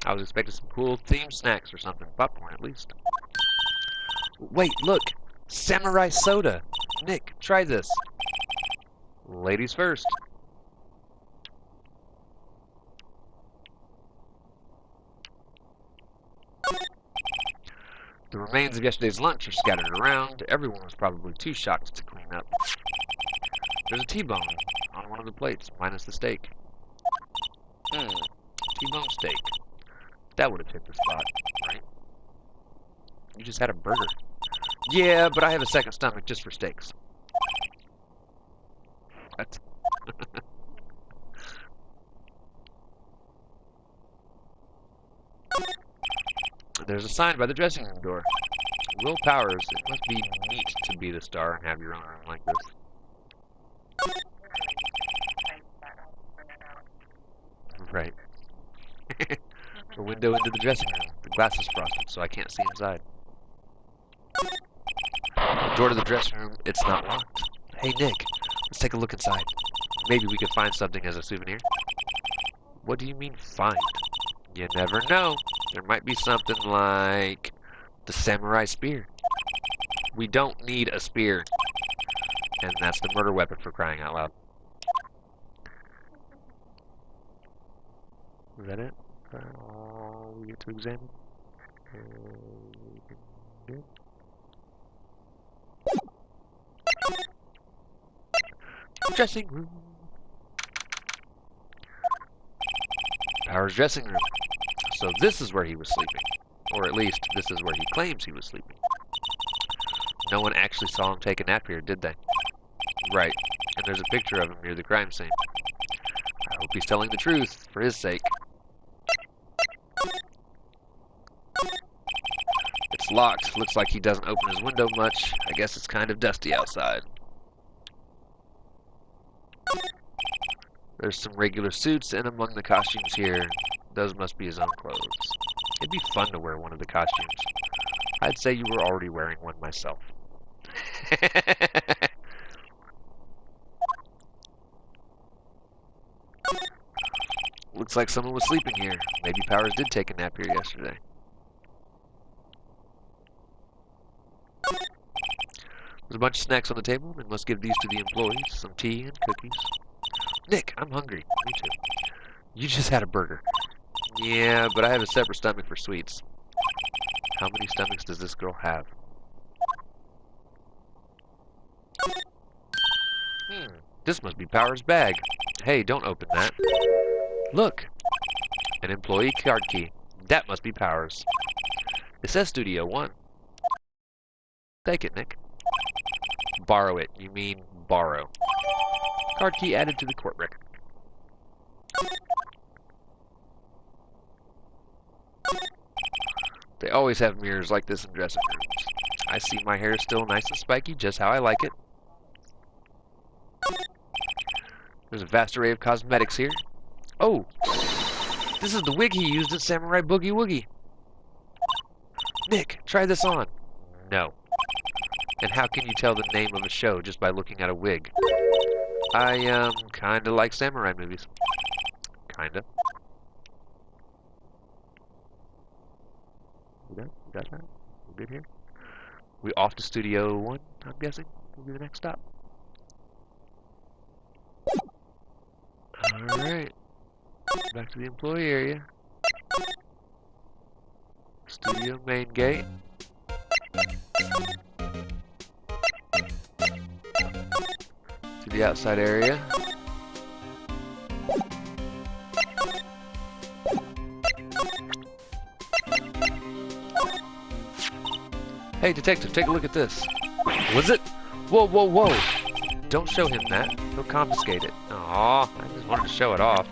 I was expecting some cool themed snacks or something. Popcorn, at least. Wait, look! Samurai soda! Nick, try this. Ladies first. The remains of yesterday's lunch are scattered around. Everyone was probably too shocked to clean up. There's a T-bone on one of the plates, minus the steak. T-bone steak. That would have hit the spot, right? You just had a burger. Yeah, but I have a second stomach just for steaks. What? There's a sign by the dressing room door. Will Powers, it must be neat to be the star and have your own room like this. Right. A window into the dressing room. The glass is frosted, so I can't see inside. Door to the dressing room, it's not locked. Hey, Nick, let's take a look inside. Maybe we could find something as a souvenir. What do you mean, find? You never know. There might be something like the samurai spear. We don't need a spear. And that's the murder weapon, for crying out loud. Is that it? All we get to examine? Good. Dressing room. Powers' dressing room. So this is where he was sleeping. Or at least, this is where he claims he was sleeping. No one actually saw him take a nap here, did they? Right. And there's a picture of him near the crime scene. I hope he's telling the truth, for his sake. It's locked. Looks like he doesn't open his window much. I guess it's kind of dusty outside. There's some regular suits, and among the costumes here, those must be his own clothes. It'd be fun to wear one of the costumes. I'd say you were already wearing one myself. Looks like someone was sleeping here. Maybe Powers did take a nap here yesterday. There's a bunch of snacks on the table, and must give these to the employees. Some tea and cookies. Nick, I'm hungry. Me too. You just had a burger. Yeah, but I have a separate stomach for sweets. How many stomachs does this girl have? This must be Powers' bag. Hey, don't open that. Look! An employee card key. That must be Powers. It says Studio 1. Take it, Nick. Borrow it. You mean borrow. Card key added to the court record. They always have mirrors like this in dressing rooms. I see my hair is still nice and spiky, just how I like it. There's a vast array of cosmetics here. Oh! This is the wig he used at Samurai Boogie Woogie. Nick, try this on. No. And how can you tell the name of a show just by looking at a wig? I, kinda like samurai movies. Kinda. You got that? We good here? We off to Studio 1, I'm guessing? Will be the next stop. Alright. Back to the employee area. Studio main gate. To the outside area. Hey, detective, take a look at this. Was it? Whoa, whoa, whoa! Don't show him that. He'll confiscate it. Aw, I just wanted to show it off.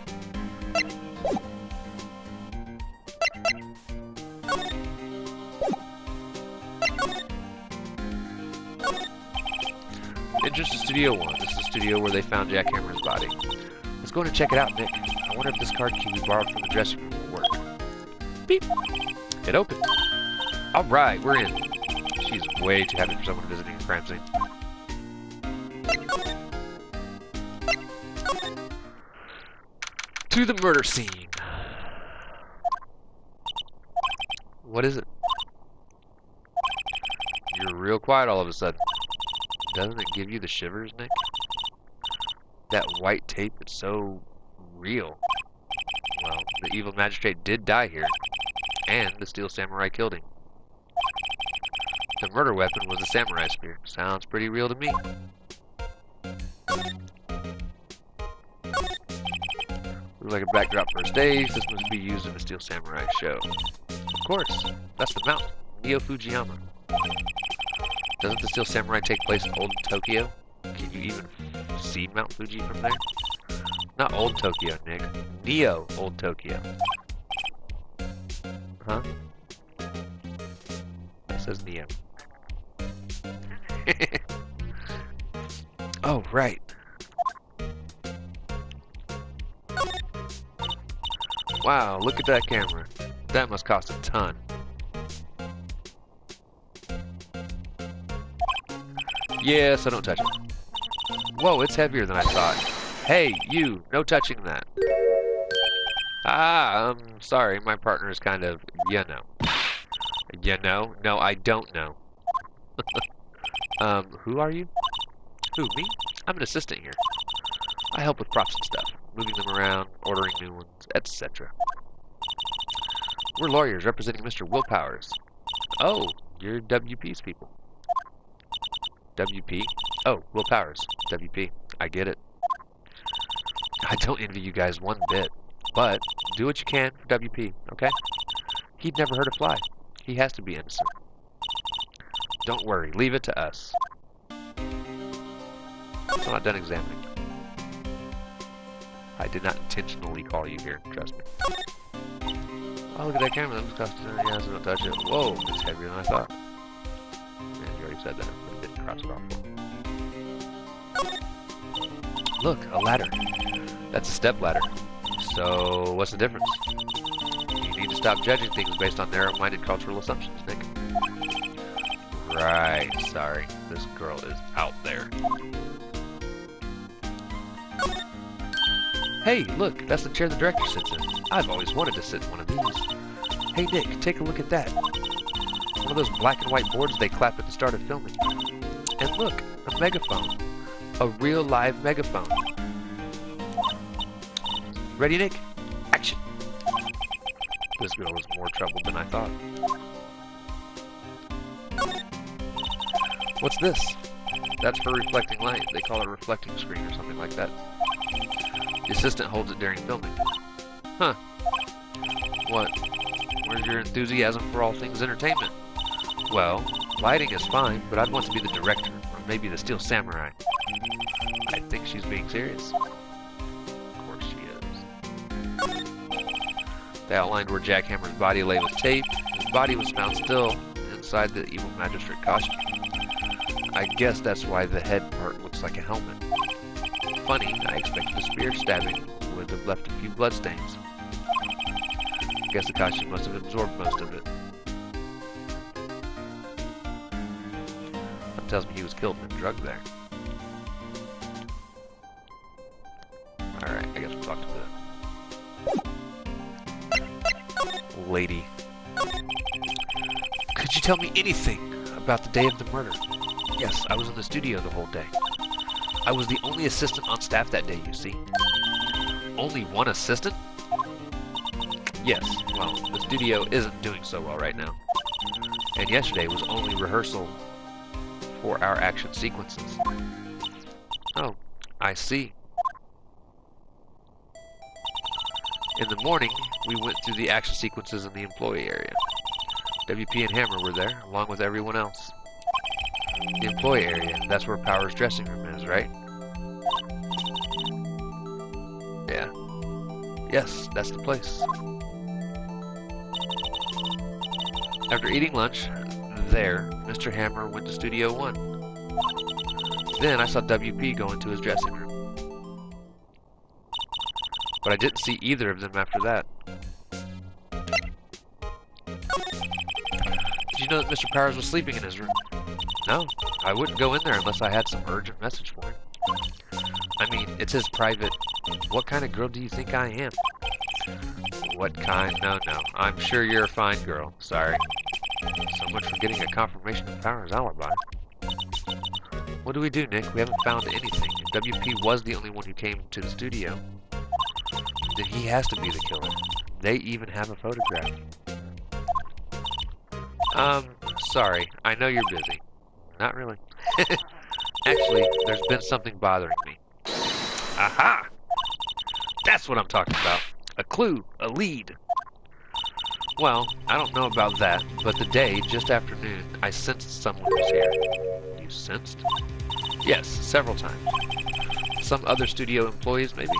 Entrance to Studio 1. This is the studio where they found Jack Hammer's body. Let's go in and check it out, Nick. I wonder if this card key we borrowed from the dressing room will work. Beep! It opened. Alright, we're in. She's way too happy for someone visiting a crime scene. To the murder scene. What is it? You're real quiet all of a sudden. Doesn't it give you the shivers, Nick? That white tape, it's so real. Well, the evil magistrate did die here, and the steel samurai killed him. The murder weapon was a samurai spear. Sounds pretty real to me. Looks like a backdrop for a stage. This must be used in a steel samurai show. Of course, that's the mountain, Neo Fujiyama. Doesn't the Steel Samurai take place in old Tokyo? Can you even see Mount Fuji from there? Not old Tokyo, Nick. Neo old Tokyo. Huh? It says Neo. Oh, right. Wow, look at that camera. That must cost a ton. Yeah, so don't touch it. Whoa, it's heavier than I thought. Hey, you, no touching that. Ah, sorry, my partner is kind of, you know. You know? No, I don't know. Who are you? Who, me? I'm an assistant here. I help with props and stuff, moving them around, ordering new ones, etc. We're lawyers representing Mr. Will Powers. Oh, You're WP's people. WP? Oh, Will Powers. WP. I get it. I don't envy you guys one bit. But, do what you can for WP, okay? He'd never hurt a fly. He has to be innocent. Don't worry. Leave it to us. I'm not done examining. I did not intentionally call you here. Trust me. Oh, look at that camera. That was costing yeah, so don't touch it. Whoa, it's heavier than I thought. Yeah, you already said that, but it didn't cross it off. Look, a ladder. That's a step ladder. So, what's the difference? You need to stop judging things based on narrow-minded cultural assumptions, Nick. Right, sorry. This girl is out there. Hey, look, that's the chair the director sits in. I've always wanted to sit in one of these. Hey, Nick, take a look at that. One of those black and white boards they clap at the start of filming. And look, a megaphone. A real live megaphone. Ready, Nick? Action! This girl is more trouble than I thought. What's this? That's for reflecting light. They call it a reflecting screen or something like that. The assistant holds it during filming. Huh. What? Where's your enthusiasm for all things entertainment? Well, lighting is fine, but I'd want to be the director, or maybe the Steel Samurai. I think she's being serious. Of course she is. They outlined where Jack Hammer's body lay with tape. His body was found still inside the evil magistrate costume. I guess that's why the head part looks like a helmet. Funny, I expected a spear stabbing would have left a few bloodstains. I guess the costume must have absorbed most of it. That tells me he was killed and drugged there. Alright, I guess we'll talk to the lady. Could you tell me anything about the day of the murder? Yes, I was in the studio the whole day. I was the only assistant on staff that day, you see. Only one assistant? Yes, well, the studio isn't doing so well right now. And yesterday was only rehearsal for our action sequences. Oh, I see. In the morning, we went through the action sequences in the employee area. WP and Hammer were there, along with everyone else. The employee area, that's where Power's dressing room is, right? Yeah. Yes, that's the place. After eating lunch, there, Mr. Hammer went to Studio 1. Then I saw WP go into his dressing room. But I didn't see either of them after that. Did you know that Mr. Powers was sleeping in his room? No, I wouldn't go in there unless I had some urgent message for him. I mean, it's his private... What kind of girl do you think I am? What kind? No, I'm sure you're a fine girl. Sorry. So much for getting a confirmation of Power's alibi. What do we do, Nick? We haven't found anything. If WP was the only one who came to the studio, then he has to be the killer. They even have a photograph. Sorry. I know you're busy. Not really. Actually, there's been something bothering me. Aha! That's what I'm talking about. A clue. A lead. Well, I don't know about that, but the day, just after noon, I sensed someone was here. You sensed? Yes, several times. Some other studio employees, maybe?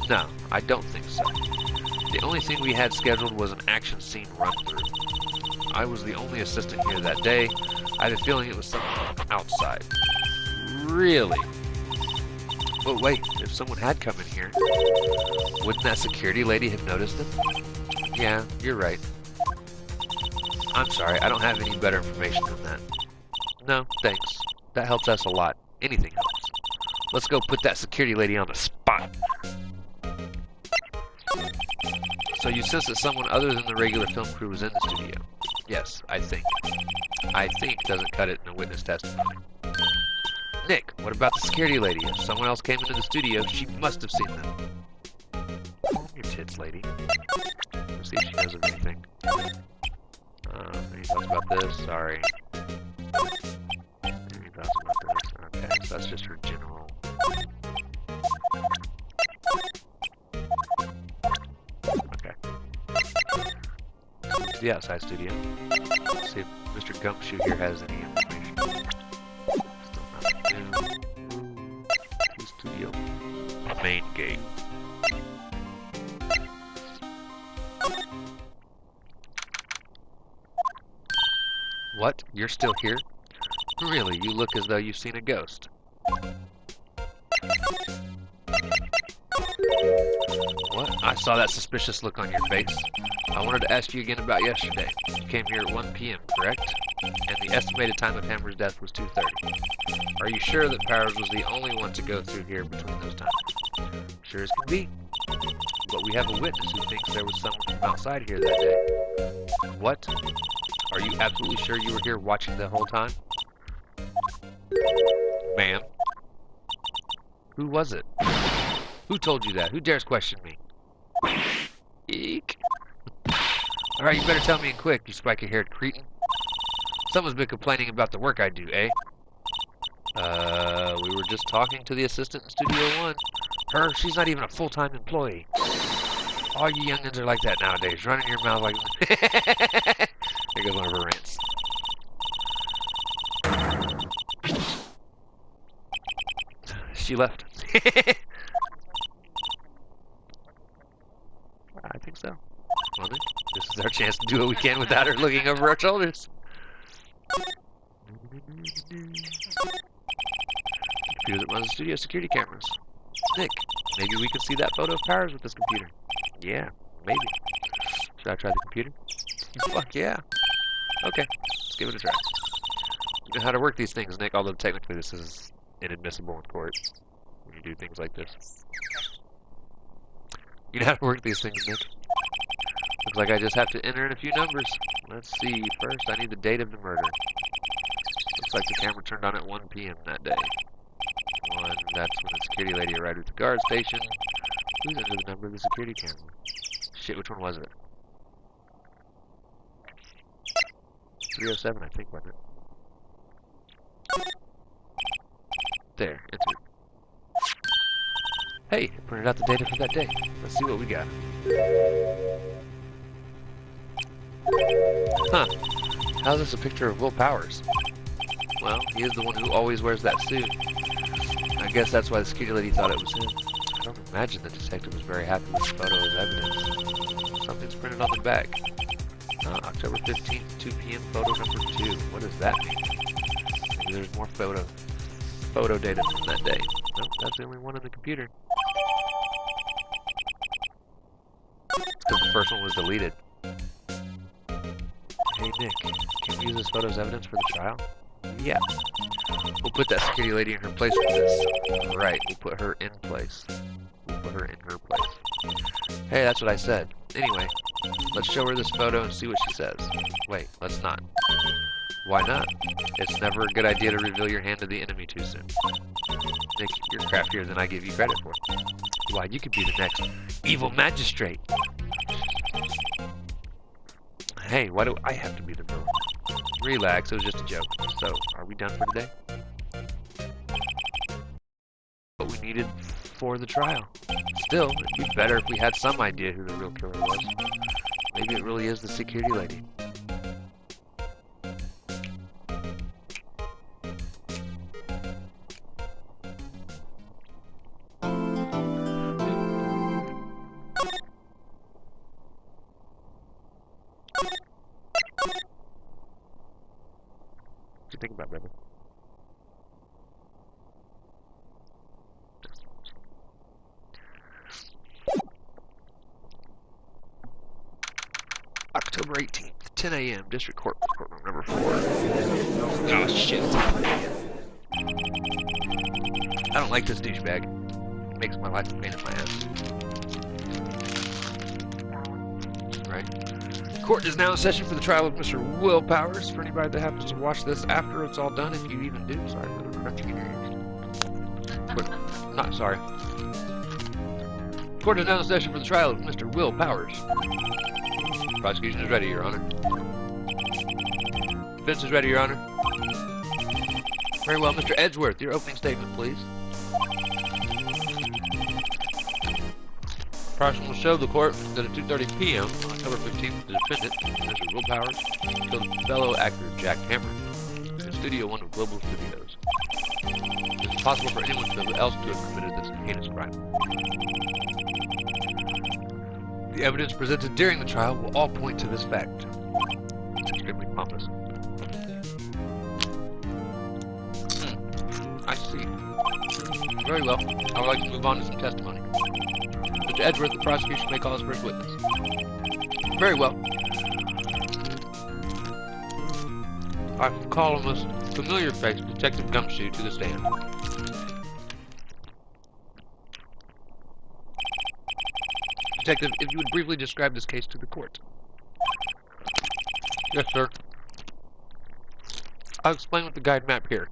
No, I don't think so. The only thing we had scheduled was an action scene run-through. I was the only assistant here that day. I had a feeling it was someone outside. Really? But wait, if someone had come in here, wouldn't that security lady have noticed them? Yeah, you're right. I'm sorry, I don't have any better information than that. No, thanks. That helps us a lot. Anything helps. Let's go put that security lady on the spot. So you sense that someone other than the regular film crew was in the studio? Yes, I think. I think doesn't cut it in a witness testimony. Nick, what about the security lady? If someone else came into the studio, she must have seen them. Calm your tits, lady. Let's see if she knows of anything. Any thoughts about this? Sorry. to the outside studio. Let's see if Mr. Gumshoe here has any information. Still nothing new. To the studio. Main gate. What? You're still here? Really? You look as though you've seen a ghost. What? I saw that suspicious look on your face. I wanted to ask you again about yesterday. You came here at 1 p.m., correct? And the estimated time of Hammer's death was 2:30. Are you sure that Powers was the only one to go through here between those times? Sure as can be. But we have a witness who thinks there was someone from outside here that day. What? Are you absolutely sure you were here watching the whole time? Ma'am? Who was it? Who told you that? Who dares question me? Eek. Alright, you better tell me quick, you spiky-haired cretin. Someone's been complaining about the work I do, eh? We were just talking to the assistant in Studio 1. Her? She's not even a full-time employee. All you youngins are like that nowadays, running your mouth like... Here goes one of her rants. She left. I think so. Well, then, this is our chance to do what we can without her looking over our shoulders. Computer that runs the studio security cameras. Nick, maybe we can see that photo of Powers with this computer. Yeah, maybe. Should I try the computer? Fuck yeah. Okay, let's give it a try. You know how to work these things, Nick, although technically this is inadmissible in court when you do things like this. You know how to work these things, Nick? Looks like I just have to enter in a few numbers. Let's see. First, I need the date of the murder. Looks like the camera turned on at 1 p.m. that day. 1, that's when the security lady arrived at the guard station. Please enter the number of the security camera. Shit, which one was it? 307, I think, wasn't it? There, entered. Hey, it printed out the data for that day. Let's see what we got. Huh. How's this a picture of Will Powers? Well, he is the one who always wears that suit. I guess that's why the security lady thought it was him. I don't imagine the detective was very happy with the photo as evidence. Something's printed on the back. October 15th, 2 p.m. photo number 2. What does that mean? Maybe there's more photo data from that day. Nope, that's the only one in the computer. Because the first one was deleted. Hey Nick, can we use this photo as evidence for the trial? Yeah. We'll put that security lady in her place for this. Right, we'll put her in place. We'll put her in her place. Hey, that's what I said. Anyway, let's show her this photo and see what she says. Wait, let's not. Why not? It's never a good idea to reveal your hand to the enemy too soon. Nick, you're craftier than I give you credit for. Why, you could be the next evil magistrate. Hey, why do I have to be the villain? Relax, it was just a joke. So, are we done for today? What we needed for the trial. Still, it'd be better if we had some idea who the real killer was. Maybe it really is the security lady. What do you think about, brother? October 18th, 10 a.m., District Court, courtroom number 4. Oh, shit. I don't like this douchebag. It makes my life a pain in my ass. Right. Court is now in session for the trial of Mr. Will Powers. For anybody that happens to watch this after it's all done, if you even do. Sorry for the crunching in your ears. But, not sorry. Court is now in session for the trial of Mr. Will Powers. Prosecution is ready, Your Honor. Defense is ready, Your Honor. Very well, Mr. Edgeworth, your opening statement, please. Person will show the court that at 2:30 p.m. on October 15th, the defendant, Mr. Will Powers, killed fellow actor Jack Hammer in Studio 1 of Global Studios. It is possible for anyone else to have committed this heinous crime. The evidence presented during the trial will all point to this fact. It's extremely pompous. I see. Very well. I would like to move on to some testimony. Mr. Edgeworth, the prosecution may call his first witness. Very well. I will call a most familiar face, Detective Gumshoe, to the stand. Detective, if you would briefly describe this case to the court. Yes, sir. I'll explain with the guide map here.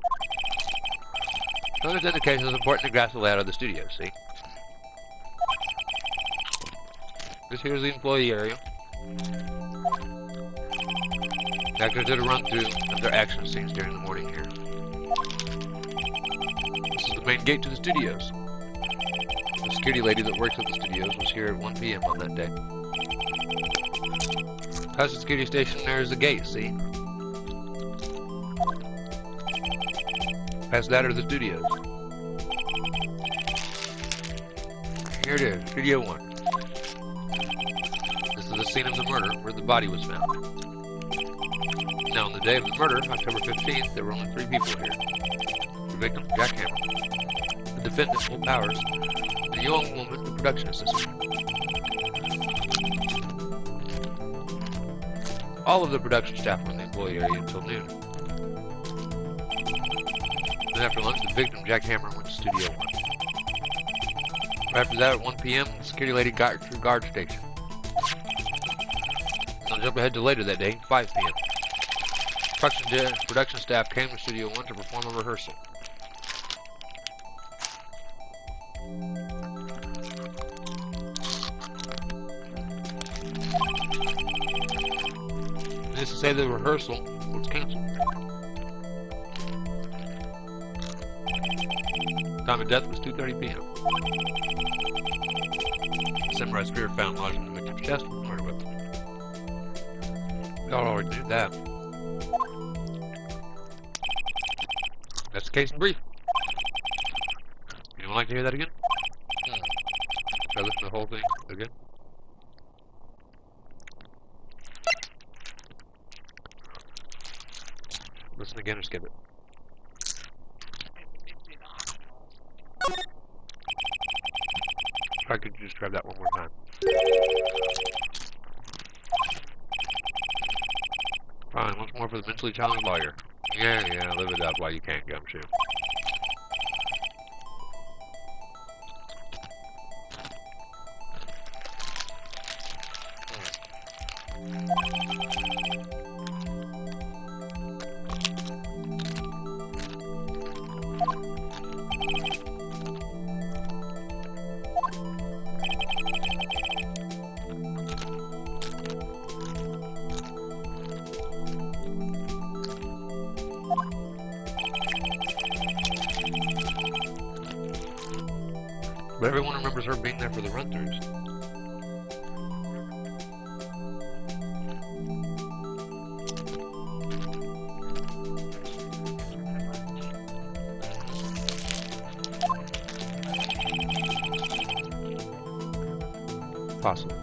To understand the case, it is important to grasp the layout of the studio, see? This here is the employee area. The actors did a run-through of their action scenes during the morning here. This is the main gate to the studios. The security lady that works at the studios was here at 1 p.m. on that day. Past the security station, there is the gate, see? Past that are the studios. Here it is, Studio 1. This is the scene of the murder where the body was found. Now, on the day of the murder, October 15th, there were only 3 people here. The victim, Jack Hammer. The defendant, Will Powers. And a young woman, the production assistant. All of the production staff were in the employee area until noon. Then after lunch, the victim, Jack Hammer, went to Studio 1. Right after that, at 1 p.m., the security lady got to the guard station. I'll jump ahead to later that day, 5 p.m. Production staff came to Studio 1 to perform a rehearsal. Needless to say, the rehearsal was canceled. Time of death was 2:30 p.m. The samurai spear found lodged in the victim's chest was a murder weapon. Y'all already knew that. That's the case in brief. Anyone like to hear that again? Should I listen to the whole thing again? Listen again or skip it. If I could just grab that one more time. Fine, once more for the mentally challenged lawyer. Yeah, live it up while you can't, Gumshoe. But everyone remembers her being there for the run-throughs. Possible.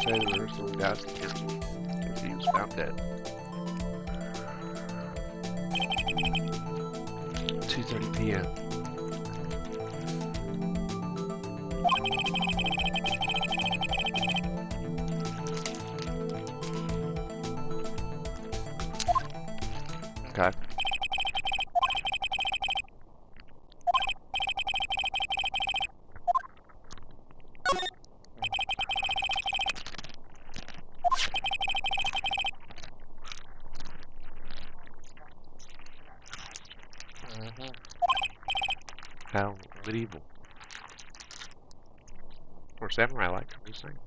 say the rehearsal got canceled if he was found dead. 2:30 p.m. Okay. How medieval. Or samurai like, I'm just saying.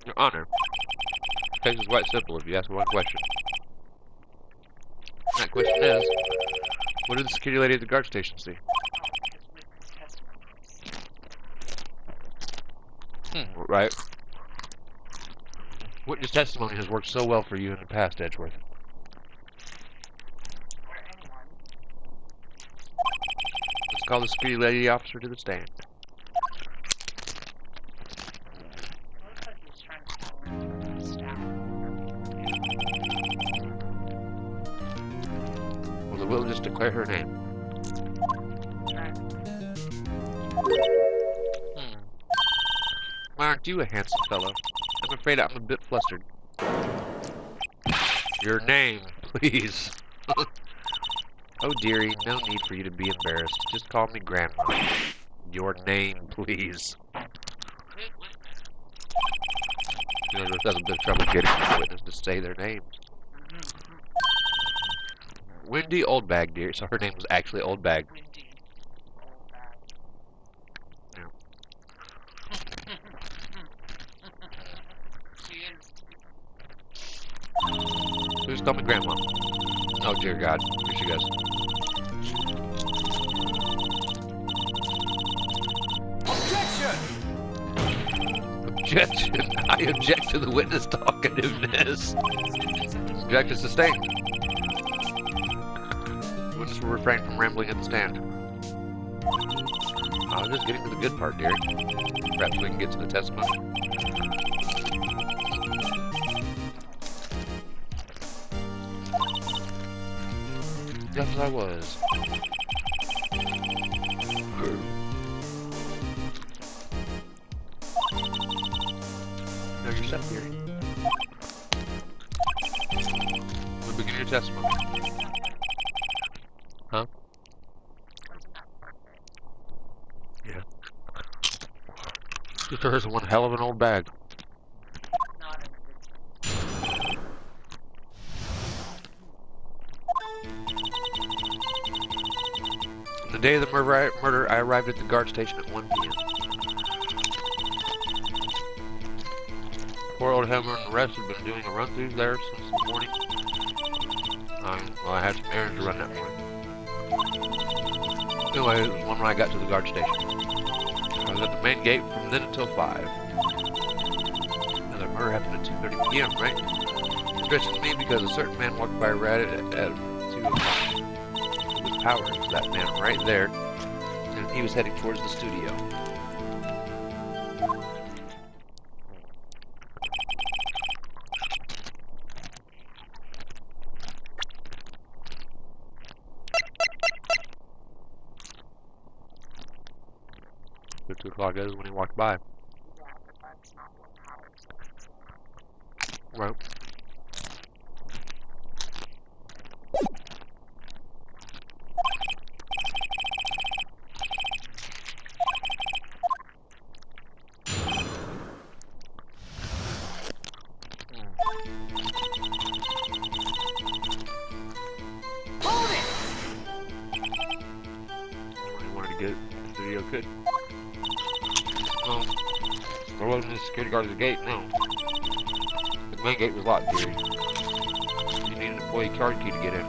Your Honor, the case is quite simple if you ask one question. That question is, what did the security lady at the guard station see? Right. Witness testimony has worked so well for you in the past, Edgeworth. Let's call the security lady officer to the stand. Looks like he was trying to tell her to stop. Will the witness declare her name? Why aren't you a handsome fellow? I'm afraid I'm a bit flustered. Your name, please. Oh, dearie, no need for you to be embarrassed. Just call me Grandma. Your name, please. You know, there's a bit of trouble getting the witness to say their names. Wendy Oldbag, dear. So her name was actually Oldbag. Please call me Grandma. Oh, dear God. Here she goes. Objection! I object to the witness talkativeness. Objection sustained. The witness will refrain from rambling at the stand. I was just getting to the good part, dear. Perhaps we can get to the testimony. Yes, I was. No, you're set, dear. We'll begin your testimony. Huh? Yeah. Sister has one hell of an old bag. The day of the murder, I arrived at the guard station at 1 p.m. Poor old Hammer and the rest had been doing a run-through there since the morning. Well, I had some errands to run that morning. Anyway, it was one when I got to the guard station. I was at the main gate from then until 5. Now, that murder happened at 2:30 p.m., right? It stretches me because a certain man walked by right at 2 o'clock. With power, that man right there, and he was heading towards the studio. So 2 o'clock is when he walked by. Right. Hold it! When he wanted to get the studio could. Well, there wasn't a security guard at the gate, no. The main gate was locked, dearie. You need an employee card key to get in.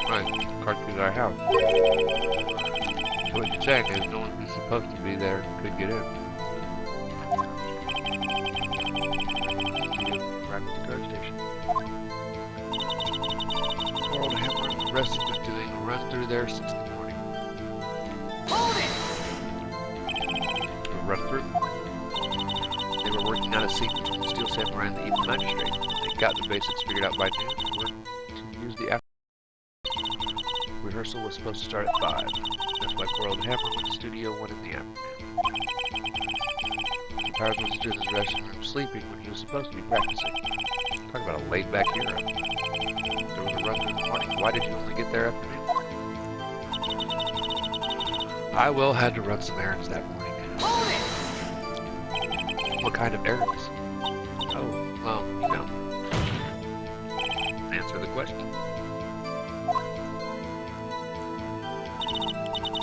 Right, card key that I have. So what you're saying is no one who's supposed to be there could get in. Right at the guard station. Poor old Hammer and the rest of them to the doing a run through there since the morning. Hold it! A run through? They were working out a scene between the Steel Samurai and the Evil Magistrate. They got the basics figured out by noon and were to use the after. Rehearsal was supposed to start at 5. That's why poor old Hammer went to Studio 1 in the afternoon. Powers was in his resting room sleeping when he was supposed to be practicing. Talk about a laid-back hero. There was a run through the morning. Why did you only get there after noon? I had to run some errands that morning. Hold it! What kind of errands? Oh, well, you know. Answer the question.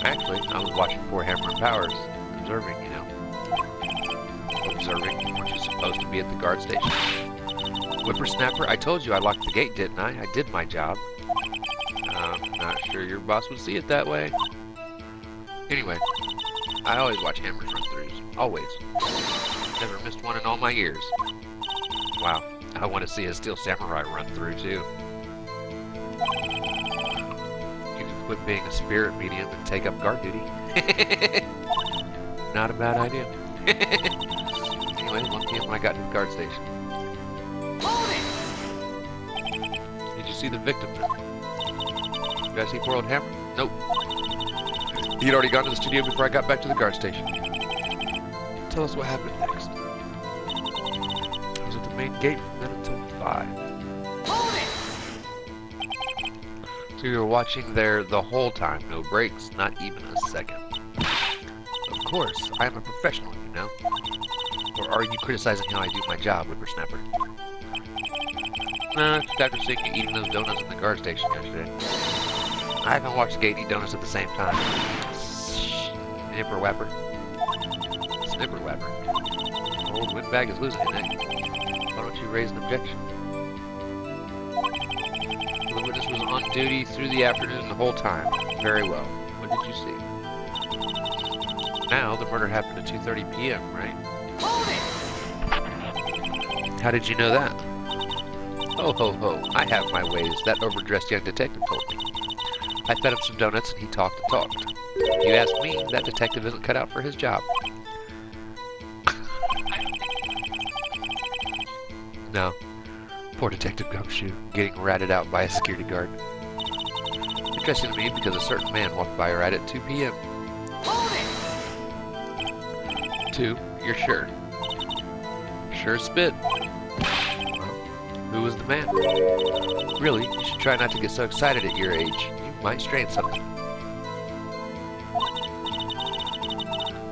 Actually, I was watching poor Hammer and Powers. Observing, you know. Observing? Weren't you supposed to be at the guard station? Whippersnapper, I told you I locked the gate, didn't I? I did my job. I'm not sure your boss would see it that way. Anyway, I always watch Hammer's run-throughs. Always. Never missed one in all my years. Wow, I want to see a Steel Samurai run through too. You can quit being a spirit medium and take up guard duty. Not a bad idea. Anyway, 1 p.m. when I got to the guard station. Hold it! Did you see the victim? Did I see poor old Hammer? Nope. He'd already gone to the studio before I got back to the guard station. Tell us what happened next. I was at the main gate from then until 5. Hold it! So you were watching there the whole time, no breaks, not even a second. Of course, I am a professional, you know. Or are you criticizing how I do my job, Whippersnapper? Nah, just after seeing you eating those donuts in the guard station yesterday. I haven't watched Gate eat donuts at the same time. Snipper Wapper. Snipper Wapper. Old windbag is losing it, Nick. Why don't you raise an objection? The witness was on duty through the afternoon the whole time. Very well. What did you see? Now, the murder happened at 2:30 p.m., right? Hold it! How did you know that? Ho ho ho, I have my ways, that overdressed young detective told me. I fed him some donuts and he talked and talked. If you ask me, that detective isn't cut out for his job. No. Poor Detective Gumshoe, getting ratted out by a security guard. Interesting to me because a certain man walked by right at 2 p.m. Hold it! 2? You're sure? Sure spit. Well, who was the man? Really, you should try not to get so excited at your age. You might strain something.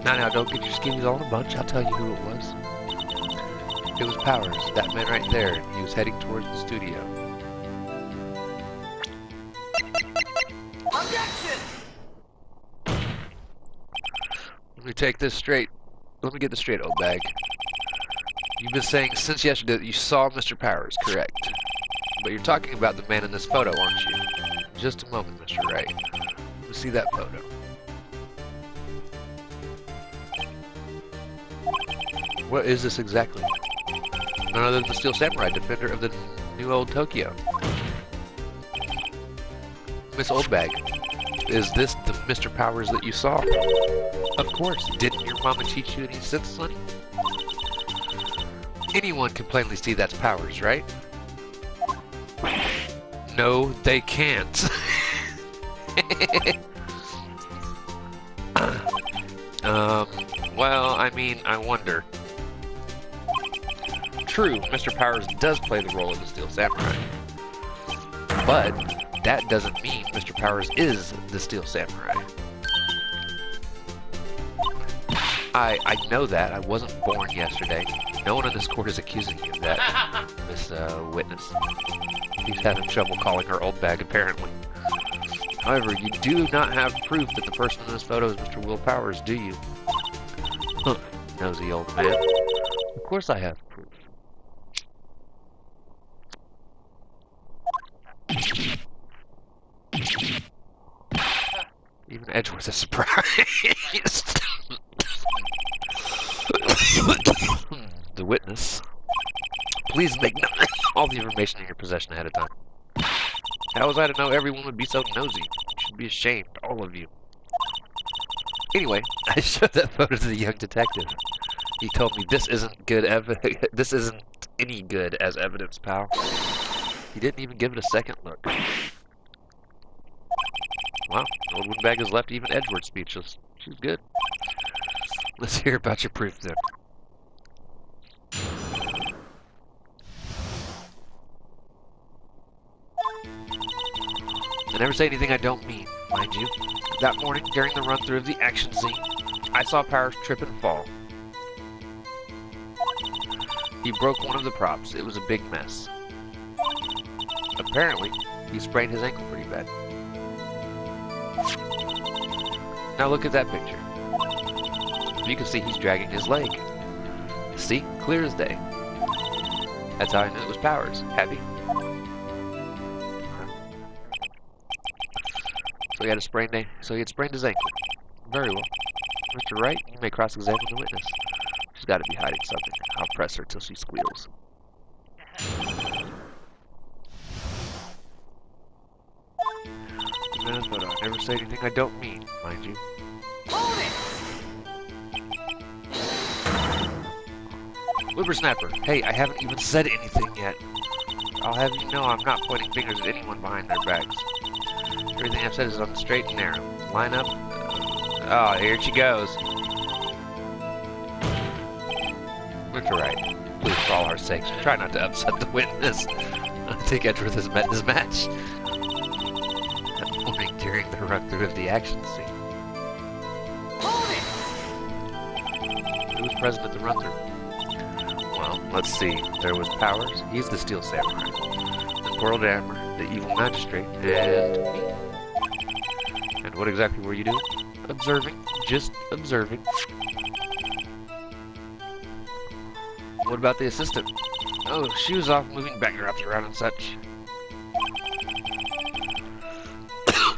Now, don't get your skivvies all in a bunch. I'll tell you who it was. It was Powers, that man right there. He was heading towards the studio. Objection! Let me take this straight. Let me get this straight, old bag. You've been saying since yesterday that you saw Mr. Powers, correct? But you're talking about the man in this photo, aren't you? Just a moment, Mr. Wright. Let me see that photo. What is this exactly? None other than the Steel Samurai, defender of the new old Tokyo. Miss Oldbag, is this the Mr. Powers that you saw? Of course. Didn't your mama teach you any sense, Sonny? Anyone can plainly see that's Powers, right? No, they can't. Well, I mean, I wonder. True, Mr. Powers does play the role of the Steel Samurai. But that doesn't mean Mr. Powers is the Steel Samurai. I know that. I wasn't born yesterday. No one in this court is accusing you of that, Miss Witness. He's having trouble calling her old bag, apparently. However, you do not have proof that the person in this photo is Mr. Will Powers, do you? Huh, nosy old man. Of course I have proof. Even Edgeworth is surprised. The witness. Please make note of all the information in your possession ahead of time. How was I to know everyone would be so nosy? You should be ashamed, all of you. Anyway, I showed that photo to the young detective. He told me this isn't good this isn't any good as evidence, pal. He didn't even give it a second look. Wow, old windbag has left even Edward speechless. She's good. Let's hear about your proof then. I never say anything I don't mean, mind you. That morning, during the run-through of the action scene, I saw Powers trip and fall. He broke one of the props. It was a big mess. Apparently, he sprained his ankle pretty bad. Now look at that picture. You can see he's dragging his leg. See? Clear as day. That's how I knew it was Powers. Happy? So he had sprained his ankle. Very well. Mr. Wright, you may cross-examine the witness. She's got to be hiding something. I'll press her till she squeals. But I never say anything I don't mean, mind you. Hold it! Whippersnapper, hey, I haven't even said anything yet. I'll have you know I'm not pointing fingers at anyone behind their backs. Everything I've said is on the straight and narrow. Line up. Oh, here she goes. Mr. Wright, please, for all our sakes, try not to upset the witness. I think Edgeworth has met his match. That morning during the run-through of the action scene. Hold it! Who was present at the run-through? Well, let's see. There was Powers. He's the Steel Samurai. The Pearl Dammer, the Evil Magistrate, and me. And what exactly were you doing? Observing. Just observing. What about the assistant? Oh, she was off moving backdrops around and such.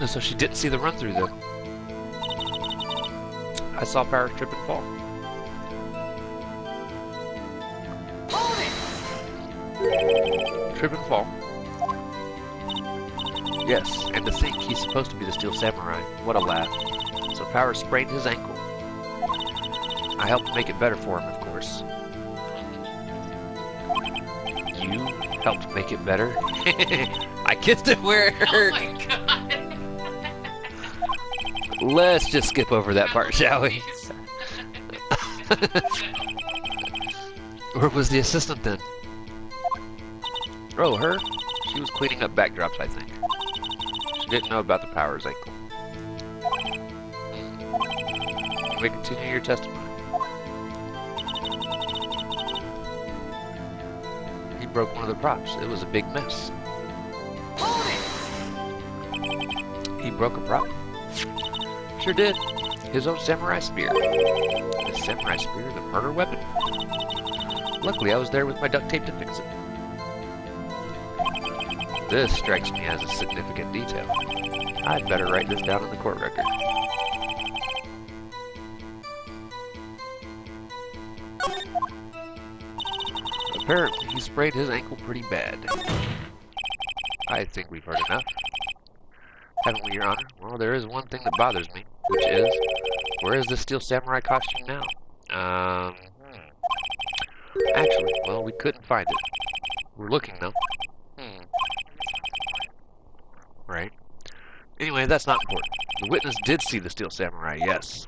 So she didn't see the run-through then. I saw Powers trip and fall. Hold it! Trip and fall. Yes, and to think he's supposed to be the Steel Samurai. What a laugh. So Powers sprained his ankle. I helped make it better for him, of course. You helped make it better? I kissed it where it hurt. Oh my god. Let's just skip over that part, shall we? Where was the assistant then? Oh, her? She was cleaning up backdrops, I think. She didn't know about the Powers ankle. You may continue your testimony. He broke one of the props. It was a big mess. Hold it! He broke a prop? Sure did. His own samurai spear. His samurai spear, the murder weapon? Luckily, I was there with my duct tape to fix it. This strikes me as a significant detail. I'd better write this down in the court record. Apparently, he sprained his ankle pretty bad. I think we've heard enough. Haven't we, Your Honor? Well, there is one thing that bothers me, which is, where is the Steel Samurai costume now? Actually, well, we couldn't find it. We're looking, though. Right. Anyway, that's not important. The witness did see the Steel Samurai, yes.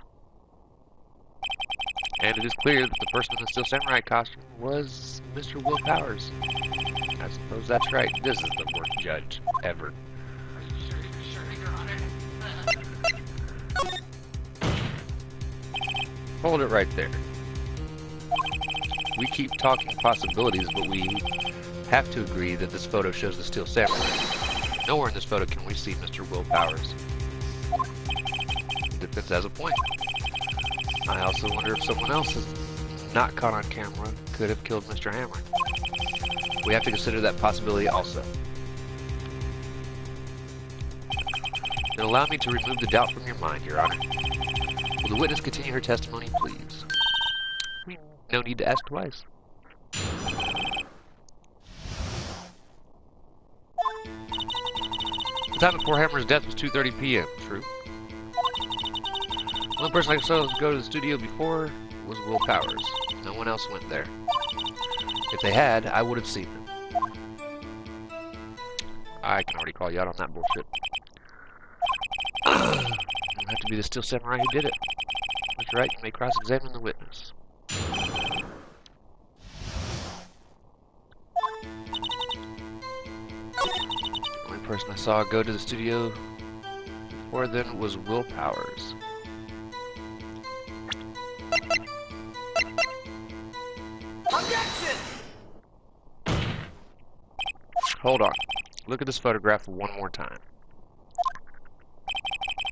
And it is clear that the person in the Steel Samurai costume was Mr. Will Powers. I suppose that's right. This is the worst judge ever. Are you sure, Your Honor? Hold it right there. We keep talking possibilities, but we have to agree that this photo shows the Steel Samurai. Nowhere in this photo can we see Mr. Will Powers. Defense has a point. I also wonder if someone else is not caught on camera could have killed Mr. Hammer. We have to consider that possibility also. Then allow me to remove the doubt from your mind, Your Honor. Will the witness continue her testimony, please? No need to ask twice. The time before Hammer's death was 2:30 p.m. True. The only person I saw go to the studio before was Will Powers. No one else went there. If they had, I would have seen them. I can already call you out on that bullshit. It'll have to be the Steel Samurai who did it. Mr. Wright, you may cross-examine the witness. The only person I saw go to the studio before then was Will Powers. Objection! Hold on. Look at this photograph one more time.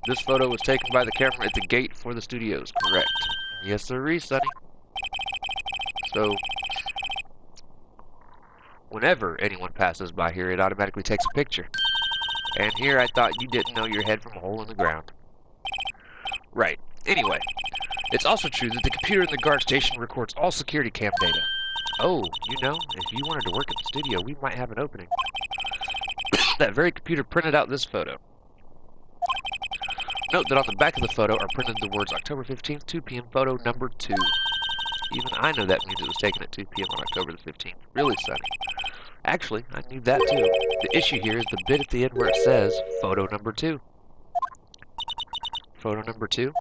This photo was taken by the camera at the gate for the studios, correct? Yes, sir, Sonny. So, whenever anyone passes by here, it automatically takes a picture. And here I thought you didn't know your head from a hole in the ground. Right. Anyway, it's also true that the computer in the guard station records all security cam data. Oh, you know, if you wanted to work at the studio, we might have an opening. That very computer printed out this photo. Note that on the back of the photo are printed the words October 15th, 2 p.m. photo number 2. Even I know that means it was taken at 2 p.m. on October the 15th. Really, Sonny? Actually, I knew that too. The issue here is the bit at the end where it says photo number 2. Photo number 2?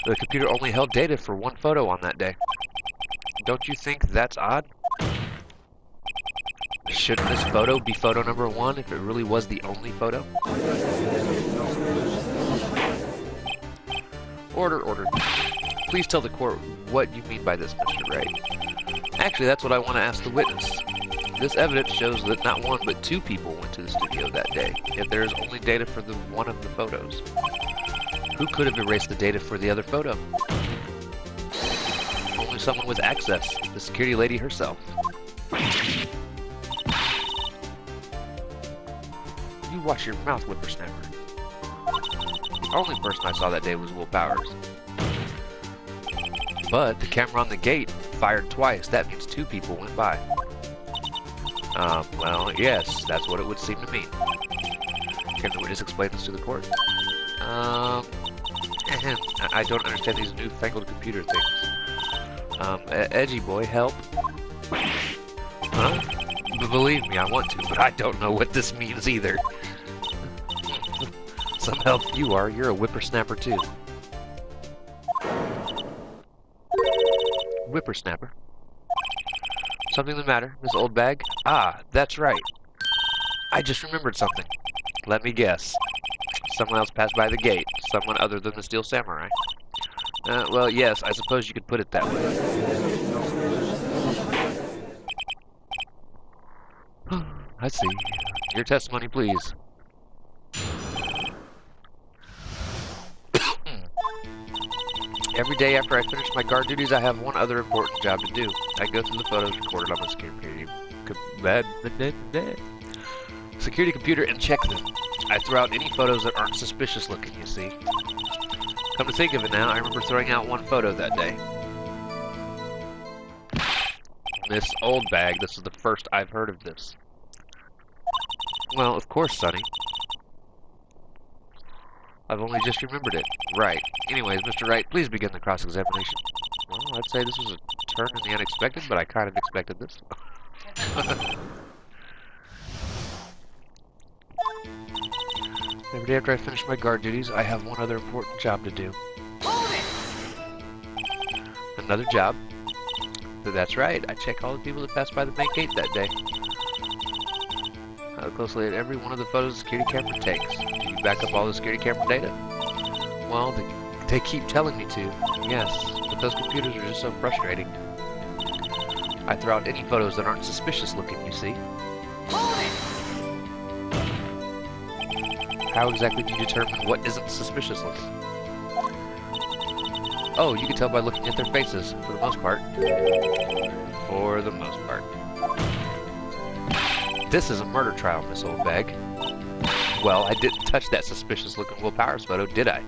The computer only held data for one photo on that day. Don't you think that's odd? Shouldn't this photo be photo number 1 if it really was the only photo? Order, order. Please tell the court what you mean by this, Mr. Wright. Actually, that's what I want to ask the witness. This evidence shows that not one but 2 people went to the studio that day, yet there is only data for the one of the photos. Who could have erased the data for the other photo? Only someone with access, the security lady herself. You watch your mouth, whippersnapper. The only person I saw that day was Will Powers. But the camera on the gate fired twice. That means 2 people went by. Well, yes, that's what it would seem to mean. Can the witness explain this to the court? I don't understand these newfangled computer things. Edgy boy, help. Huh? Believe me, I want to, but I don't know what this means either. Some help you are. You're a whippersnapper too. Whippersnapper. Something the matter, Miss Oldbag? Ah, that's right. I just remembered something. Let me guess. Someone else passed by the gate. Someone other than the Steel Samurai. Well, yes, I suppose you could put it that way. I see. Your testimony, please. Every day after I finish my guard duties, I have one other important job to do. I go through the photos recorded on the security computer and check them. I throw out any photos that aren't suspicious looking, you see. Come to think of it now, I remember throwing out one photo that day. Miss Oldbag, this is the first I've heard of this. Well, of course, Sonny. I've only just remembered it. Right. Anyways, Mr. Wright, please begin the cross-examination. Well, I'd say this was a turn in the unexpected, but I kind of expected this. Every day after I finish my guard duties, I have one other important job to do. Another job? That's right. I check all the people that passed by the main gate that day. I look closely at every one of the photos the security camera takes. Do you back up all the security camera data? Well, they keep telling me to, yes, but those computers are just so frustrating. I throw out any photos that aren't suspicious looking, you see. How exactly do you determine what isn't suspicious looking? Oh, you can tell by looking at their faces, for the most part. For the most part. This is a murder trial, Miss Oldbag. Well, I didn't touch that suspicious-looking Will Powers photo, did I?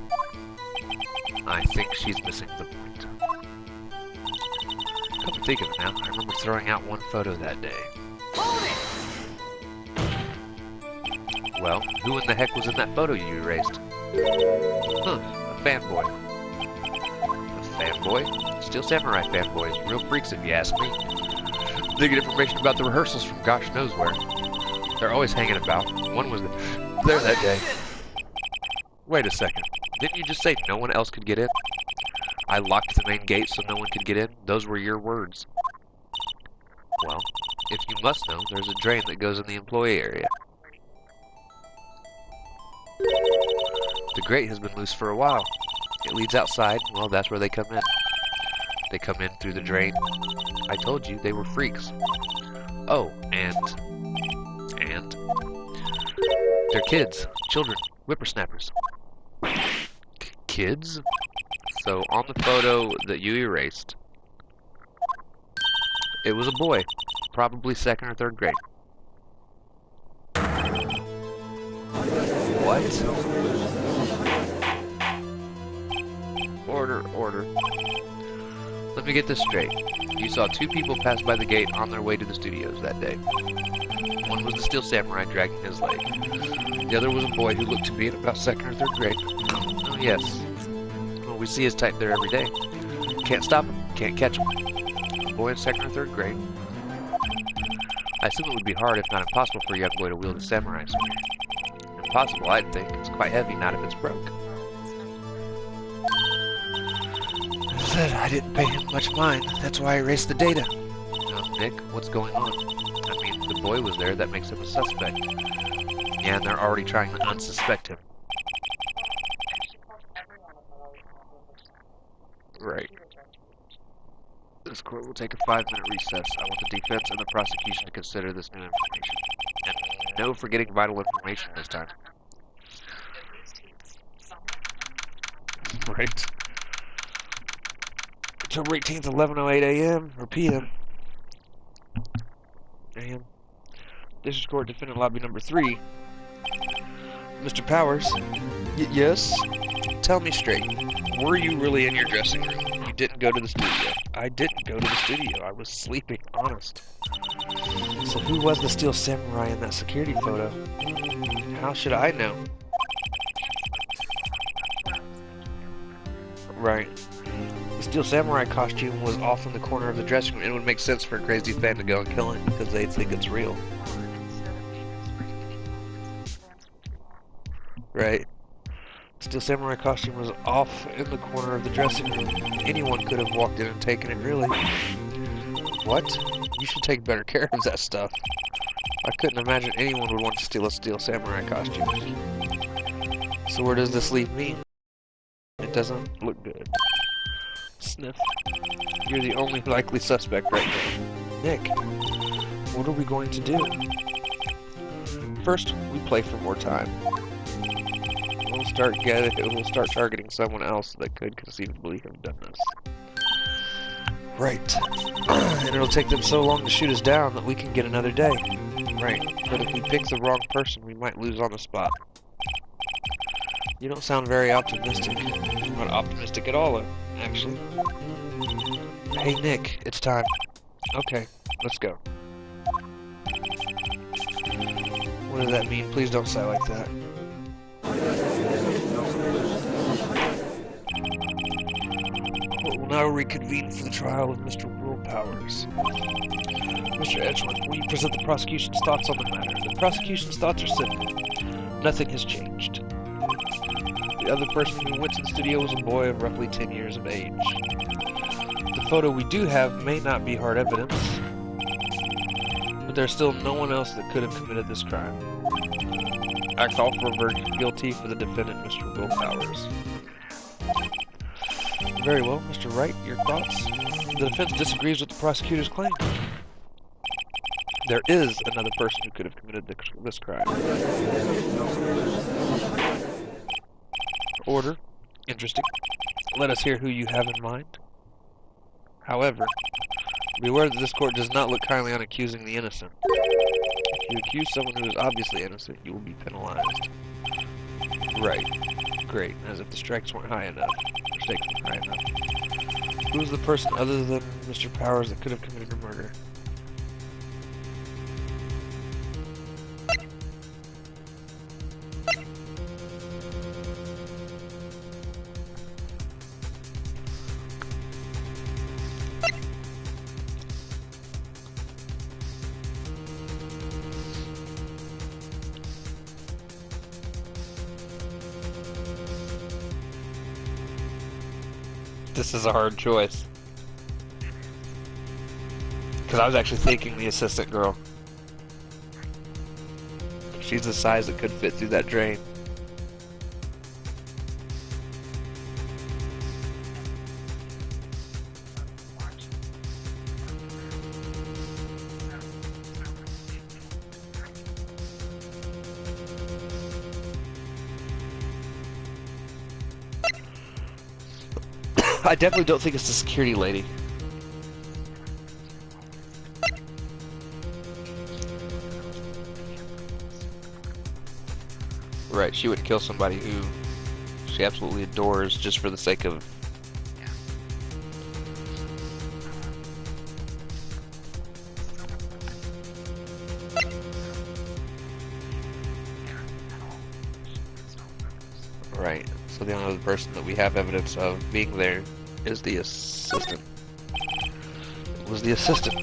I think she's missing the point. Come to think of it now, I remember throwing out one photo that day. Well, who in the heck was in that photo you erased? Huh, a fanboy. A fanboy? Steel Samurai fanboys. Real freaks if you ask me. They get information about the rehearsals from gosh knows where. They're always hanging about. One was there that day. Wait a second. Didn't you just say no one else could get in? I locked the main gate so no one could get in? Those were your words. Well, if you must know, there's a drain that goes in the employee area. The grate has been loose for a while. It leads outside. Well, that's where they come in. They come in through the drain. I told you, they were freaks. Oh, and they're kids, children, whippersnappers. Kids? So on the photo that you erased, it was a boy, probably 2nd or 3rd grade. What? Order. Let me get this straight. You saw 2 people pass by the gate on their way to the studios that day. One was the Steel Samurai dragging his leg. The other was a boy who looked to be in about 2nd or 3rd grade. Oh, yes. Well, we see his type there every day. Can't stop him. Can't catch him. A boy in 2nd or 3rd grade. I assume it would be hard, if not impossible, for a young boy to wield a samurai spear. Impossible, I'd think. It's quite heavy, not if it's broke. I said I didn't pay him much mind. That's why I erased the data. Nick, what's going on? I mean, the boy was there. That makes him a suspect. Yeah, and they're already trying to unsuspect him. Right. This court will take a 5-minute recess. I want the defense and the prosecution to consider this new information. And no forgetting vital information this time. Right. October 18th, 11:08 a.m. or p.m. a.m. District Court Defendant Lobby number 3. Mr. Powers. Yes? Tell me straight. Were you really in your dressing room? You didn't go to the studio. I didn't go to the studio. I was sleeping, honest. So who was the Steel Samurai in that security photo? How should I know? Right. The Steel Samurai costume was off in the corner of the dressing room. It would make sense for a crazy fan to go and kill him because they think it's real. Right. Steel Samurai costume was off in the corner of the dressing room. Anyone could have walked in and taken it, really. What? You should take better care of that stuff. I couldn't imagine anyone would want to steal a Steel Samurai costume. So where does this leave me? It doesn't look good. Sniff. You're the only likely suspect right now. Nick, what are we going to do? First, we play for more time. We'll start targeting someone else that could conceivably have done this. Right. And it'll take them so long to shoot us down that we can get another day. Right. But if we pick the wrong person, we might lose on the spot. You don't sound very optimistic. You're not optimistic at all, actually. Hey, Nick, it's time. Okay, let's go. What does that mean? Please don't say like that. Court will now reconvene for the trial of Mr. Will Powers. Mr. Edgeworth, will you present the prosecution's thoughts on the matter? The prosecution's thoughts are simple. Nothing has changed. The other person who went to the studio was a boy of roughly 10 years of age. The photo we do have may not be hard evidence, but there's still no one else that could have committed this crime. I call for a verdict guilty for the defendant, Mr. Will Powers. Very well, Mr. Wright, your thoughts? The defense disagrees with the prosecutor's claim. There is another person who could have committed this crime. Order. Interesting. Let us hear who you have in mind. However, be aware that this court does not look kindly on accusing the innocent. If you accuse someone who is obviously innocent, you will be penalized. Right. Great. As if the strikes weren't high enough. Or stakes weren't high enough. Who is the person other than Mr. Powers that could have committed a murder? This is a hard choice. Because I was actually thinking the assistant girl. She's the size that could fit through that drain. I definitely don't think it's the security lady. Right, she would kill somebody who she absolutely adores just for the sake of... Right, so the only other person that we have evidence of being there is the assistant. It was the assistant.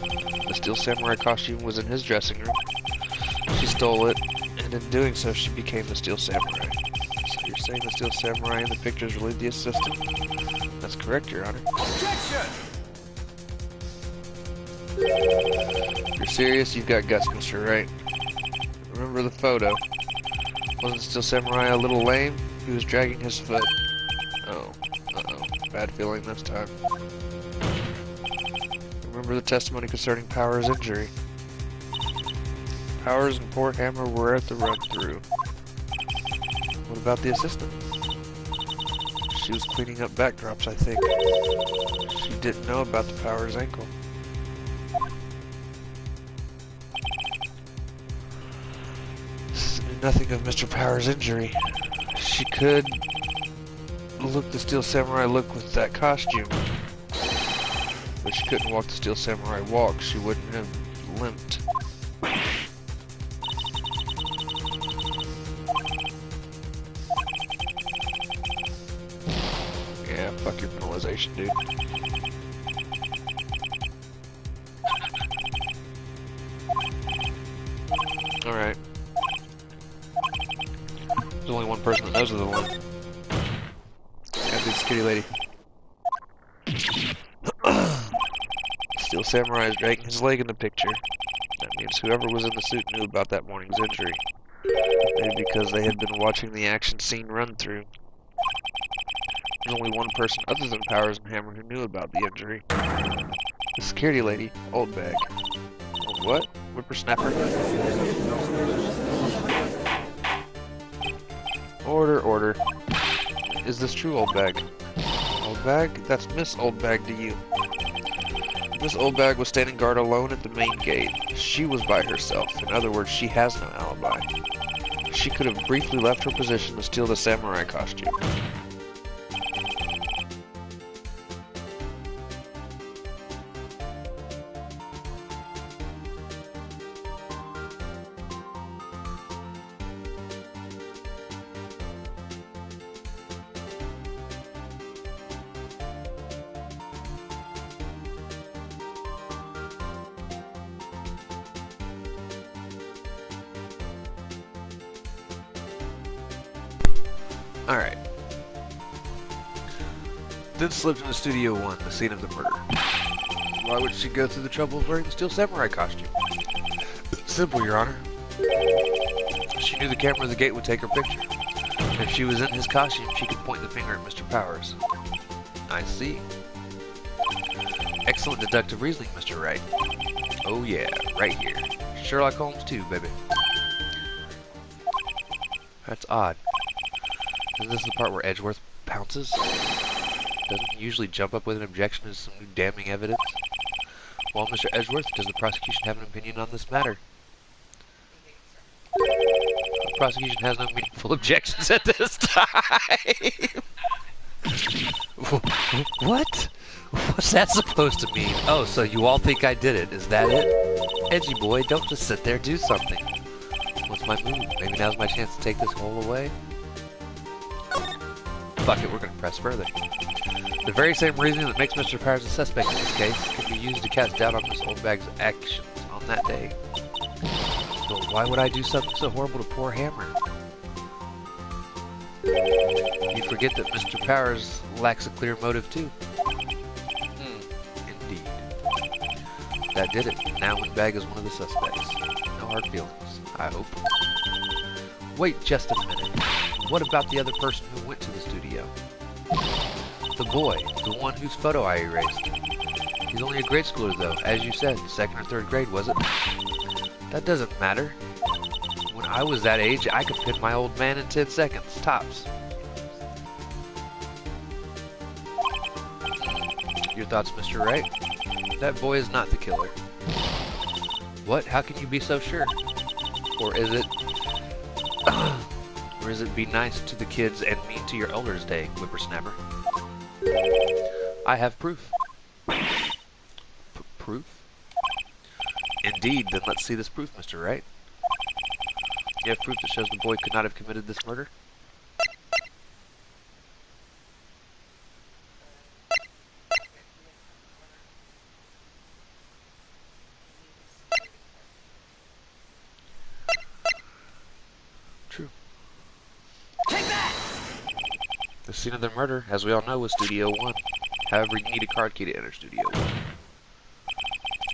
The Steel Samurai costume was in his dressing room. She stole it, and in doing so, she became the Steel Samurai. So you're saying the Steel Samurai in the picture is really the assistant? That's correct, Your Honor. Objection! If you're serious, you've got guts, Mr. Wright. Remember the photo. Wasn't Steel Samurai a little lame? He was dragging his foot. Oh. Uh-oh. Bad feeling this time. Remember the testimony concerning Power's injury. Powers and poor Hammer were at the run-through. What about the assistant? She was cleaning up backdrops, I think. She didn't know about the Powers ankle. She knew nothing of Mr. Powers' injury. She could look the Steel Samurai look with that costume. But she couldn't walk the Steel Samurai walk. She wouldn't have limped. Yeah, fuck your penalization, dude. Alright. There's only one person that knows of the one. That'd be the security lady. Steel Samurai is dragging his leg in the picture. That means whoever was in the suit knew about that morning's injury. Maybe because they had been watching the action scene run through. There's only one person other than Powers and Hammer who knew about the injury. The security lady, Old Bag. Old what? Whippersnapper? Order, order. Is this true, Old Bag? Old Bag? That's Miss Old Bag to you. Miss Old Bag was standing guard alone at the main gate. She was by herself. In other words, she has no alibi. She could have briefly left her position to steal the samurai costume. Alright. Then slipped into Studio 1, the scene of the murder. Why would she go through the trouble of wearing the Steel Samurai costume? Simple, Your Honor. She knew the camera at the gate would take her picture. If she was in his costume, she could point the finger at Mr. Powers. I see. Excellent deductive reasoning, Mr. Wright. Oh yeah, right here. Sherlock Holmes too, baby. That's odd. Isn't this the part where Edgeworth pounces? Doesn't he usually jump up with an objection to some new damning evidence? Well, Mr. Edgeworth, does the prosecution have an opinion on this matter? The prosecution has no meaningful objections at this time. What? What's that supposed to mean? Oh, so you all think I did it. Is that it? Edgy boy, don't just sit there, do something. What's my move? Maybe now's my chance to take this hole away? Fuck it, we're gonna press further. The very same reasoning that makes Mr. Powers a suspect in this case can be used to cast doubt on Miss Old Bag's actions on that day. But why would I do something so horrible to poor Hammer? You forget that Mr. Powers lacks a clear motive too. Indeed. That did it. Now Windbag is one of the suspects. No hard feelings, I hope. Wait just a minute. What about the other person who went to the studio? The boy, the one whose photo I erased. He's only a grade schooler though, as you said, 2nd or 3rd grade, was it? That doesn't matter. When I was that age, I could pin my old man in 10 seconds, tops. Your thoughts, Mr. Wright? That boy is not the killer. What? How can you be so sure? Or is it... or is it be nice to the kids and mean to your elders' day, whippersnapper? I have proof. Proof? Indeed, then let's see this proof, Mr. Wright. You have proof that shows the boy could not have committed this murder? True. Take that! The scene of the murder, as we all know, was Studio 1. However, you need a card key to enter Studio 1.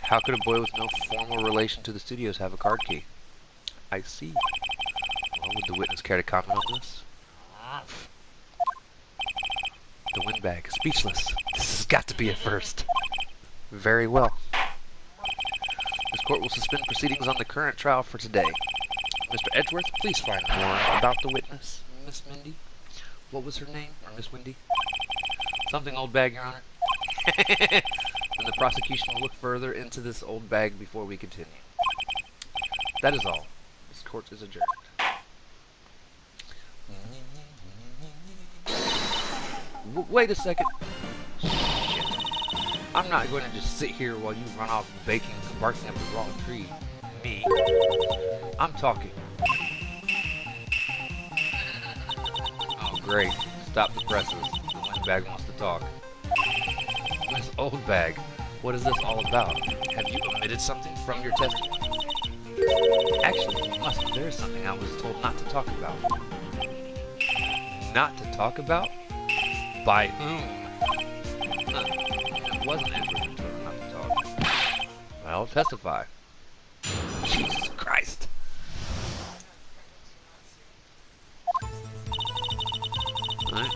How could a boy with no formal relation to the studios have a card key? I see. Well, would the witness care to comment on this? The Windbag, speechless. This has got to be a first. Very well. This court will suspend proceedings on the current trial for today. Mr. Edgeworth, please find more about the witness. Miss Mindy? What was her name? Or Miss Windy? Something old bag, Your Honor. And the prosecution will look further into this old bag before we continue. That is all. This court is adjourned. Wait a second. Shit. I'm not going to just sit here while you run off barking up the wrong tree. Me. I'm talking. Oh, great. Stop the presses. The Windbag wants to talk. This old bag. What is this all about? Have you omitted something from your testimony? Actually, you must. There is something I was told not to talk about. Not to talk about? By whom? It wasn't Edward who told her not to talk. Well, testify. Jesus Christ. Alright.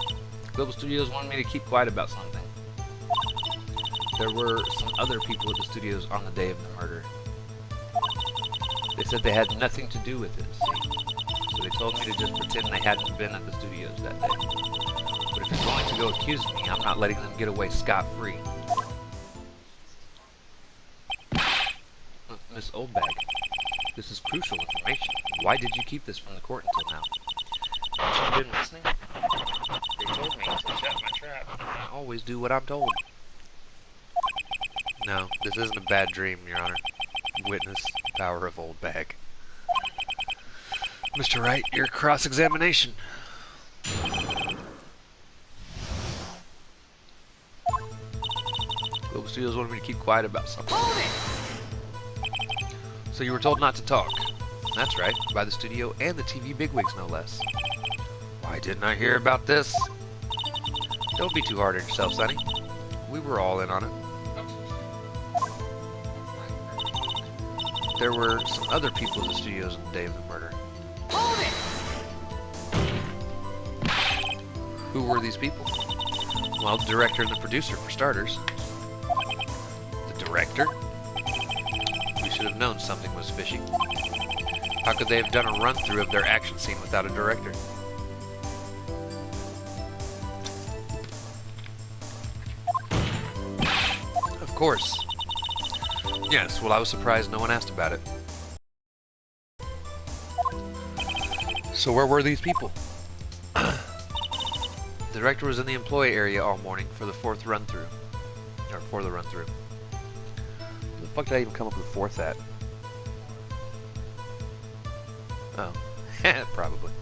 Global Studios wanted me to keep quiet about something. There were some other people at the studios on the day of the murder. They said they had nothing to do with it, see? So they told me to just pretend they hadn't been at the studios that day. But if you're going to go accuse me, I'm not letting them get away scot-free. Miss Oldbag, this is crucial information. Why did you keep this from the court until now? Haven't you been listening? They told me to shut my trap. I always do what I'm told. No, this isn't a bad dream, Your Honor. Witness the power of Old Bag. Mr. Wright, your cross-examination. Global Studios wanted me to keep quiet about something. Hold it! So you were told not to talk. That's right, by the studio and the TV bigwigs, no less. Why didn't I hear about this? Don't be too hard on yourself, Sonny. We were all in on it. There were some other people at the studios on the day of the murder. Hold it! Who were these people? Well, the director and the producer, for starters. The director? We should have known something was fishy. How could they have done a run-through of their action scene without a director? Of course. Yes, well, I was surprised no one asked about it. So where were these people? The director was in the employee area all morning for the fourth run-through. Or for the run-through. Where the fuck did I even come up with fourth at? Oh. Probably.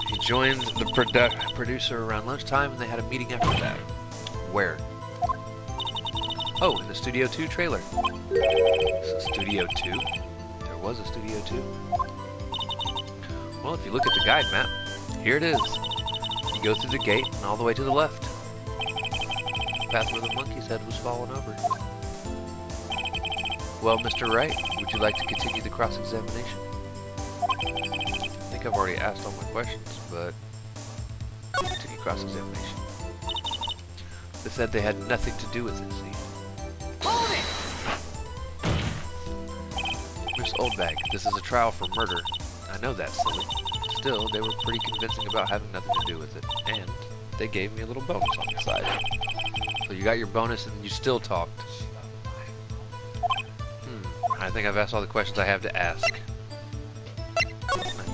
He joined the producer around lunchtime and they had a meeting after that. Where? Oh, in the Studio 2 trailer. Studio 2? There was a Studio 2? Well, if you look at the guide map, Here it is. You go through the gate and all the way to the left. The path where the monkey's head was fallen over. Well, Mr. Wright, would you like to continue the cross-examination? I think I've already asked all my questions, but continue cross-examination. They said they had nothing to do with it, see? Hold it! Miss Oldbag, this is a trial for murder. I know that's silly. Still, they were pretty convincing about having nothing to do with it. And they gave me a little bonus on the side. So you got your bonus and you still talked. I think I've asked all the questions I have to ask.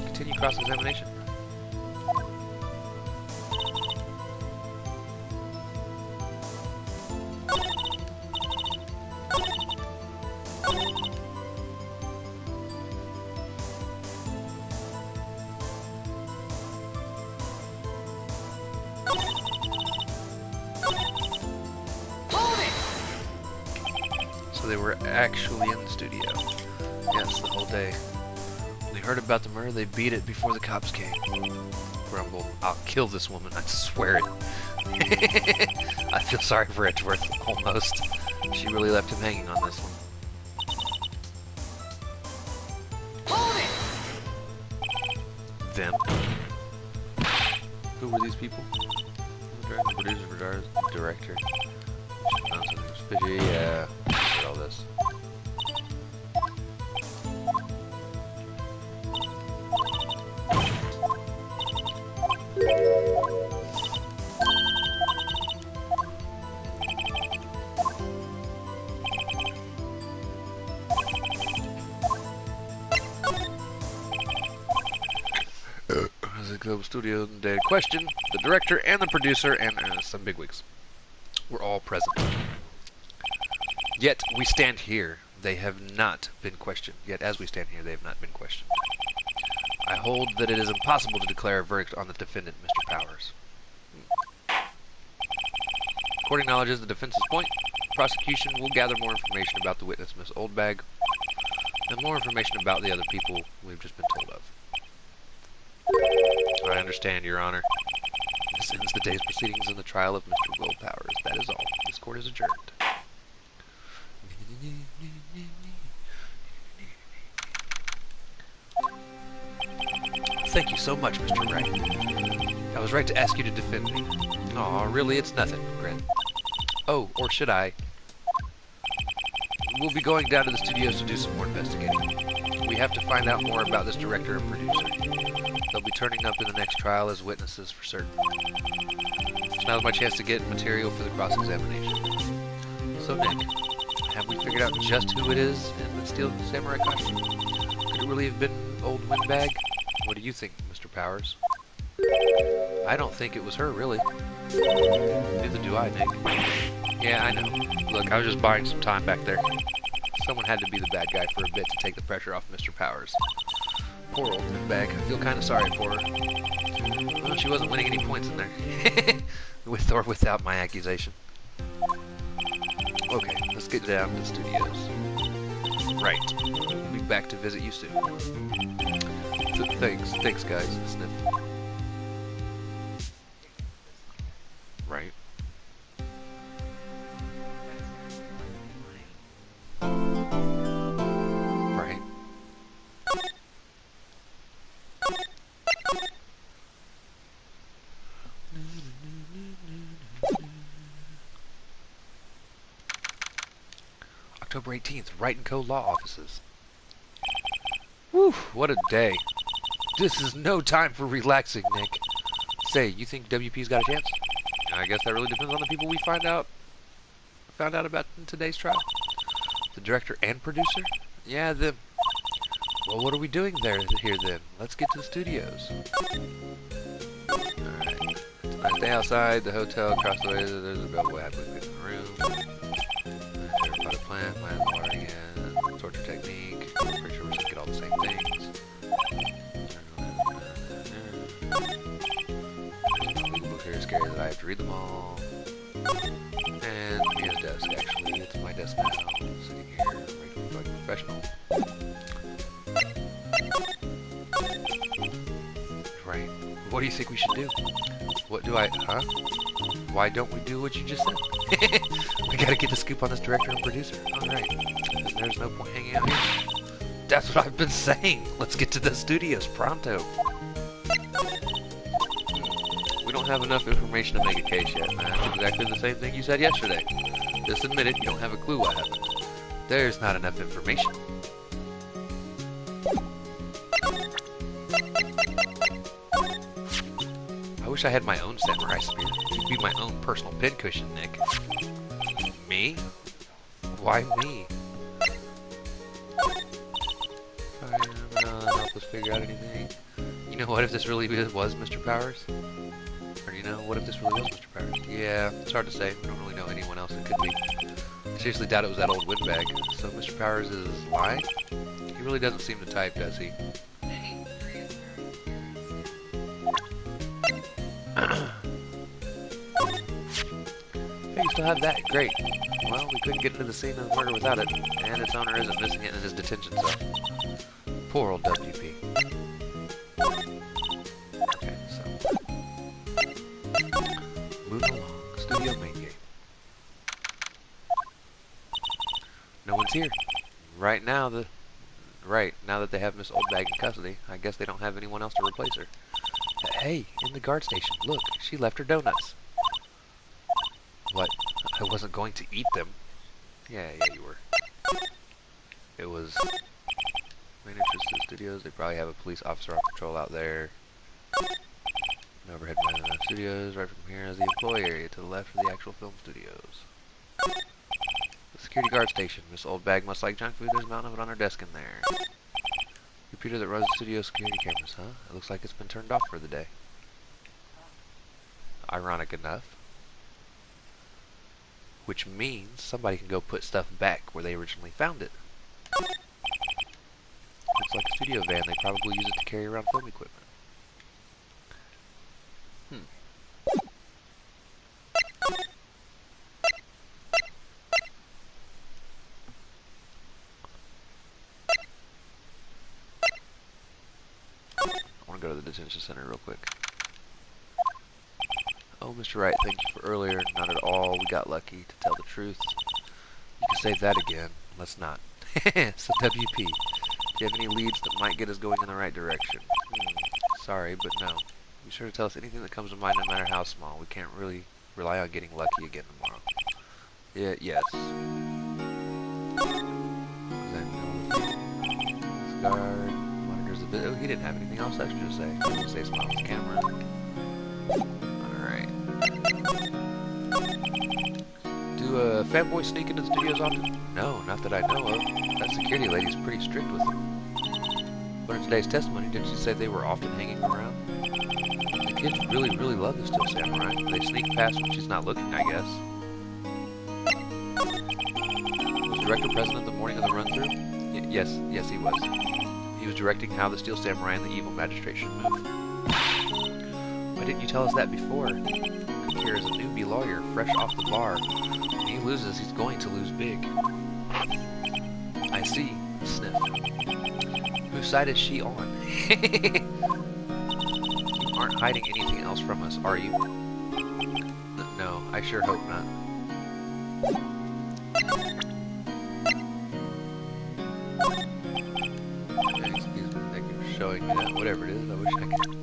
Continue cross-examination. So they were actually in the studio. Yes, the whole day. When they heard about the murder, they beat it before the cops came. Grumble. I'll kill this woman, I swear it. I feel sorry for Edgeworth, almost. She really left him hanging on this one. Hold it! Them. Who were these people? Director, producer, director. Oh, something was fishy, yeah. Look at all this. The Global Studio Day in question, the director and the producer and some bigwigs were all present. Yet we stand here. They have not been questioned. Yet as we stand here, they have not been questioned. I hold that it is impossible to declare a verdict on the defendant, Mr. Powers. According to knowledge is the defense's point. Prosecution will gather more information about the witness, Miss Oldbag, and more information about the other people we've just been told of. I understand, Your Honor. This ends the day's proceedings in the trial of Mr. Will Powers. That is all. This court is adjourned. Thank you so much, Mr. Wright. I was right to ask you to defend me. Aw, really, it's nothing, Grin. Oh, or should I? We'll be going down to the studios to do some more investigating. We have to find out more about this director and producer. They'll be turning up in the next trial as witnesses for certain. So now's my chance to get material for the cross-examination. So, Nick, have we figured out just who it is in the steel samurai costume? Could it really have been Old Windbag? What do you think, Mr. Powers? I don't think it was her, really. Neither do I, Nick. Yeah, I know. Look, I was just buying some time back there. Someone had to be the bad guy for a bit to take the pressure off Mr. Powers. Poor Old Windbag. I feel kind of sorry for her. Well, she wasn't winning any points in there. With or without my accusation. Okay, let's get down to the studios. Right. We'll be back to visit you soon. Thanks guys. Sniff. Right. Right. October 18th, Wright & Co. Law Offices. Whew, what a day. This is no time for relaxing, Nick. Say, you think WP's got a chance? I guess that really depends on the people we found out about in today's trial. The director and producer? Yeah, them. Well, what are we doing here then? Let's get to the studios. Alright. Nice day outside, the hotel across the way, there's a bellboy halfway in the room. Pot of plant, land watering in, torture technique. I'm pretty sure we're just gonna get all the same things. Legal book here is scary that I have to read them all. And here's desk, actually. It's my desk now. I'm sitting here, making like a professional. Right. What do you think we should do? What do I... Huh? Why don't we do what you just said? We gotta get the scoop on this director and producer. Alright. There's no point hanging out here. That's what I've been saying. Let's get to the studios pronto. We don't have enough information to make a case yet, man. It's exactly the same thing you said yesterday. Just admit it, you don't have a clue what happened. There's not enough information. I wish I had my own samurai spear. You'd be my own personal pincushion, Nick. Me? Why me? Help us figure out anything. You know what if this really was Mr. Powers? Or you know, what if this really was Mr. Powers? Yeah, it's hard to say. We don't really know anyone else it could be. I seriously doubt it was that old windbag. So Mr. Powers is lying? He really doesn't seem to type, does he? Hey, you still have that? Great. Well, we couldn't get into the scene of the murder without it, and its owner isn't missing it in his detention cell. Poor old WP. Okay, so... moving along. Studio main gate. No one's here. Right now that they have Miss Oldbag in custody, I guess they don't have anyone else to replace her. Hey, in the guard station, look, she left her donuts. What? I wasn't going to eat them. Yeah, you were. It was... main entrance to the studios, they probably have a police officer on patrol out there. An overhead man in the studios, right from here is the employee area, to the left of the actual film studios. The security guard station. Miss Oldbag must like junk food, there's a mountain of it on her desk in there. Computer that runs the studio security cameras, huh? It looks like it's been turned off for the day. Ironic enough. Which means somebody can go put stuff back where they originally found it. Looks like a studio van. They probably use it to carry around film equipment. I want to go to the detention center real quick. Oh, Mr. Wright, thank you for earlier. Not at all. We got lucky, to tell the truth. You can save that again. Let's not. So, WP, do you have any leads that might get us going in the right direction? Sorry, but no. Be sure to tell us anything that comes to mind, no matter how small. We can't really rely on getting lucky again tomorrow. Yeah, yes. Guard monitors the video. Oh, he didn't have anything else extra to say. Say smile with the camera. Alright. Do fanboys sneak into the studios often? No, not that I know of. That security lady's pretty strict with them. But in today's testimony, didn't she say they were often hanging around? The kids really, really love the Steel Samurai. They sneak past when she's not looking, I guess. Was the director present at the morning of the run-through? Yes, he was. He was directing how the Steel Samurai and the evil magistrate should move. Why didn't you tell us that before? Cook here is a newbie lawyer, fresh off the bar. When he loses, he's going to lose big. I see. Sniff. Whose side is she on? You aren't hiding anything else from us, are you? No, I sure hope not. Excuse me, thank you for showing me that. Whatever it is, I wish I could.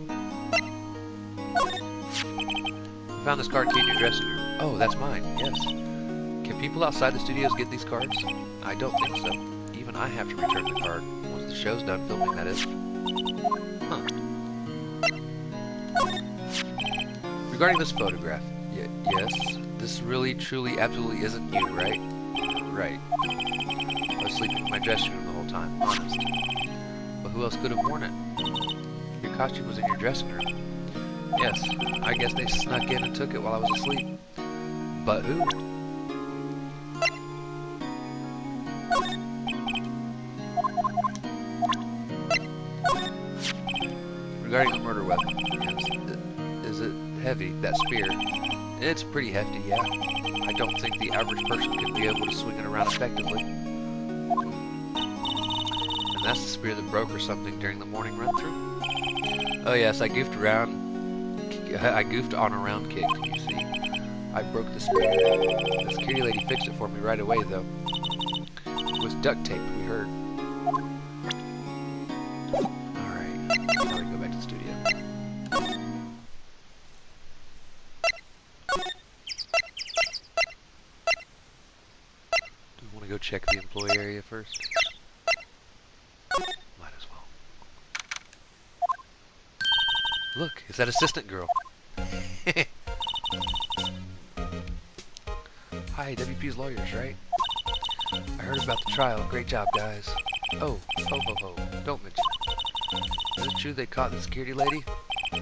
Found this card key in your dressing room. Oh, that's mine, yes. Can people outside the studios get these cards? I don't think so. Even I have to return the card. Once the show's done filming, that is. Huh. Regarding this photograph, yes, this really, truly, absolutely isn't you, right? Right. I was sleeping in my dressing room the whole time, honest. But who else could have worn it? Your costume was in your dressing room. Yes, I guess they snuck in and took it while I was asleep. But who? Regarding the murder weapon, is it heavy, that spear? It's pretty hefty, yeah. I don't think the average person could be able to swing it around effectively. And that's the spear that broke or something during the morning run-through? Oh yes, I goofed around I goofed on a round kick, you see. I broke the spear. The security lady fixed it for me right away, though. With duct tape, we heard. Alright, now we go back to the studio. Do we want to go check the employee area first? Might as well. Look, it's that assistant girl. Hi, WP's lawyers, right? I heard about the trial. Great job, guys. Oh, ho ho ho. Don't mention it. Is it true they caught the security lady?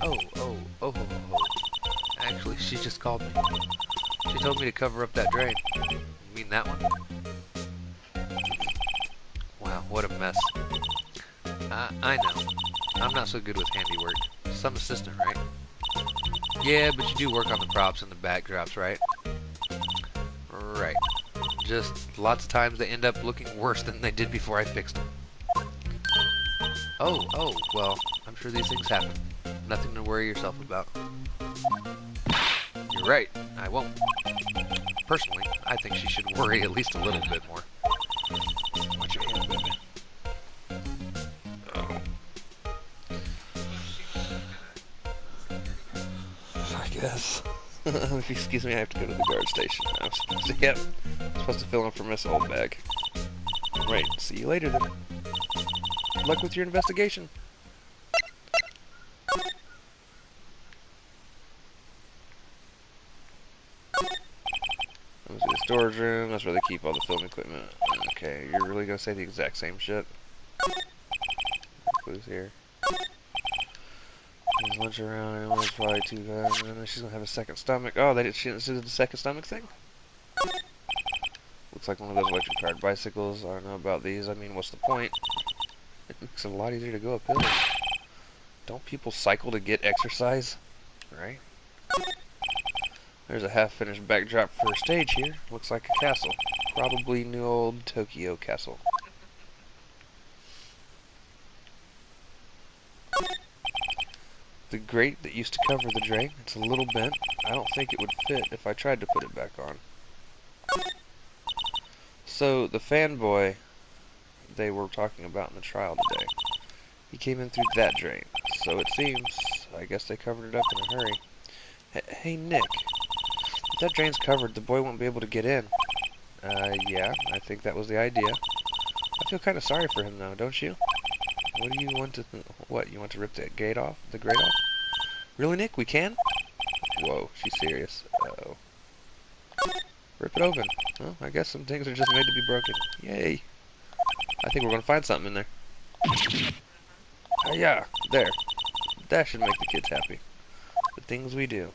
Oh ho ho ho. Actually, she just called me. She told me to cover up that drain. You mean that one? Wow, what a mess. I know. I'm not so good with handiwork. Some assistant, right? Yeah, but you do work on the props and the backdrops, right? Right. Just lots of times they end up looking worse than they did before I fixed them. Oh, well, I'm sure these things happen. Nothing to worry yourself about. You're right, I won't. Personally, I think she should worry at least a little bit more. Watch your hand, baby. Oh. I guess. Excuse me, I have to go to the guard station. I'm supposed to fill in for Miss Oldbag. Right, see you later then. Good luck with your investigation. Let's see the storage room, that's where they keep all the film equipment. Okay, you're really gonna say the exact same shit? Clues here. There's lunch around, and it's probably too bad. And then she's gonna have a second stomach. Oh, she didn't do the second stomach thing? Looks like one of those electric powered bicycles. I don't know about these. I mean, what's the point? It makes it a lot easier to go uphill. Don't people cycle to get exercise? Right? There's a half-finished backdrop for a stage here. Looks like a castle. Probably new old Tokyo castle. The grate that used to cover the drain, it's a little bent. I don't think it would fit if I tried to put it back on. So, the fanboy they were talking about in the trial today, he came in through that drain. So it seems, I guess they covered it up in a hurry. Hey Nick, if that drain's covered, the boy won't be able to get in. Yeah, I think that was the idea. I feel kind of sorry for him though, don't you? What do you want to... What, you want to rip that grate off? The grate off? Really, Nick? We can? Whoa, she's serious. Uh-oh. Rip it open. Well, I guess some things are just made to be broken. Yay. I think we're going to find something in there. Yeah, there. That should make the kids happy. The things we do.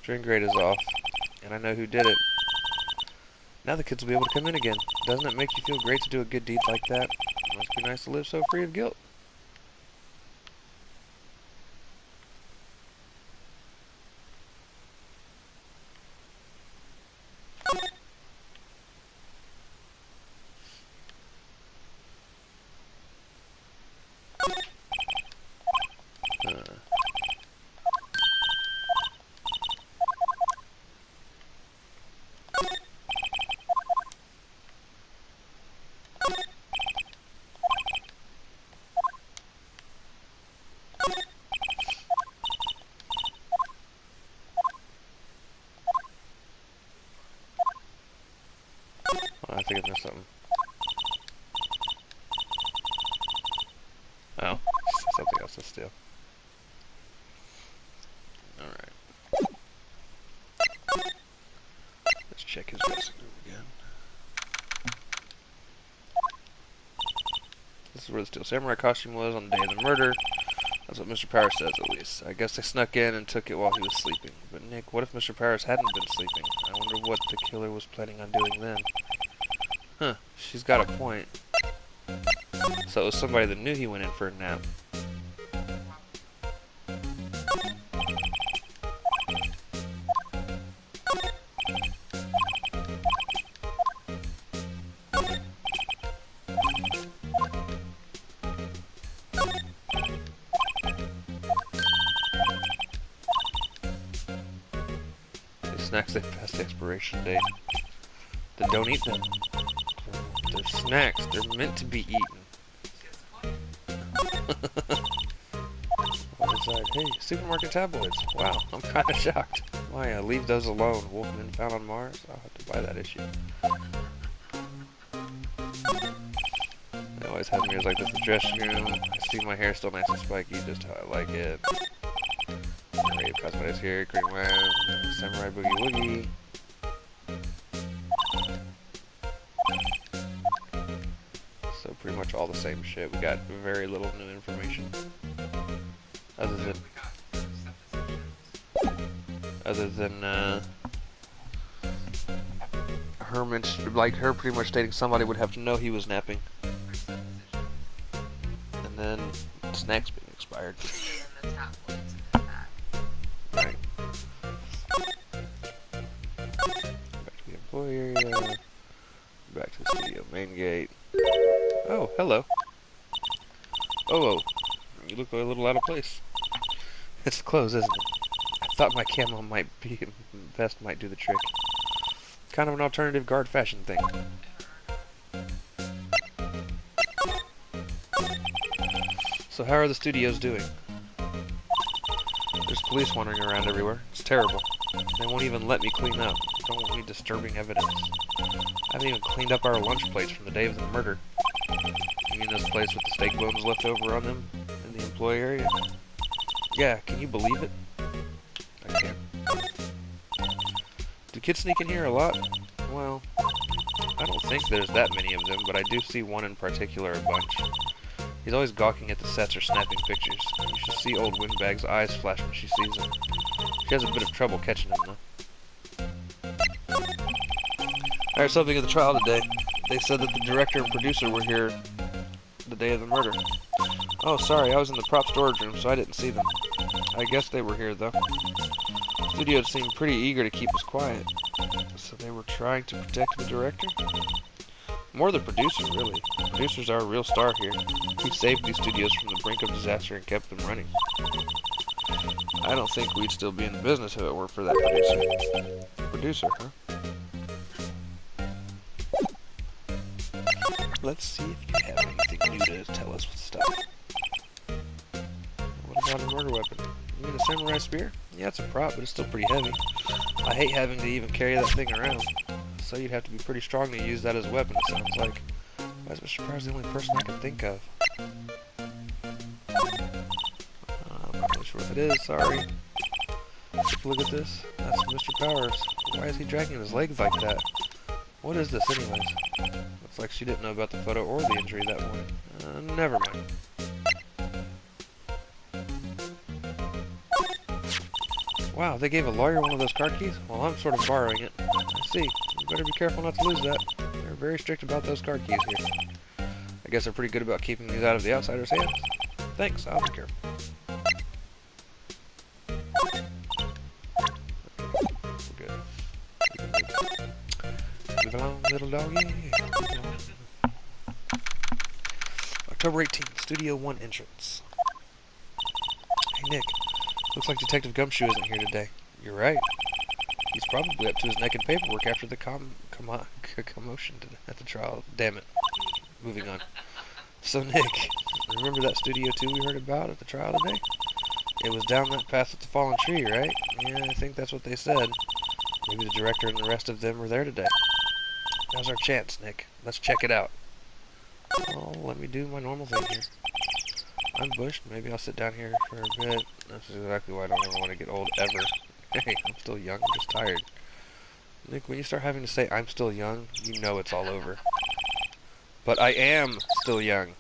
Drain grate is off. And I know who did it. Now the kids will be able to come in again. Doesn't it make you feel great to do a good deed like that? It must be nice to live so free of guilt. I think I missed something. Oh, something else to steal. Alright. Let's check his dressing room again. This is where the Steel Samurai costume was on the day of the murder. That's what Mr. Powers says, at least. I guess they snuck in and took it while he was sleeping. But Nick, what if Mr. Powers hadn't been sleeping? I wonder what the killer was planning on doing then. Huh, she's got a point. So it was somebody that knew he went in for a nap. snacks that pass the expiration date. Then don't eat them. They're snacks. They're meant to be eaten. What is that? Hey, supermarket tabloids. Wow, I'm kind of shocked. Why, leave those alone. Wolfman found on Mars? I'll have to buy that issue. They always have mirrors like this in the dressing room. I see my hair still nice and spiky, just how I like it. Ray cosmetics here, green web, samurai boogie woogie. So pretty much all the same shit. We got very little new information. Other than her pretty much stating somebody would have to know he was napping. And then snacks being expired. Right. Back to the employee area. Back to the studio main gate. Oh, hello. Oh, you look a little out of place. It's the clothes, isn't it? I thought my camo vest might do the trick. Kind of an alternative guard fashion thing. So how are the studios doing? There's police wandering around everywhere. It's terrible. They won't even let me clean up. Don't want me disturbing evidence. I haven't even cleaned up our lunch plates from the day of the murder. You mean those plates with the steak bones left over on them in the employee area? Yeah, can you believe it? I can. Do kids sneak in here a lot? Well, I don't think there's that many of them, but I do see one in particular a bunch. He's always gawking at the sets or snapping pictures. You should see old Windbag's eyes flash when she sees him. She has a bit of trouble catching him, though. I heard something at the trial today. They said that the director and producer were here the day of the murder. Oh, sorry, I was in the prop storage room, so I didn't see them. I guess they were here, though. The studio seemed pretty eager to keep us quiet. So they were trying to protect the director? More the producer, really. The producer's our real star here. He saved these studios from the brink of disaster and kept them running. I don't think we'd still be in business if it weren't for that producer. Producer, huh? Let's see if you have anything new to tell us with stuff. What about a murder weapon? You mean a samurai spear? Yeah, it's a prop, but it's still pretty heavy. I hate having to even carry that thing around. So you'd have to be pretty strong to use that as a weapon, it sounds like. Why is Mr. Powers the only person I can think of? I'm not really sure what it is, sorry. Take a look at this. That's Mr. Powers. Why is he dragging his legs like that? What is this anyways? Looks like she didn't know about the photo or the injury that morning. Never mind. Wow, they gave a lawyer one of those car keys? Well, I'm sort of borrowing it. I see. You better be careful not to lose that. They're very strict about those car keys here. I guess they're pretty good about keeping these out of the outsider's hands. Thanks, I'll be careful. We're good. Move along, little doggy. October 18th, Studio 1 entrance. Hey, Nick. Looks like Detective Gumshoe isn't here today. You're right. He's probably up to his neck in paperwork after the commotion at the trial. Damn it. Moving on. So, Nick, remember that Studio 2 we heard about at the trial today? It was down that path with the fallen tree, right? Yeah, I think that's what they said. Maybe the director and the rest of them were there today. Now's our chance, Nick. Let's check it out. Oh, let me do my normal thing here. I'm bushed. Maybe I'll sit down here for a bit. That's exactly why I don't ever want to get old, ever. Hey, I'm still young. I'm just tired. Nick, when you start having to say I'm still young, you know it's all over. But I am still young.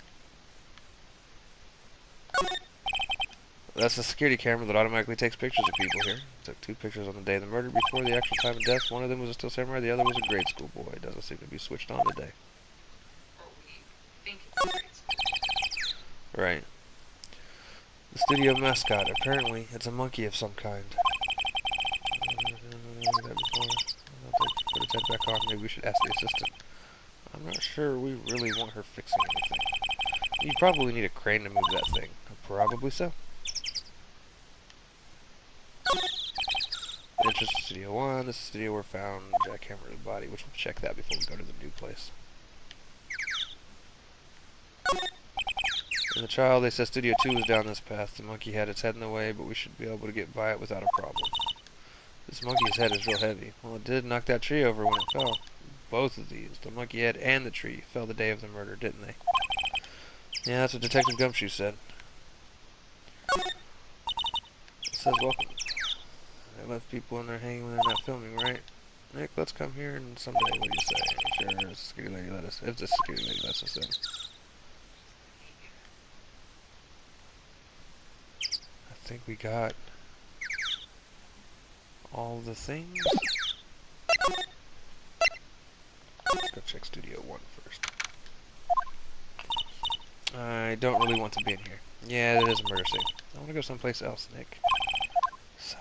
That's the security camera that automatically takes pictures of people here. Took 2 pictures on the day of the murder before the actual time of death. One of them was a still samurai, the other was a grade school boy. Doesn't seem to be switched on today. Or we think it's a great school. Right. The studio mascot. Apparently, it's a monkey of some kind. Put its head back on. Maybe we should ask the assistant. I'm not sure we really want her fixing anything. You probably need a crane to move that thing. Probably so. The entrance Studio 1. This is Studio where found Jackhammer's body, which we'll check that before we go to the new place. In the trial, they said Studio 2 was down this path. The monkey had its head in the way, but we should be able to get by it without a problem. This monkey's head is real heavy. Well, it did knock that tree over when it fell. Both of these, the monkey head and the tree, fell the day of the murder, didn't they? Yeah, that's what Detective Gumshoe said. It says welcome. They left people in there hanging when they're not filming, right? Nick, let's come here and someday, what do you say? Sure, security lady let us, if the security lady lets us in. I think we got all the things. Let's go check Studio 1 first. I don't really want to be in here. Yeah, that is a murder scene. I want to go someplace else, Nick. Sigh.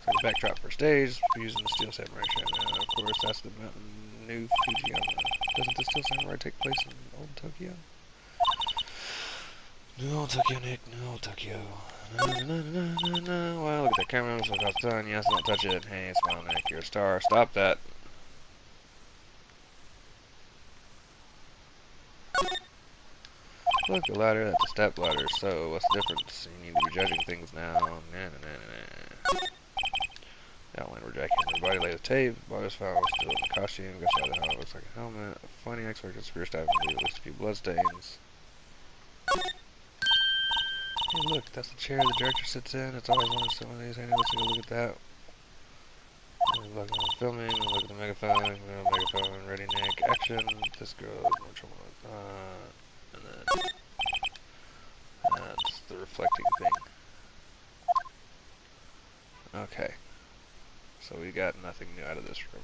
So the backdrop for stage, we're using the Steel Samurai right now. Of course, that's the new Fujiyama. Doesn't the Steel Samurai take place in Old Tokyo? New Old Tokyo, Nick. New Old Tokyo. Well, look at that camera. I'm so close done. Yes, don't touch it. Hey, smile, Nick. You're a star. Stop that. Look, a ladder. That's a step ladder. So, what's the difference? You need to be judging things now. Nah. The outline we're jacking everybody laid the tape. Body was found still in the costume. Guess how the hell it looks like a helmet. A funny X-Factor spear staff and at least a few bloodstains. Hey, look, that's the chair the director sits in. It's always one of some of these. Hey, let's take a look at that. Look at filming. Look at the megaphone. Megaphone. Ready, Nick. Action. This girl is more trouble. And then that's the reflecting thing. Okay. So we got nothing new out of this room.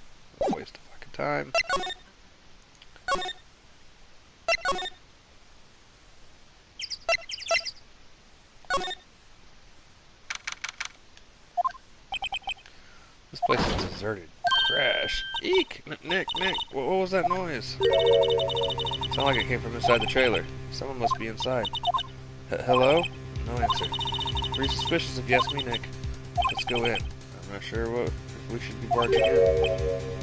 A waste of fucking time. This place is deserted. Crash. Eek! Nick, what was that noise? Sounded like it came from inside the trailer. Someone must be inside. Hello? No answer. Pretty suspicious if you ask me, Nick. Let's go in. I'm not sure what if we should be barging in.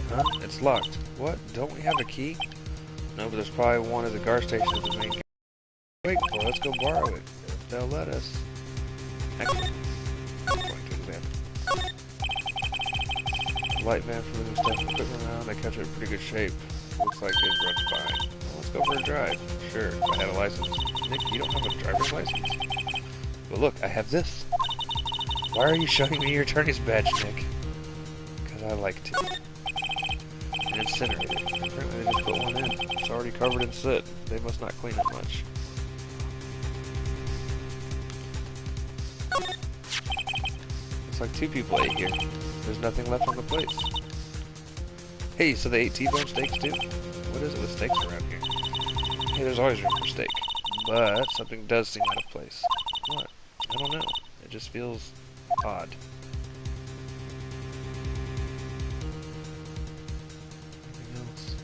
Huh? It's locked. What? Don't we have a key? No, but there's probably one at the guard station at the main gate. Wait for it. Let's go borrow it. If they'll let us. Actually, I'm going to examine. Light van for moving stuff and equipment around. They kept it in pretty good shape. Looks like it runs fine. Well, let's go for a drive. Sure, if I had a license. Nick, you don't have a driver's license? But look, I have this. Why are you showing me your attorney's badge, Nick? Because I like to. An incinerator. Apparently they just put one in. It's already covered in soot. They must not clean it much. Looks like 2 people ate here. There's nothing left on the plates. Hey, so they ate T-bone steaks too? What is it with steaks around here? Hey, there's always room for steak. But something does seem out of place. What? I don't know. It just feels odd. Anything else?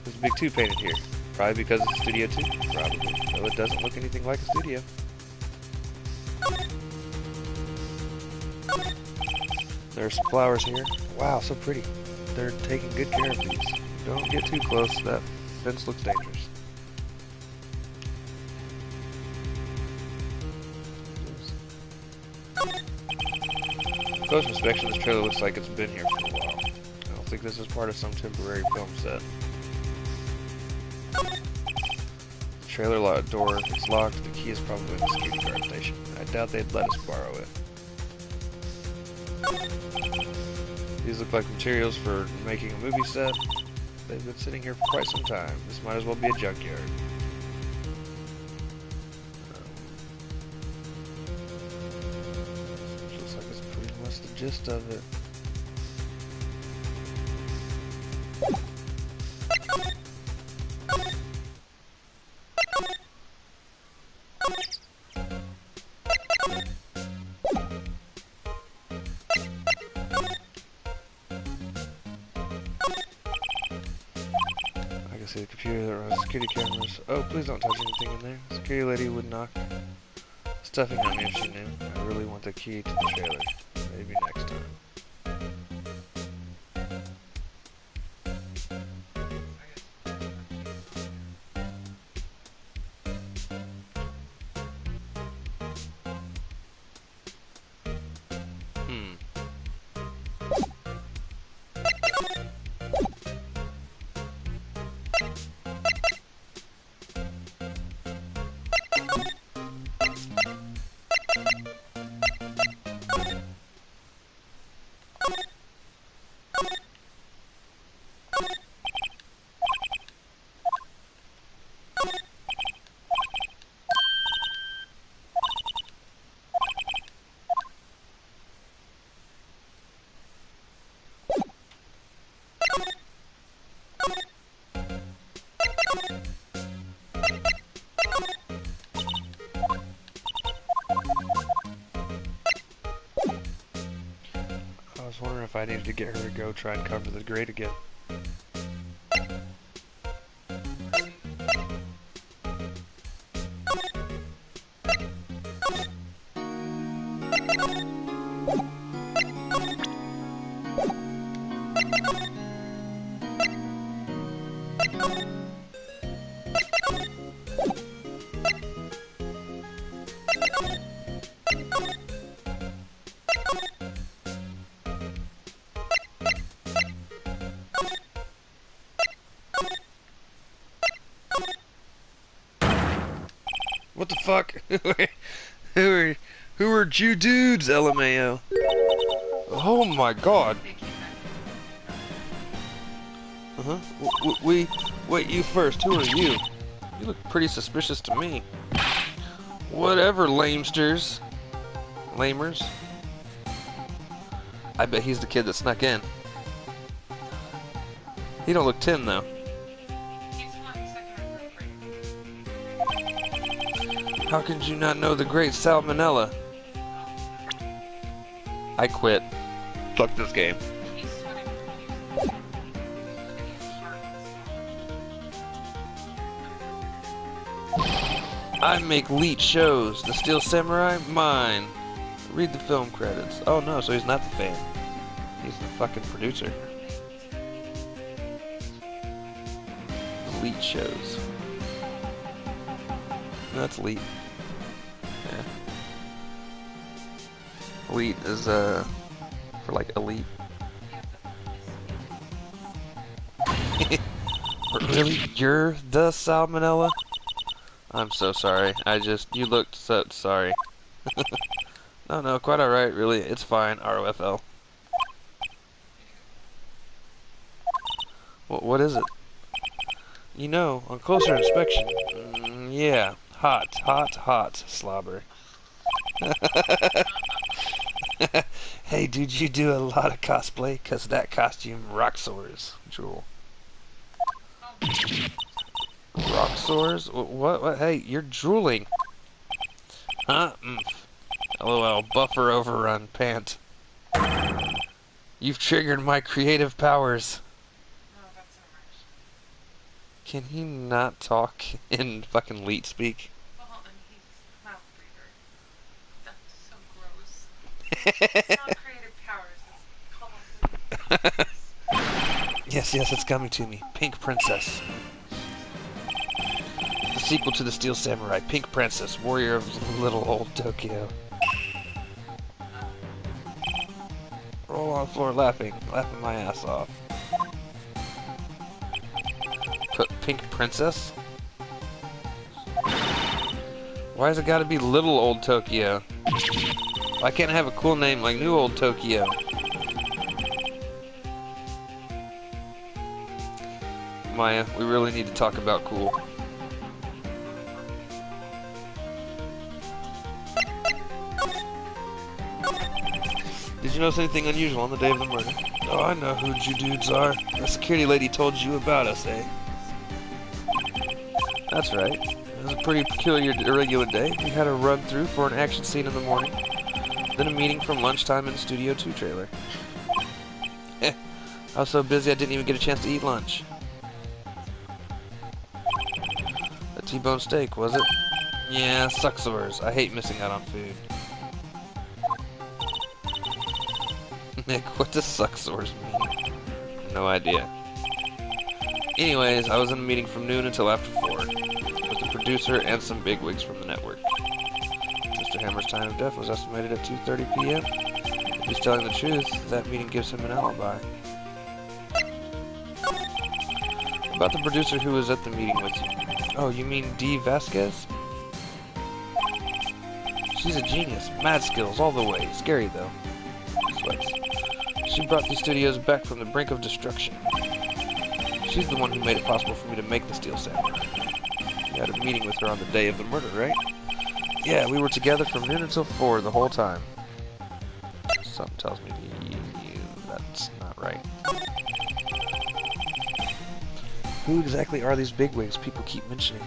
There's a big 2 painted here. Probably because it's Studio 2. Probably. Though it doesn't look anything like a studio. There's some flowers here. Wow, so pretty. They're taking good care of these. Don't get too close. That fence looks dangerous. Close inspection, this trailer looks like it's been here for a while. I don't think this is part of some temporary film set. The trailer door is locked. The key is probably in the security guard station. I doubt they'd let us borrow it. These look like materials for making a movie set. They've been sitting here for quite some time. This might as well be a junkyard. Looks like it's pretty much the gist of it. computer that runs security cameras. Oh, please don't touch anything in there. Security lady would knock stuffing at me if she knew. I really want the key to the trailer. Maybe next time. I was wondering if I needed to get her to go try and cover the grate again. What the fuck? who are Jew dudes, LMAO? Oh my god. Wait, you first. Who are you? You look pretty suspicious to me. Whatever, lamesters. Lamers. I bet he's the kid that snuck in. He don't look 10 though. How could you not know the great salmonella? I quit. Fuck this game. I make leech shows. The Steel Samurai? Mine. Read the film credits. Oh no, so he's not the fan. He's the fucking producer. Leech shows. That's elite. Yeah. Elite is for like elite. Really? You're the salmonella? I'm so sorry. You looked so sorry. No, quite alright, really. It's fine. ROFL. What is it? You know, on closer inspection, yeah. Hot slobber. Hey, dude, you do a lot of cosplay? Cause that costume rock soars. Drool. Rock soars? What? Hey, you're drooling. Huh? LOL, buffer overrun, pant. You've triggered my creative powers. No, that's not right. Can he not talk in fucking leet speak? Well, and he's mouth breather. That's so gross. It's not creative powers, it's called... Yes, it's coming to me. Pink Princess. The sequel to the Steel Samurai. Pink Princess, warrior of little old Tokyo. Roll on the floor laughing my ass off. Put Pink Princess? Why has it gotta be little old Tokyo? Why can't I have a cool name like New Old Tokyo? Maya, we really need to talk about cool. Did you notice anything unusual on the day of the murder? Oh, I know who you dudes are. The security lady told you about us, eh? That's right. It was a pretty peculiar, irregular day. We had a run-through for an action scene in the morning, then a meeting from lunchtime in the Studio 2 trailer. I was so busy I didn't even get a chance to eat lunch. T-bone steak, was it? Yeah, sucksores. I hate missing out on food. Nick, what does sucksores mean? No idea. Anyways, I was in a meeting from noon until after 4, with the producer and some bigwigs from the network. Mr. Hammer's time of death was estimated at 2:30 p.m. If he's telling the truth, that meeting gives him an alibi. About the producer who was at the meeting with you. Oh, you mean Dee Vasquez? She's a genius. Mad skills all the way. Scary, though. Sweats. She brought these studios back from the brink of destruction. She's the one who made it possible for me to make the Steel Samurai. You had a meeting with her on the day of the murder, right? Yeah, we were together from noon until 4 the whole time. Something tells me that's not right. Who exactly are these bigwigs people keep mentioning?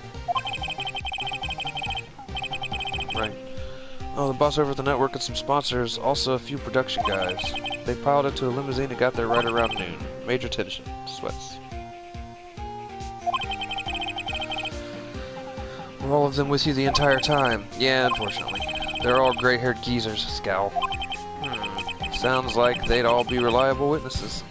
Right. Oh, the boss over at the network and some sponsors, also a few production guys. They piled into a limousine and got there right around noon. Major tension. Sweats. Were all of them with you the entire time? Yeah, unfortunately. They're all gray-haired geezers, scowl. Sounds like they'd all be reliable witnesses.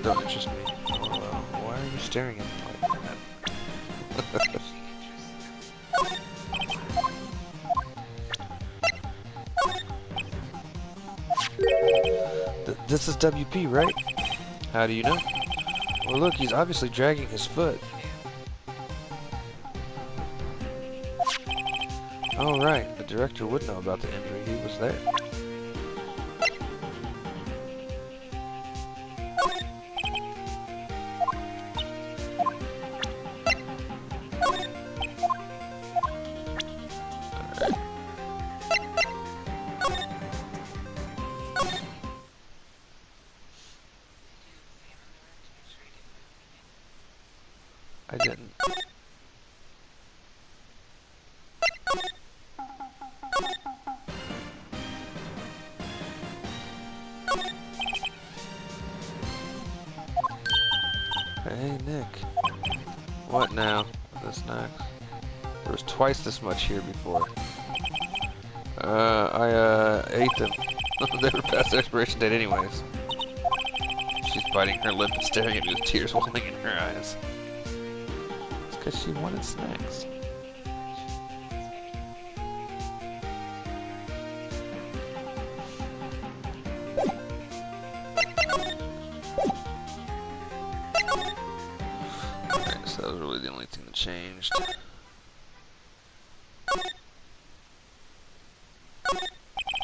Don't interest me. Why are you staring at me like that? This is WP, right? How do you know? Well, look, he's obviously dragging his foot. Oh, right. The director would know about the injury. He was there. I didn't. Hey, Nick. What now? This next? There was twice this much here before. I ate them. They were past their expiration date anyways. She's biting her lip and staring at me with tears welling in her eyes. It's because she wanted snacks. Alright, so that was really the only thing that changed.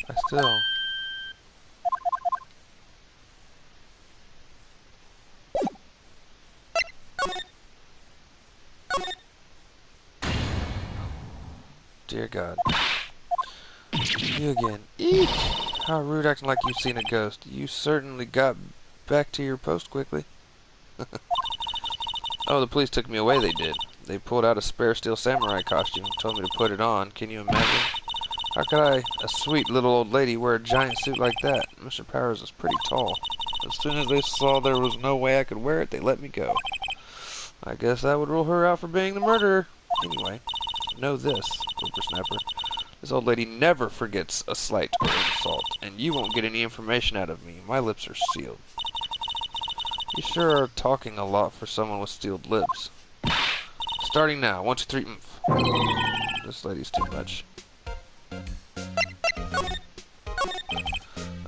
I still... Dear God. You again. Eek! How rude, acting like you've seen a ghost. You certainly got back to your post quickly. Oh, the police took me away, they did. They pulled out a spare Steel Samurai costume and told me to put it on. Can you imagine? How could I, a sweet little old lady, wear a giant suit like that? Mr. Powers is pretty tall. As soon as they saw there was no way I could wear it, they let me go. I guess that would rule her out for being the murderer. Anyway, know this, whippersnapper. This old lady never forgets a slight or insult, and you won't get any information out of me. My lips are sealed. You sure are talking a lot for someone with sealed lips. Starting now. 1, 2, 3. This lady's too much.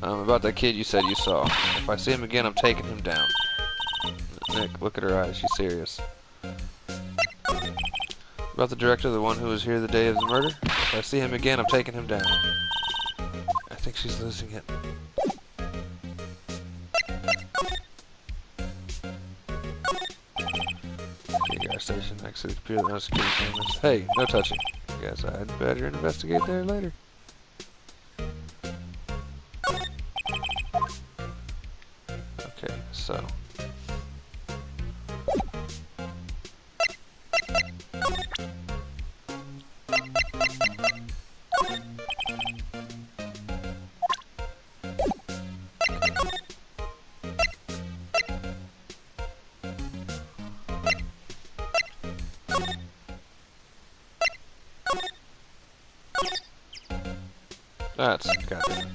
About that kid you said you saw. If I see him again, I'm taking him down. Nick, look at her eyes. She's serious. About the director, the one who was here the day of the murder. If I see him again, I'm taking him down. I think she's losing it. Okay, gas station next to the computer that knows security cameras. Hey, no touching. Guess I'd better investigate there later. Okay, so. That's goddamn.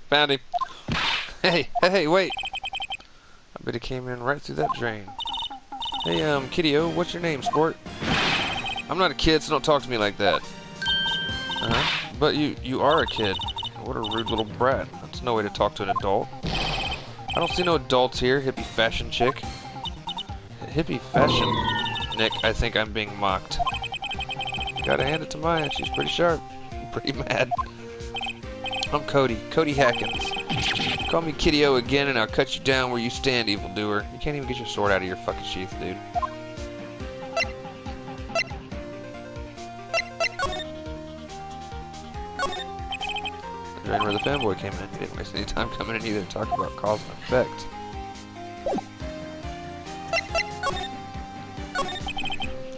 Found him. Hey, wait. I bet he came in right through that drain. Hey, Kitty-O, what's your name, sport? I'm not a kid, so don't talk to me like that. Uh-huh. But you are a kid. What a rude little brat. That's no way to talk to an adult. I don't see no adults here, hippie fashion chick. Hippie fashion? Nick, I think I'm being mocked. Gotta hand it to Maya, she's pretty sharp. Pretty mad. I'm Cody Hackins. Call me Kitty-O again and I'll cut you down where you stand, evildoer. You can't even get your sword out of your fucking sheath, dude. Right where the fanboy came in. He didn't waste any time coming in either to talk about cause and effect.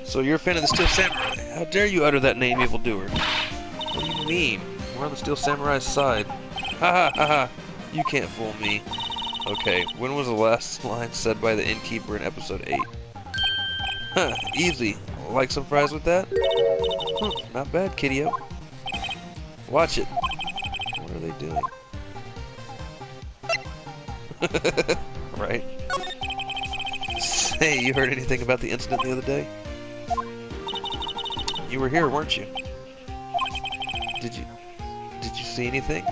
So you're a fan of the Steel Samurai? How dare you utter that name, evildoer? What do you mean? We're on the Steel Samurai's side. Ha ha ha ha! You can't fool me. Okay, when was the last line said by the innkeeper in episode 8? Huh, easy. Like some fries with that? Not bad, Kitty-O. Watch it. What are they doing? Right. Say, you heard anything about the incident the other day? You were here, weren't you? Did you see anything?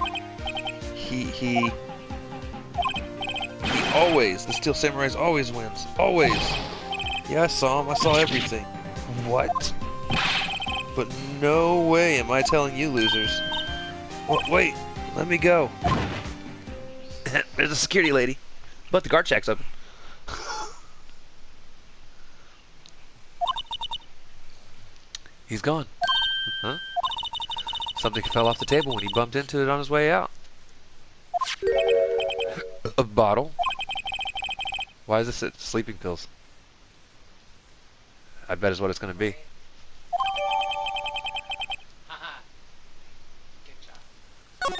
He always, the Steel Samurai's always wins. Always. Yeah, I saw him. I saw everything. What? But no way am I telling you losers. Wait, let me go. There's a security lady. But the guard shack's open. He's gone. Huh? Something fell off the table when he bumped into it on his way out. A bottle? Why is this at sleeping pills? I bet is what it's going to be. Haha. Good job.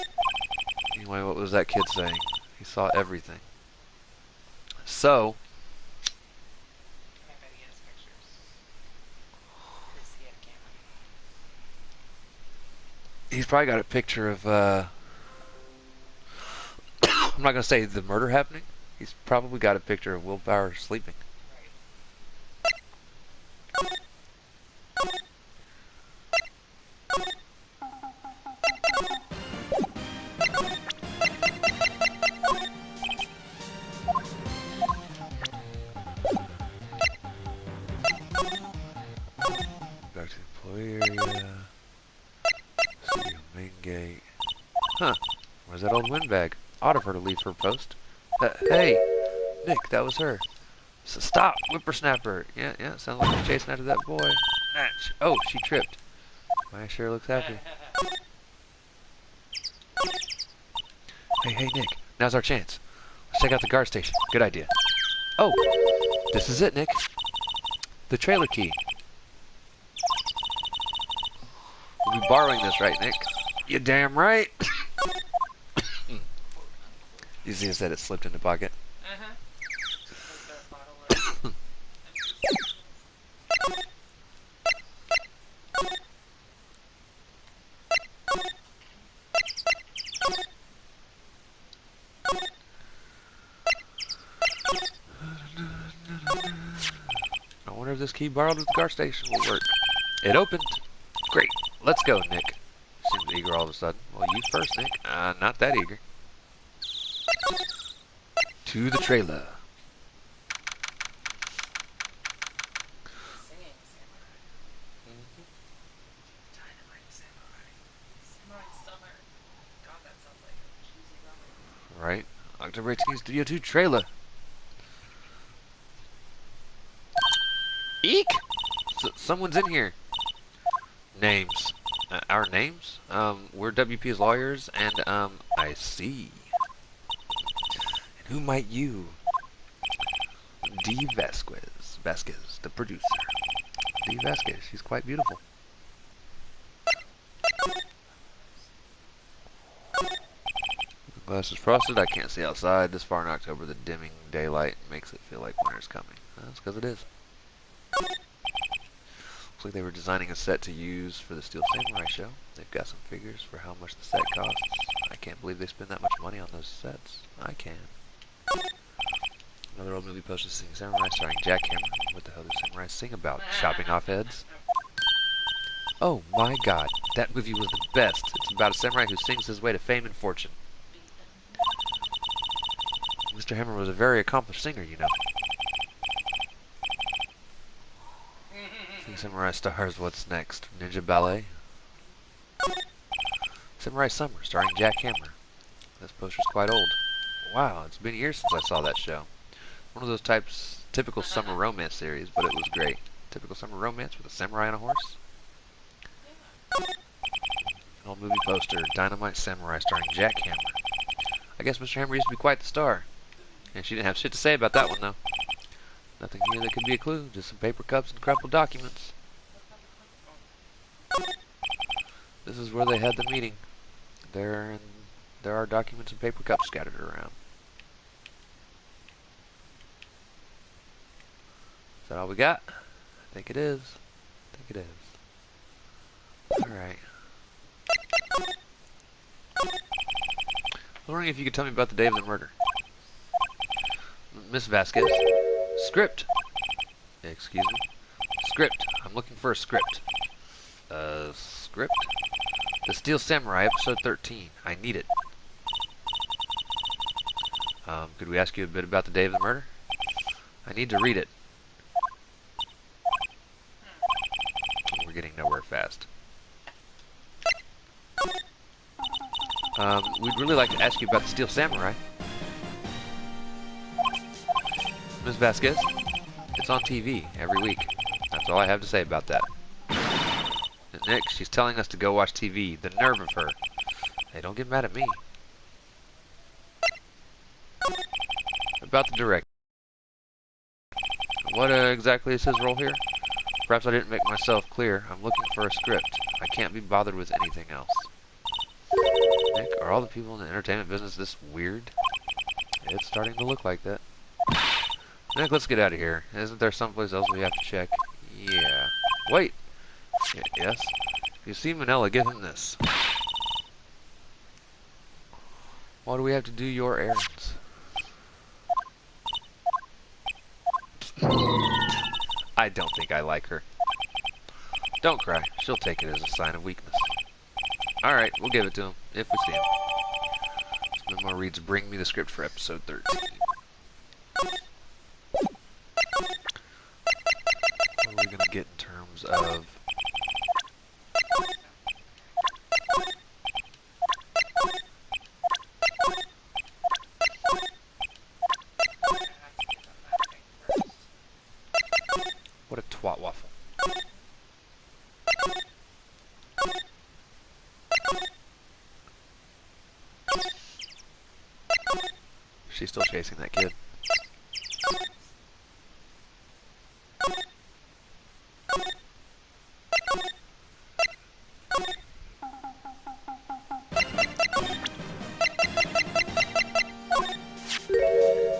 Anyway, what was that kid saying? He saw everything. So, I bet he has pictures. Chris, he had a camera. he's probably got a picture of, I'm not going to say the murder happening. He's probably got a picture of Will Power sleeping. Back to the employee area. Studio main gate. Huh. Where's that old windbag? Ought of her to leave her post. Hey! Nick, that was her. Stop, whippersnapper. Yeah, sounds like you're chasing after that boy. Natch. Oh, she tripped. Maya sure looks happy. Hey, Nick. Now's our chance. Let's check out the guard station. Good idea. Oh, this is it, Nick. The trailer key. We'll be borrowing this, right, Nick? You damn right. You see, said it slipped in the pocket. Uh-huh. Was there a bottle of... if this key borrowed at the car station will work. It opened. Great. Let's go, Nick. Seems eager all of a sudden. Well, you first, Nick. Not that eager. To the trailer. Singing samurai. Dynamite samurai. Samurai summer. God, that sounds like a cheesy rummer. Right. October 18th, Studio 2 trailer. Eek! Someone's in here. Names. Our names? We're WP's lawyers, and, I see. And who might you? Dee Vasquez, the producer. Dee Vasquez, she's quite beautiful. The glass is frosted, I can't see outside. This far in October, the dimming daylight makes it feel like winter's coming. That's because it is. Looks like they were designing a set to use for the Steel Samurai show. They've got some figures for how much the set costs. I can't believe they spend that much money on those sets. I can. Another old movie poster singing Samurai starring Jack Hammer. What the hell do samurais sing about? Chopping off heads? Oh my god, that movie was the best. It's about a samurai who sings his way to fame and fortune. Mr. Hammer was a very accomplished singer, you know. Samurai stars, what's next? Ninja Ballet? Samurai Summer, starring Jack Hammer. This poster's quite old. Wow, it's been years since I saw that show. One of those typical summer romance series, but it was great. Typical summer romance with a samurai on a horse. An old movie poster, Dynamite Samurai, starring Jack Hammer. I guess Mr. Hammer used to be quite the star. And she didn't have shit to say about that one, though. Nothing here that could be a clue, just some paper cups and crumpled documents. This is where they had the meeting. There are documents and paper cups scattered around. Is that all we got? I think it is. Alright. I was wondering if you could tell me about the day of the murder. Miss Vasquez. Script. Excuse me. Script. I'm looking for a script. Script? The Steel Samurai, episode 13. I need it. Could we ask you a bit about the day of the murder? I need to read it. We're getting nowhere fast. We'd really like to ask you about the Steel Samurai. Ms. Vasquez, it's on TV every week. That's all I have to say about that. And Nick, she's telling us to go watch TV. The nerve of her. Hey, don't get mad at me. About the director. What exactly is his role here? Perhaps I didn't make myself clear. I'm looking for a script. I can't be bothered with anything else. Nick, are all the people in the entertainment business this weird? It's starting to look like that. Nick, let's get out of here. Isn't there someplace else we have to check? Yeah. Wait! Yes? If you see Manila, give him this. Why do we have to do your errands? I don't think I like her. Don't cry. She'll take it as a sign of weakness. Alright, we'll give it to him, if we see him. This memo reads, bring me the script for episode 13. What are we going to get in terms of... What a twat waffle. She's still chasing that kid.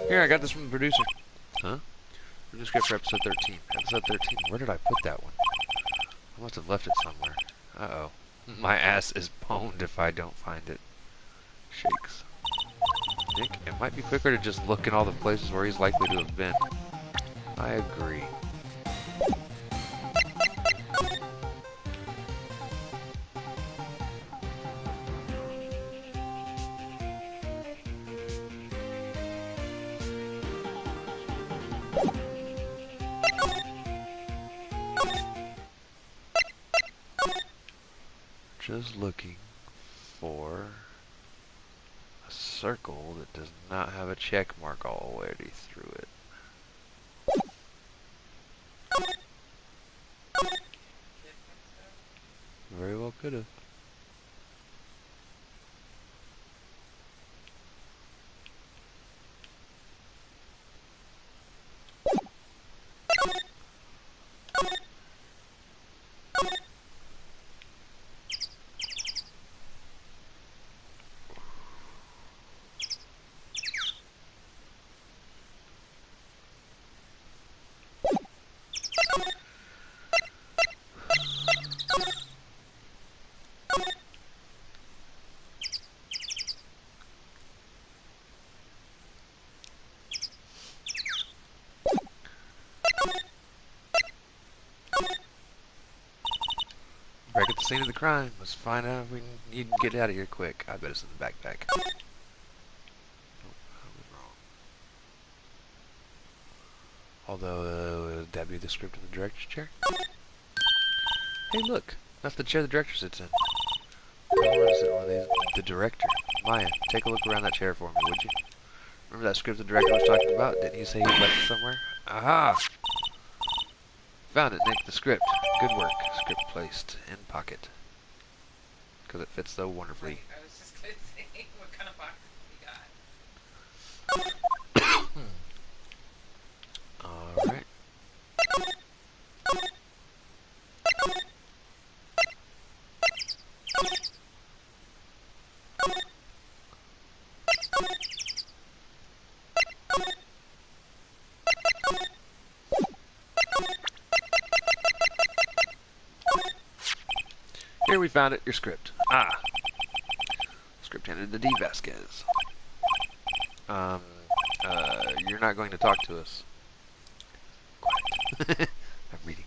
Here, I got this from the producer. Huh? New script for episode 13. Episode 13, where did I put that one? I must have left it somewhere. Uh-oh. My ass is pwned if I don't find it. Shakes. Nick, it might be quicker to just look in all the places where he's likely to have been. I agree. just looking for a circle that does not have a check mark already through it. Kid thinks so. Very well could have. Back at the scene of the crime. Let's find out if we need to get out of here quick. I bet it's in the backpack. Oh, I was wrong. Although, would that be the script in the director's chair? Hey, look. That's the chair the director sits in. Where is it? One of these? The director. Maya, take a look around that chair for me, would you? Remember that script the director was talking about? Didn't you say he left it somewhere? Aha! Found it, Nick. The script. Good work. Script placed in pocket. Because it fits so wonderfully. Right, I was just gonna say, what kind of boxes we got? Alright. Here we found it, your script. Ah. Script handed to D. Vasquez. You're not going to talk to us. Quiet. I'm reading.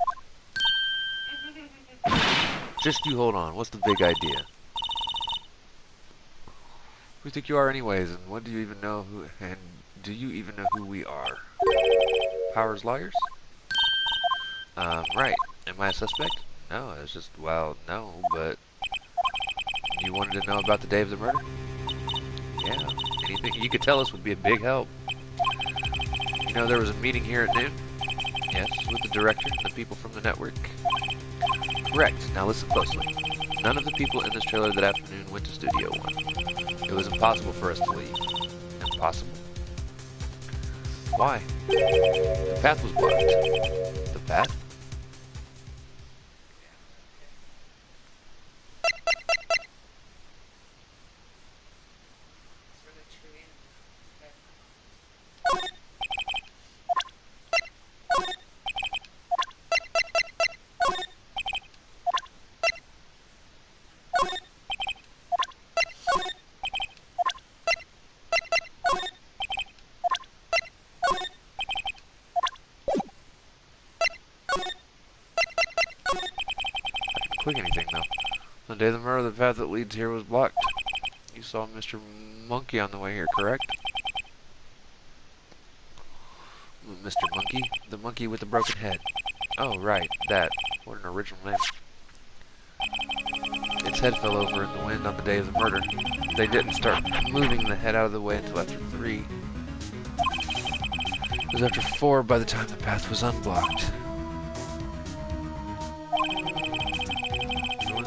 Just you hold on. What's the big idea? Who do you think you are anyways, and what do you even know who, and do you even know who we are? Powers lawyers? Right. Am I a suspect? No, it's just, well, no, but you wanted to know about the day of the murder? Yeah, anything you could tell us would be a big help. You know, there was a meeting here at noon? Yes, with the director and the people from the network. Correct. Now listen closely. None of the people in this trailer that afternoon went to Studio One. It was impossible for us to leave. Impossible? Why? The path was blocked. The path? It's where the tree and Quick anything though. The day of the murder, the path that leads here was blocked. You saw Mr. Monkey on the way here, correct? Mr. Monkey? The monkey with the broken head. Oh, right, that. What an original name. Its head fell over in the wind on the day of the murder. They didn't start moving the head out of the way until after 3. It was after 4 by the time the path was unblocked.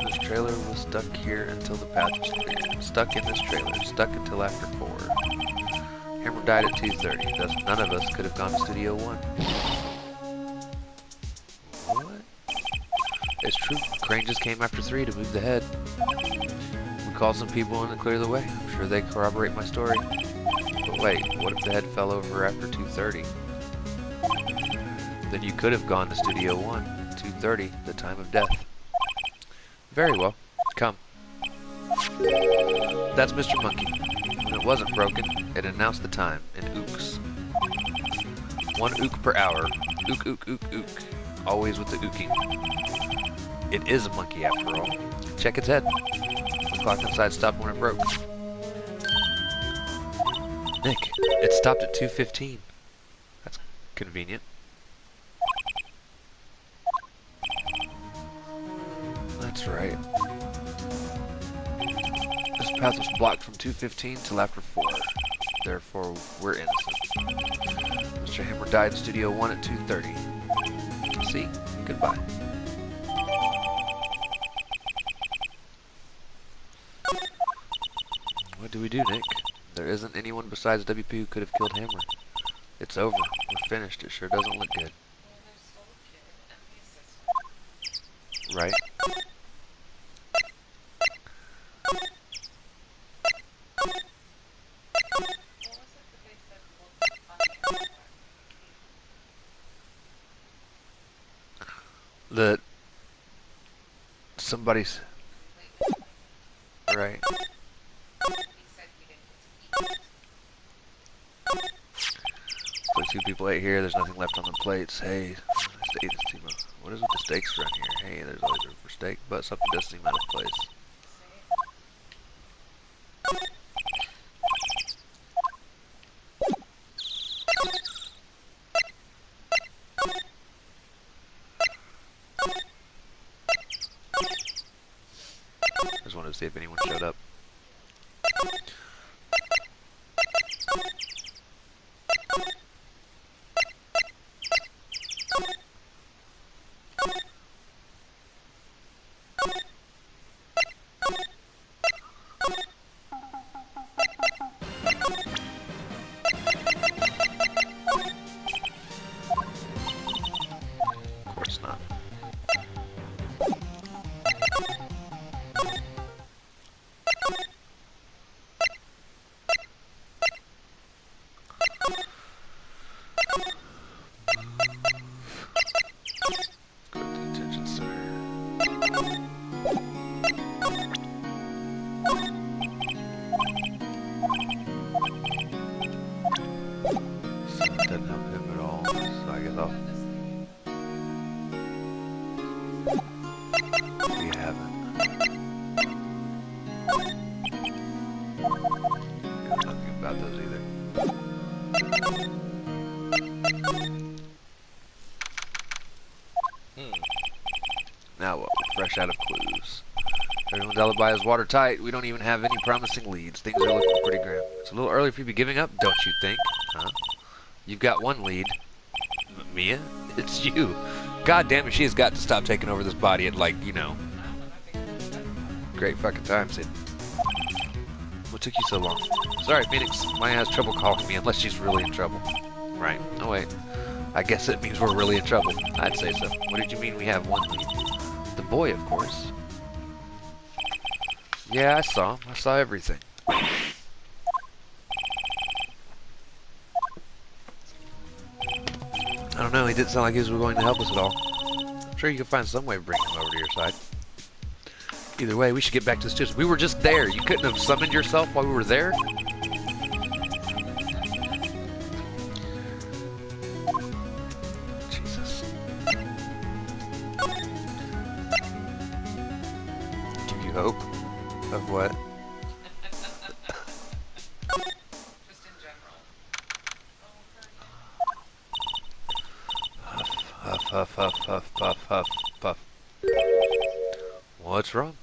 This trailer was stuck here until the path was cleared. Stuck in this trailer. Stuck until after 4. Hammer died at 2:30. Thus, none of us could have gone to Studio One. What? It's true. Crane just came after 3 to move the head. We called some people in to clear the way. I'm sure they corroborate my story. But wait, what if the head fell over after 2:30? Then you could have gone to Studio One. 2:30, the time of death. Very well. Come. That's Mr. Monkey. When it wasn't broken, it announced the time in ooks. 1 ook per hour. Ook, ook, ook, ook. Always with the ooking. It is a monkey after all. Check its head. The clock inside stopped when it broke. Nick, it stopped at 2:15. That's convenient. That's right. path was blocked from 2:15 till after 4. Therefore, we're innocent. Mr. Hammer died in Studio 1 at 2:30. See? Goodbye. What do we do, Nick? There isn't anyone besides WP who could have killed Hammer. It's over. We're finished. It sure doesn't look good. Well, there's still a kid and the assistant. Right? What was it that they said looked funny about that? That somebody's Completely. right. He said he didn't get to eat. So 2 people ate here. There's nothing left on the plates. Hey, what is with the steaks around here? Hey, there's always room for steak, but something does seem out of place. I just wanted to see if anyone showed up. Of course not. Go to the detention center. So it doesn't help him at all. So I guess we haven't. Got nothing about those either. Now what? We're fresh out of clues. Everyone's alibi is watertight. We don't even have any promising leads. Things are looking pretty grim. It's a little early for you to be giving up, don't you think? Huh? You've got one lead. Mia? It's you. God damn it, she has got to stop taking over this body at, like, you know. Great fucking time, Sid. What took you so long? Sorry, Phoenix. Maya has trouble calling me unless she's really in trouble. Right. Oh, wait. I guess it means we're really in trouble. I'd say so. What did you mean we have one lead? The boy, of course. Yeah, I saw him. I saw everything. I don't know. He didn't sound like he was going to help us at all. I'm sure you can find some way of bringing him over to your side. Either way, we should get back to the studio. We were just there. You couldn't have summoned yourself while we were there? Jesus. Give you hope? Of what? Just in general. Huff, huff, huff, huff, puff, huff, puff. What's wrong?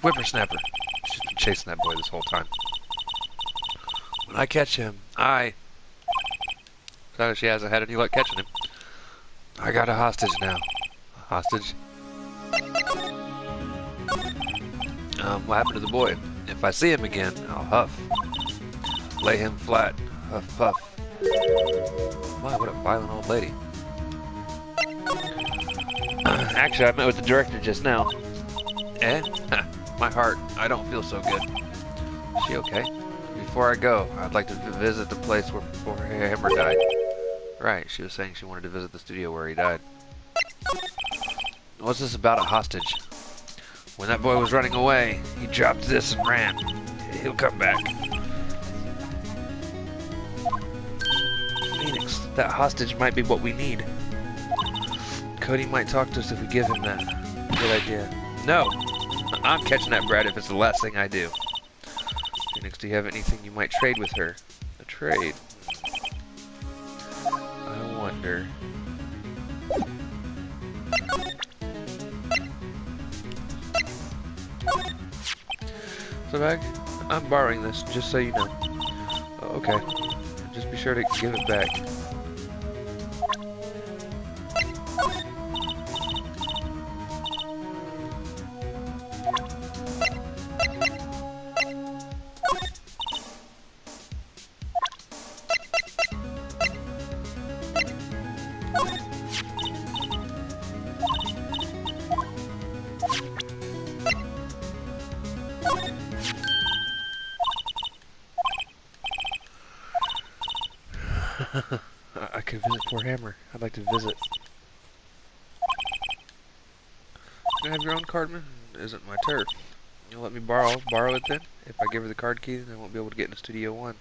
Whippersnapper. She's been chasing that boy this whole time. When I catch him, so she hasn't had any luck catching him. I got a hostage now. A hostage? What happened to the boy? If I see him again, I'll huff. Lay him flat. Huff, puff. My, what a violent old lady. Actually, I met with the director just now. Eh? My heart. I don't feel so good. Is she okay? Before I go, I'd like to visit the place where Hammer died. Right, she was saying she wanted to visit the studio where he died. What's this about a hostage? When that boy was running away, he dropped this and ran. He'll come back. Phoenix, that hostage might be what we need. Cody might talk to us if we give him that. Good idea. No! I'm catching that brat if it's the last thing I do. Phoenix, do you have anything you might trade with her? A trade? I wonder. the bag? I'm borrowing this, just so you know. Oh, okay. Just be sure to give it back. I could visit Poor Hammer. I'd like to visit. Can I have your own card, man? It isn't my turf. You'll let me borrow it then? If I give her the card key, then I won't be able to get into Studio 1.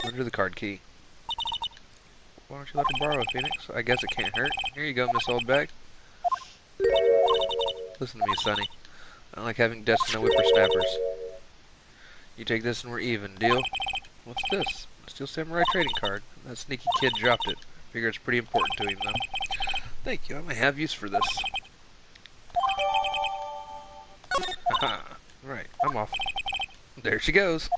Under the card key. Why don't you let her borrow it, Phoenix? I guess it can't hurt. Here you go, Miss Oldbag. Listen to me, Sonny. I don't like having debts to no whippersnappers. You take this and we're even, deal? What's this? A Steel Samurai trading card. That sneaky kid dropped it. Figure it's pretty important to him, though. Thank you, I may have use for this. Haha. Right, I'm off. There she goes.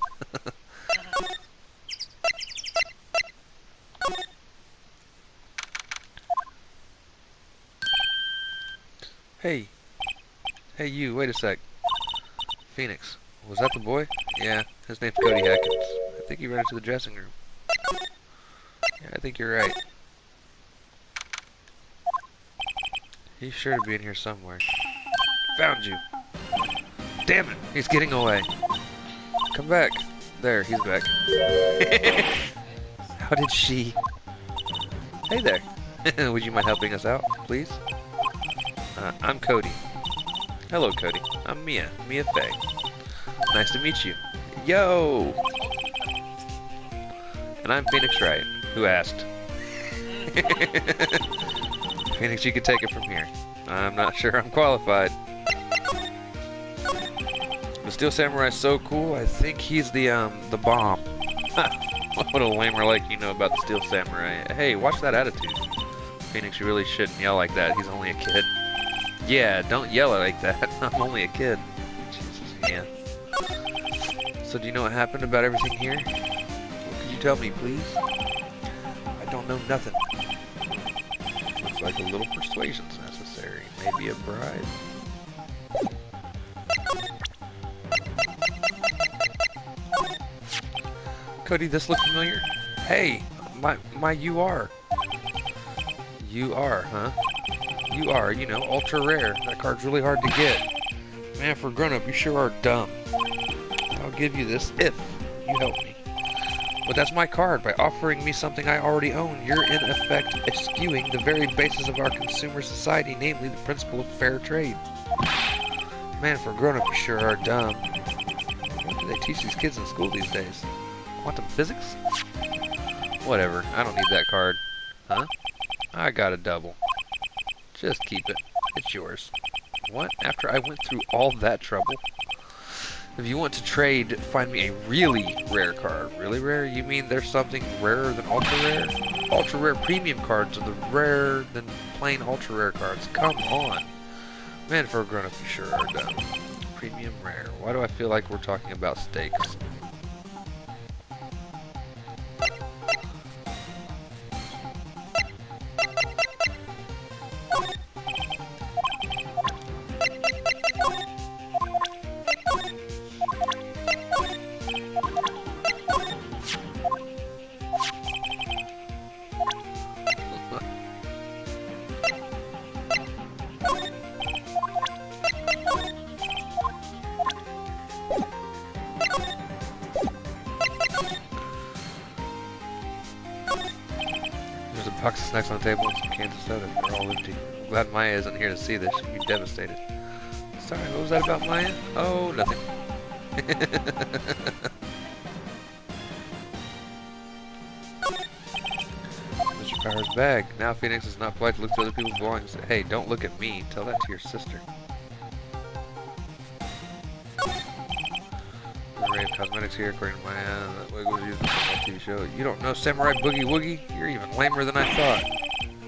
Hey. Hey you, wait a sec. Phoenix. Was that the boy? Yeah, his name's Cody Hackins. I think he ran into the dressing room. Yeah, I think you're right. He's sure to be in here somewhere. Found you. Damn it, he's getting away. Come back. There, he's back. How did she... Hey there. Would you mind helping us out, please? I'm Cody. Hello, Cody. I'm Mia Fey. Nice to meet you. Yo! And I'm Phoenix Wright, who asked. Phoenix, you can take it from here. I'm not sure I'm qualified. The Steel Samurai is so cool, I think he's the bomb. What a lamer like you know about the Steel Samurai. Hey, watch that attitude. Phoenix, you really shouldn't yell like that. He's only a kid. Yeah, don't yell like that. I'm only a kid. Jesus, yeah. So do you know what happened about everything here? Could you tell me, please? I don't know nothing. Looks like a little persuasion's necessary. Maybe a bribe? Cody, this look familiar? Hey, my UR. UR, huh? UR, you know, ultra rare. That card's really hard to get. Man, for a grown-up, you sure are dumb. I'll give you this if you help me. But that's my card. By offering me something I already own, you're in effect eschewing the very basis of our consumer society, namely the principle of fair trade. Man, for a grown-up, you sure are dumb. What do they teach these kids in school these days? Quantum physics? Whatever, I don't need that card. Huh? I got a double. Just keep it. It's yours. What? After I went through all that trouble? If you want to trade, find me a really rare card. Really rare? You mean there's something rarer than ultra rare? Ultra rare premium cards are the rarer than plain ultra rare cards. Come on. Man, for a grown-up, you sure are dumb. Premium rare. Why do I feel like we're talking about steaks? There's a box of snacks on the table and some cans of soda. They're all empty. I'm glad Maya isn't here to see this. She'd be devastated. Sorry, what was that about Maya? Oh, nothing. Mr. Power's bag. Now Phoenix is not polite to look to other people's belongings. Hey, don't look at me. Tell that to your sister. Array of cosmetics here, according to Maya. That wig was used in the TV show. You don't know Samurai Boogie Woogie? You're even lamer than I thought.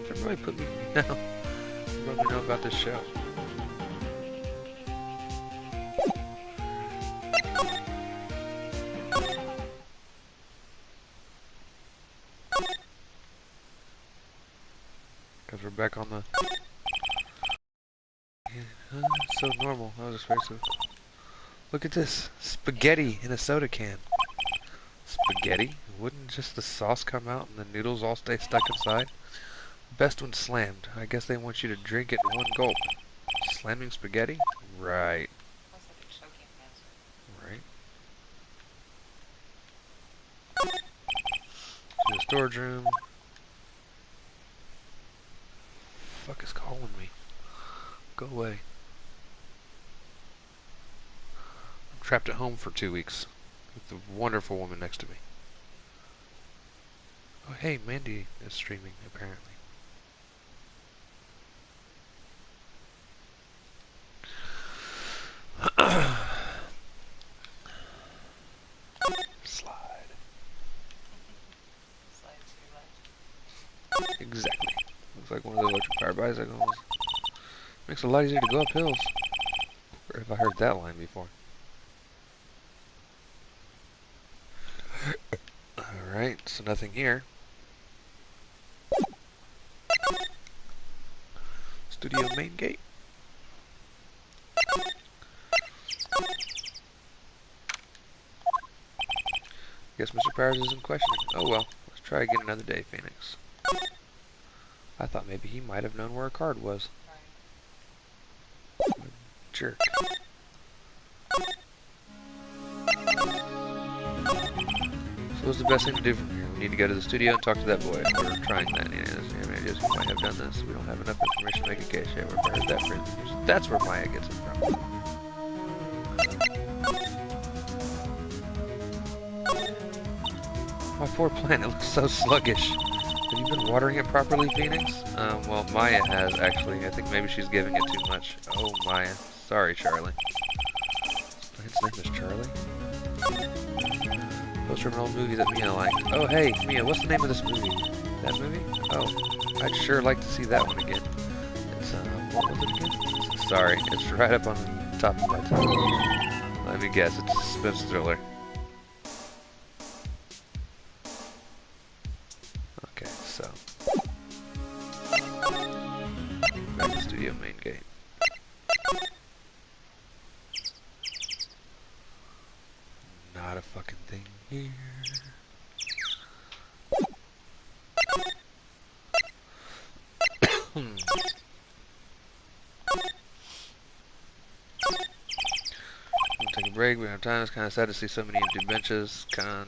Should really put me now. Let me know about this show. because we're back on the... Yeah, so normal. I was expecting... Look at this. Spaghetti in a soda can. Spaghetti? Wouldn't just the sauce come out and the noodles all stay stuck inside? Best when slammed. I guess they want you to drink it in one gulp. Slamming spaghetti? Right. That's like a choking hazard. Right. To the storage room. Fuck is calling me? Go away. I'm trapped at home for 2 weeks with the wonderful woman next to me. Oh hey, Mandy is streaming apparently. Slide. Slide to your left. Exactly. Looks like one of those electric powered bicycles. Makes it a lot easier to go up hills. Where have I heard that line before? Alright, so nothing here. Studio main gate. Guess Mr. Powers isn't questioning. Oh well, let's try again another day, Phoenix. I thought maybe he might have known where a card was. Right. Jerk. So what's the best thing to do from here? We need to go to the studio and talk to that boy. We're trying that. Yeah, we might have done this. We don't have enough information to make a case yet. We've heard that for That's where Maya gets it from. My poor plant, it looks so sluggish. Have you been watering it properly, Phoenix? Well, Maya has, actually. I think maybe she's giving it too much. Oh, Maya. Sorry, Charlie. Plant's name is Charlie? Poster of an old movie that Mia liked. Oh, hey, Mia, what's the name of this movie? That movie? Oh, I'd sure like to see that one again. It's, what was it again? Sorry, it's right up on the top of my tongue. Let me guess, it's a suspense thriller. Okay, so. Back to studio main gate. Not a fucking thing here. We'll take a break. We don't have time. It's kind of sad to see so many empty benches. Kind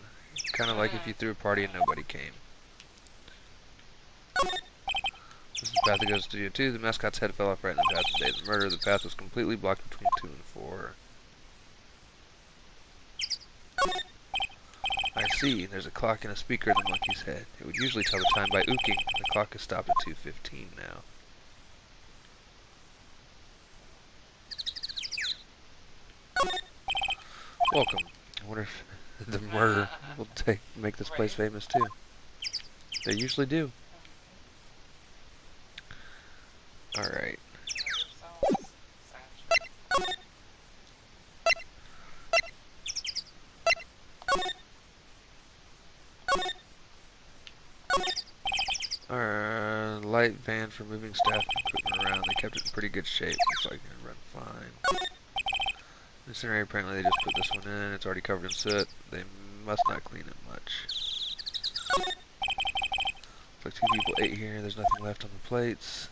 of like if you threw a party and nobody came. This is the path that goes to Studio 2. The mascot's head fell off right in the path of the day of the murder. The path was completely blocked between 2 and 4. I see. There's a clock and a speaker in the monkey's head. It would usually tell the time by ooking. The clock is stopped at 2:15 now. Welcome. I wonder if the murder will make this place famous too. They usually do. Alright. Light van for moving staff and equipment around. They kept it in pretty good shape. Looks like it run fine. Incinerator, apparently they just put this one in. It's already covered in soot. They must not clean it much. Looks like 2 people ate here. There's nothing left on the plates.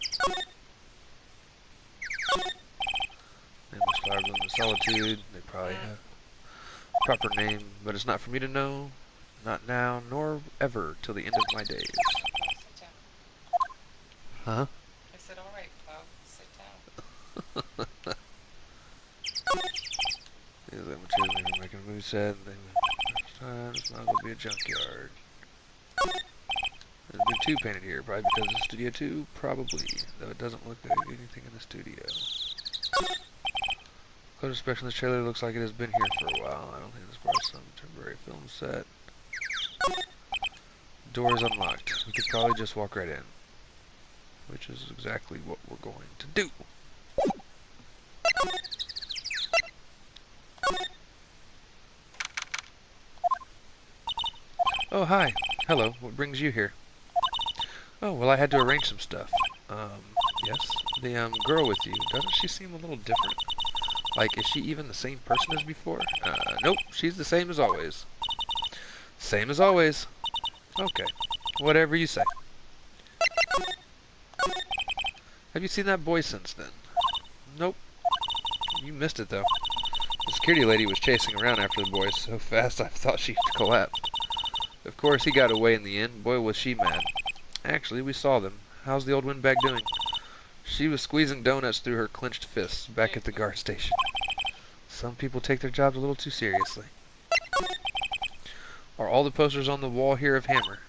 Nameless Flower Bloom of Solitude. They probably have a proper name, but it's not for me to know. Not now, nor ever, till the end of my days. Sit down. Huh? I said, all right, Cloud, sit down. Is that material they were making a movie set? It's not going to be a junkyard. There's been 2 painted here, probably because of Studio 2? Probably, though it doesn't look like anything in the studio. Close inspection of the trailer looks like it has been here for a while. I don't think this part is some temporary film set. Door is unlocked. We could probably just walk right in. Which is exactly what we're going to do. Oh, hi. Hello. What brings you here? Oh, well, I had to arrange some stuff. Yes? The, girl with you, doesn't she seem a little different? Like, is she even the same person as before? Nope, she's the same as always. Same as always. Okay, whatever you say. Have you seen that boy since then? Nope. You missed it, though. The security lady was chasing around after the boy so fast I thought she'd collapsed. Of course, he got away in the end. Boy, was she mad. Actually, we saw them. How's the old windbag doing? She was squeezing donuts through her clenched fists back at the guard station. Some people take their jobs a little too seriously. Are all the posters on the wall here of Hammer?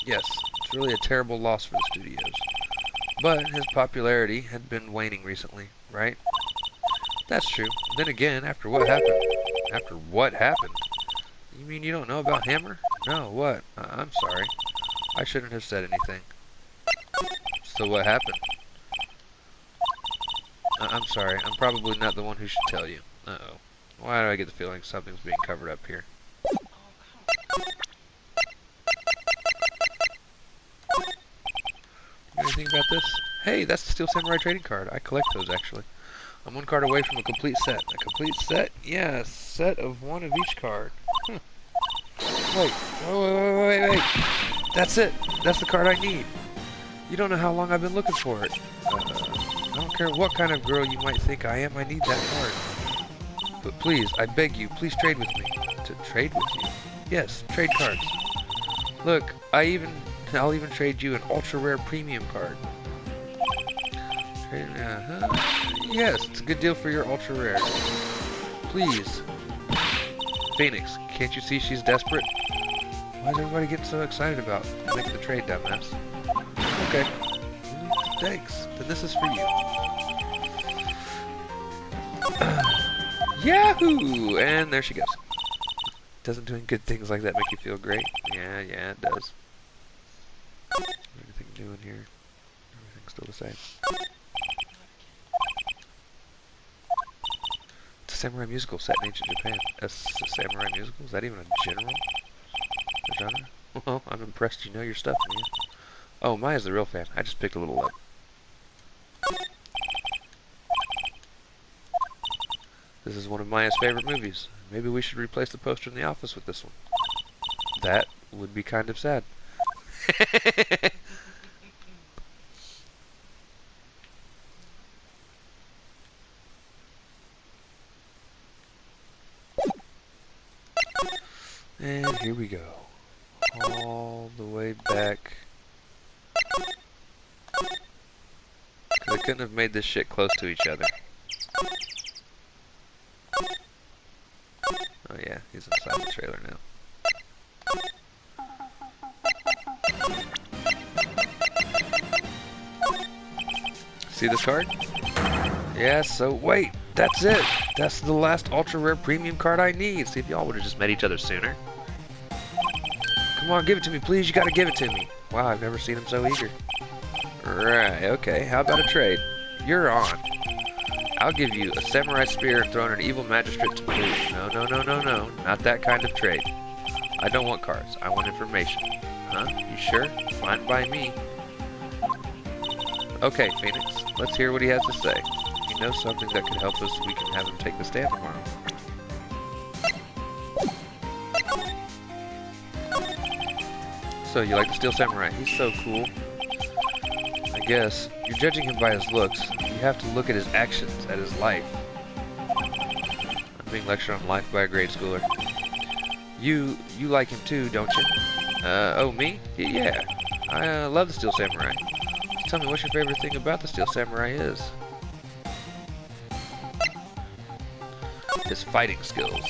Yes, it's really a terrible loss for the studios. But his popularity had been waning recently, right? That's true. Then again, after what happened? After what happened? You mean you don't know about Hammer? No, what? I'm sorry. I shouldn't have said anything. So what happened? I'm sorry. I'm probably not the one who should tell you. Uh-oh. Why do I get the feeling something's being covered up here? Anything about this? Hey, that's the Steel Samurai trading card. I collect those, actually. I'm one card away from a complete set. A complete set? Yeah, a set of one of each card. Wait. That's it. That's the card I need. You don't know how long I've been looking for it. I don't care what kind of girl you might think I am. I need that card. But please, I beg you, please trade with me. To trade with you? Yes, trade cards. Look, I'll even trade you an ultra-rare premium card. Yes, it's a good deal for your ultra-rare. Please. Phoenix, can't you see she's desperate? Why is everybody getting so excited about making the trade, dumbass? Okay. Thanks. Then this is for you. Yahoo! And there she goes. Doesn't doing good things like that make you feel great? Yeah, it does. Anything new in here? Everything's still the same. It's a samurai musical set in ancient Japan. A samurai musical? Is that even a genre? Well, I'm impressed you know your stuff, man. Oh, Maya's the real fan. I just picked a little up. This is one of Maya's favorite movies. Maybe we should replace the poster in the office with this one. That would be kind of sad. And here we go. All the way back. They couldn't have made this shit close to each other. Oh yeah, he's inside the trailer now. See this card? Yeah, so wait, that's it. That's the last ultra rare premium card I need. See if y'all would have just met each other sooner. Come on, give it to me, please. You gotta give it to me. Wow, I've never seen him so eager. Right, okay. How about a trade? You're on. I'll give you a samurai spear and throw in an evil magistrate to boot. No. Not that kind of trade. I don't want cards. I want information. Huh? You sure? Fine by me. Okay, Phoenix. Let's hear what he has to say. He knows something that could help us. We can have him take the stand tomorrow. So, you like the Steel Samurai? He's so cool. I guess. You're judging him by his looks. You have to look at his actions, at his life. I'm being lectured on life by a grade schooler. You like him too, don't you? Oh, me? Yeah. I love the Steel Samurai. So tell me, what's your favorite thing about the Steel Samurai is? His fighting skills.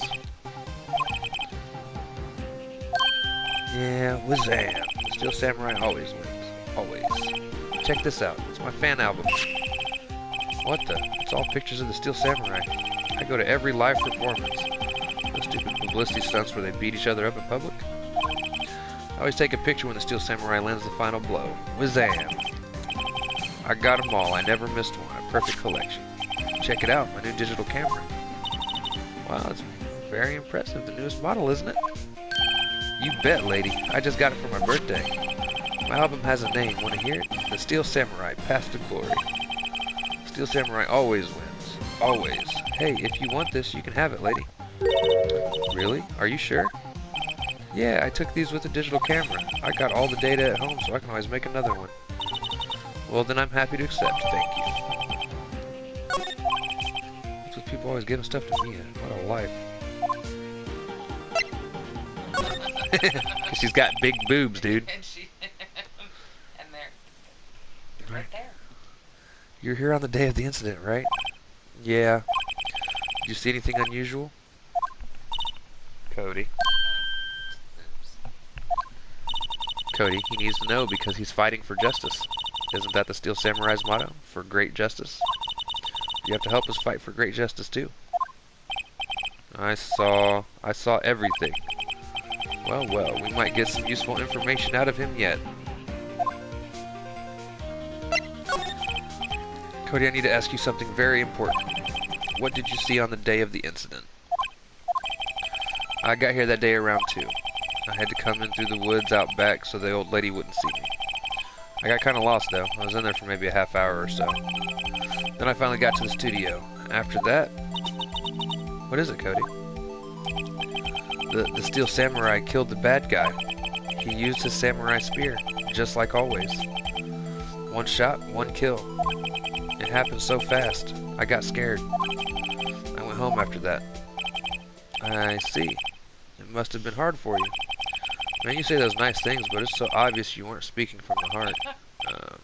Yeah, Wazam. The Steel Samurai always wins. Always. Check this out. It's my fan album. What the? It's all pictures of the Steel Samurai. I go to every live performance. Those stupid publicity stunts where they beat each other up in public. I always take a picture when the Steel Samurai lands the final blow. Wazam. I got them all. I never missed one. A perfect collection. Check it out. My new digital camera. Wow, it's very impressive. The newest model, isn't it? You bet, lady. I just got it for my birthday. My album has a name. Want to hear it? The Steel Samurai, Path to Glory. Steel Samurai always wins. Always. Hey, if you want this, you can have it, lady. Really? Are you sure? Yeah, I took these with a digital camera. I got all the data at home, so I can always make another one. Well, then I'm happy to accept. Thank you. That's what people always giving stuff to Mia. What a life. Because she's got big boobs, dude. And she, and they're right there. You're here on the day of the incident, right? Yeah. Did you see anything unusual? Cody. Oops. Cody, he needs to know because he's fighting for justice. Isn't that the Steel Samurai's motto? For great justice? You have to help us fight for great justice too. I saw everything. Well, we might get some useful information out of him yet. Cody, I need to ask you something very important. What did you see on the day of the incident? I got here that day around 2. I had to come in through the woods out back so the old lady wouldn't see me. I got kind of lost though. I was in there for maybe a half hour or so. Then I finally got to the studio. After that... What is it, Cody? The Steel Samurai killed the bad guy. He used his samurai spear, just like always. One shot, one kill. It happened so fast. I got scared. I went home after that. I see. It must have been hard for you. Man, you say those nice things, but it's so obvious you weren't speaking from the heart.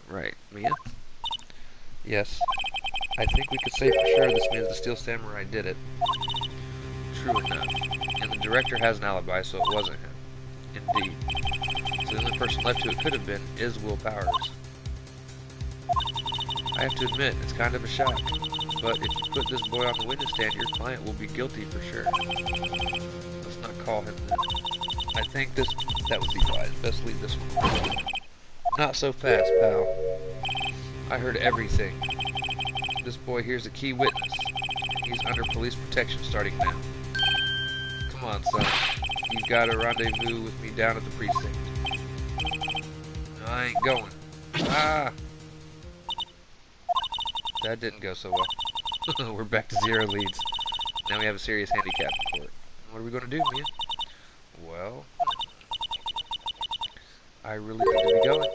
Right. Mia? Yes. I think we could say for sure this means the Steel Samurai did it. True enough. And the director has an alibi, so it wasn't him. Indeed. So the only person left who it could have been is Will Powers. I have to admit, it's kind of a shock. But if you put this boy on the witness stand, your client will be guilty for sure. Let's not call him that. I think that would be wise. Best leave this one. Not so fast, pal. I heard everything. This boy here's a key witness. He's under police protection starting now. Come on, son. You've got a rendezvous with me down at the precinct. No, I ain't going. Ah! That didn't go so well. We're back to 0 leads. Now we have a serious handicap in court. What are we going to do, Mia? Well, I really need to be going.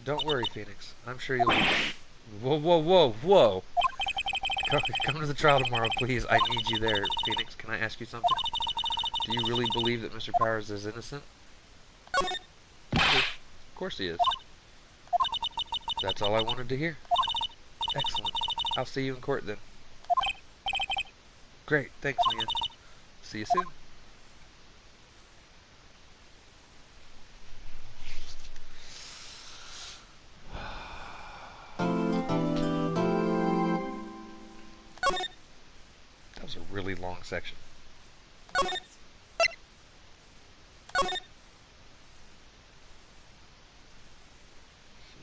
Don't worry, Phoenix. I'm sure you'll be fine. Whoa, whoa, whoa, whoa! Come to the trial tomorrow, please. I need you there, Phoenix. Can I ask you something? Do you really believe that Mr. Powers is innocent? Of course he is. That's all I wanted to hear. Excellent. I'll see you in court then. Great. Thanks, Mia. See you soon. That was a really long section.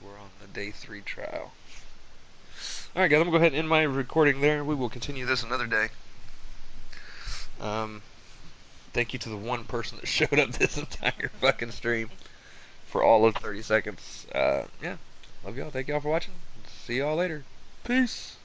We're on the day 3 trial. Alright guys, I'm going to go ahead and end my recording there. We will continue this another day. Thank you to the one person that showed up this entire fucking stream for all of 30 seconds. Yeah, love y'all. Thank y'all for watching. See y'all later. Peace.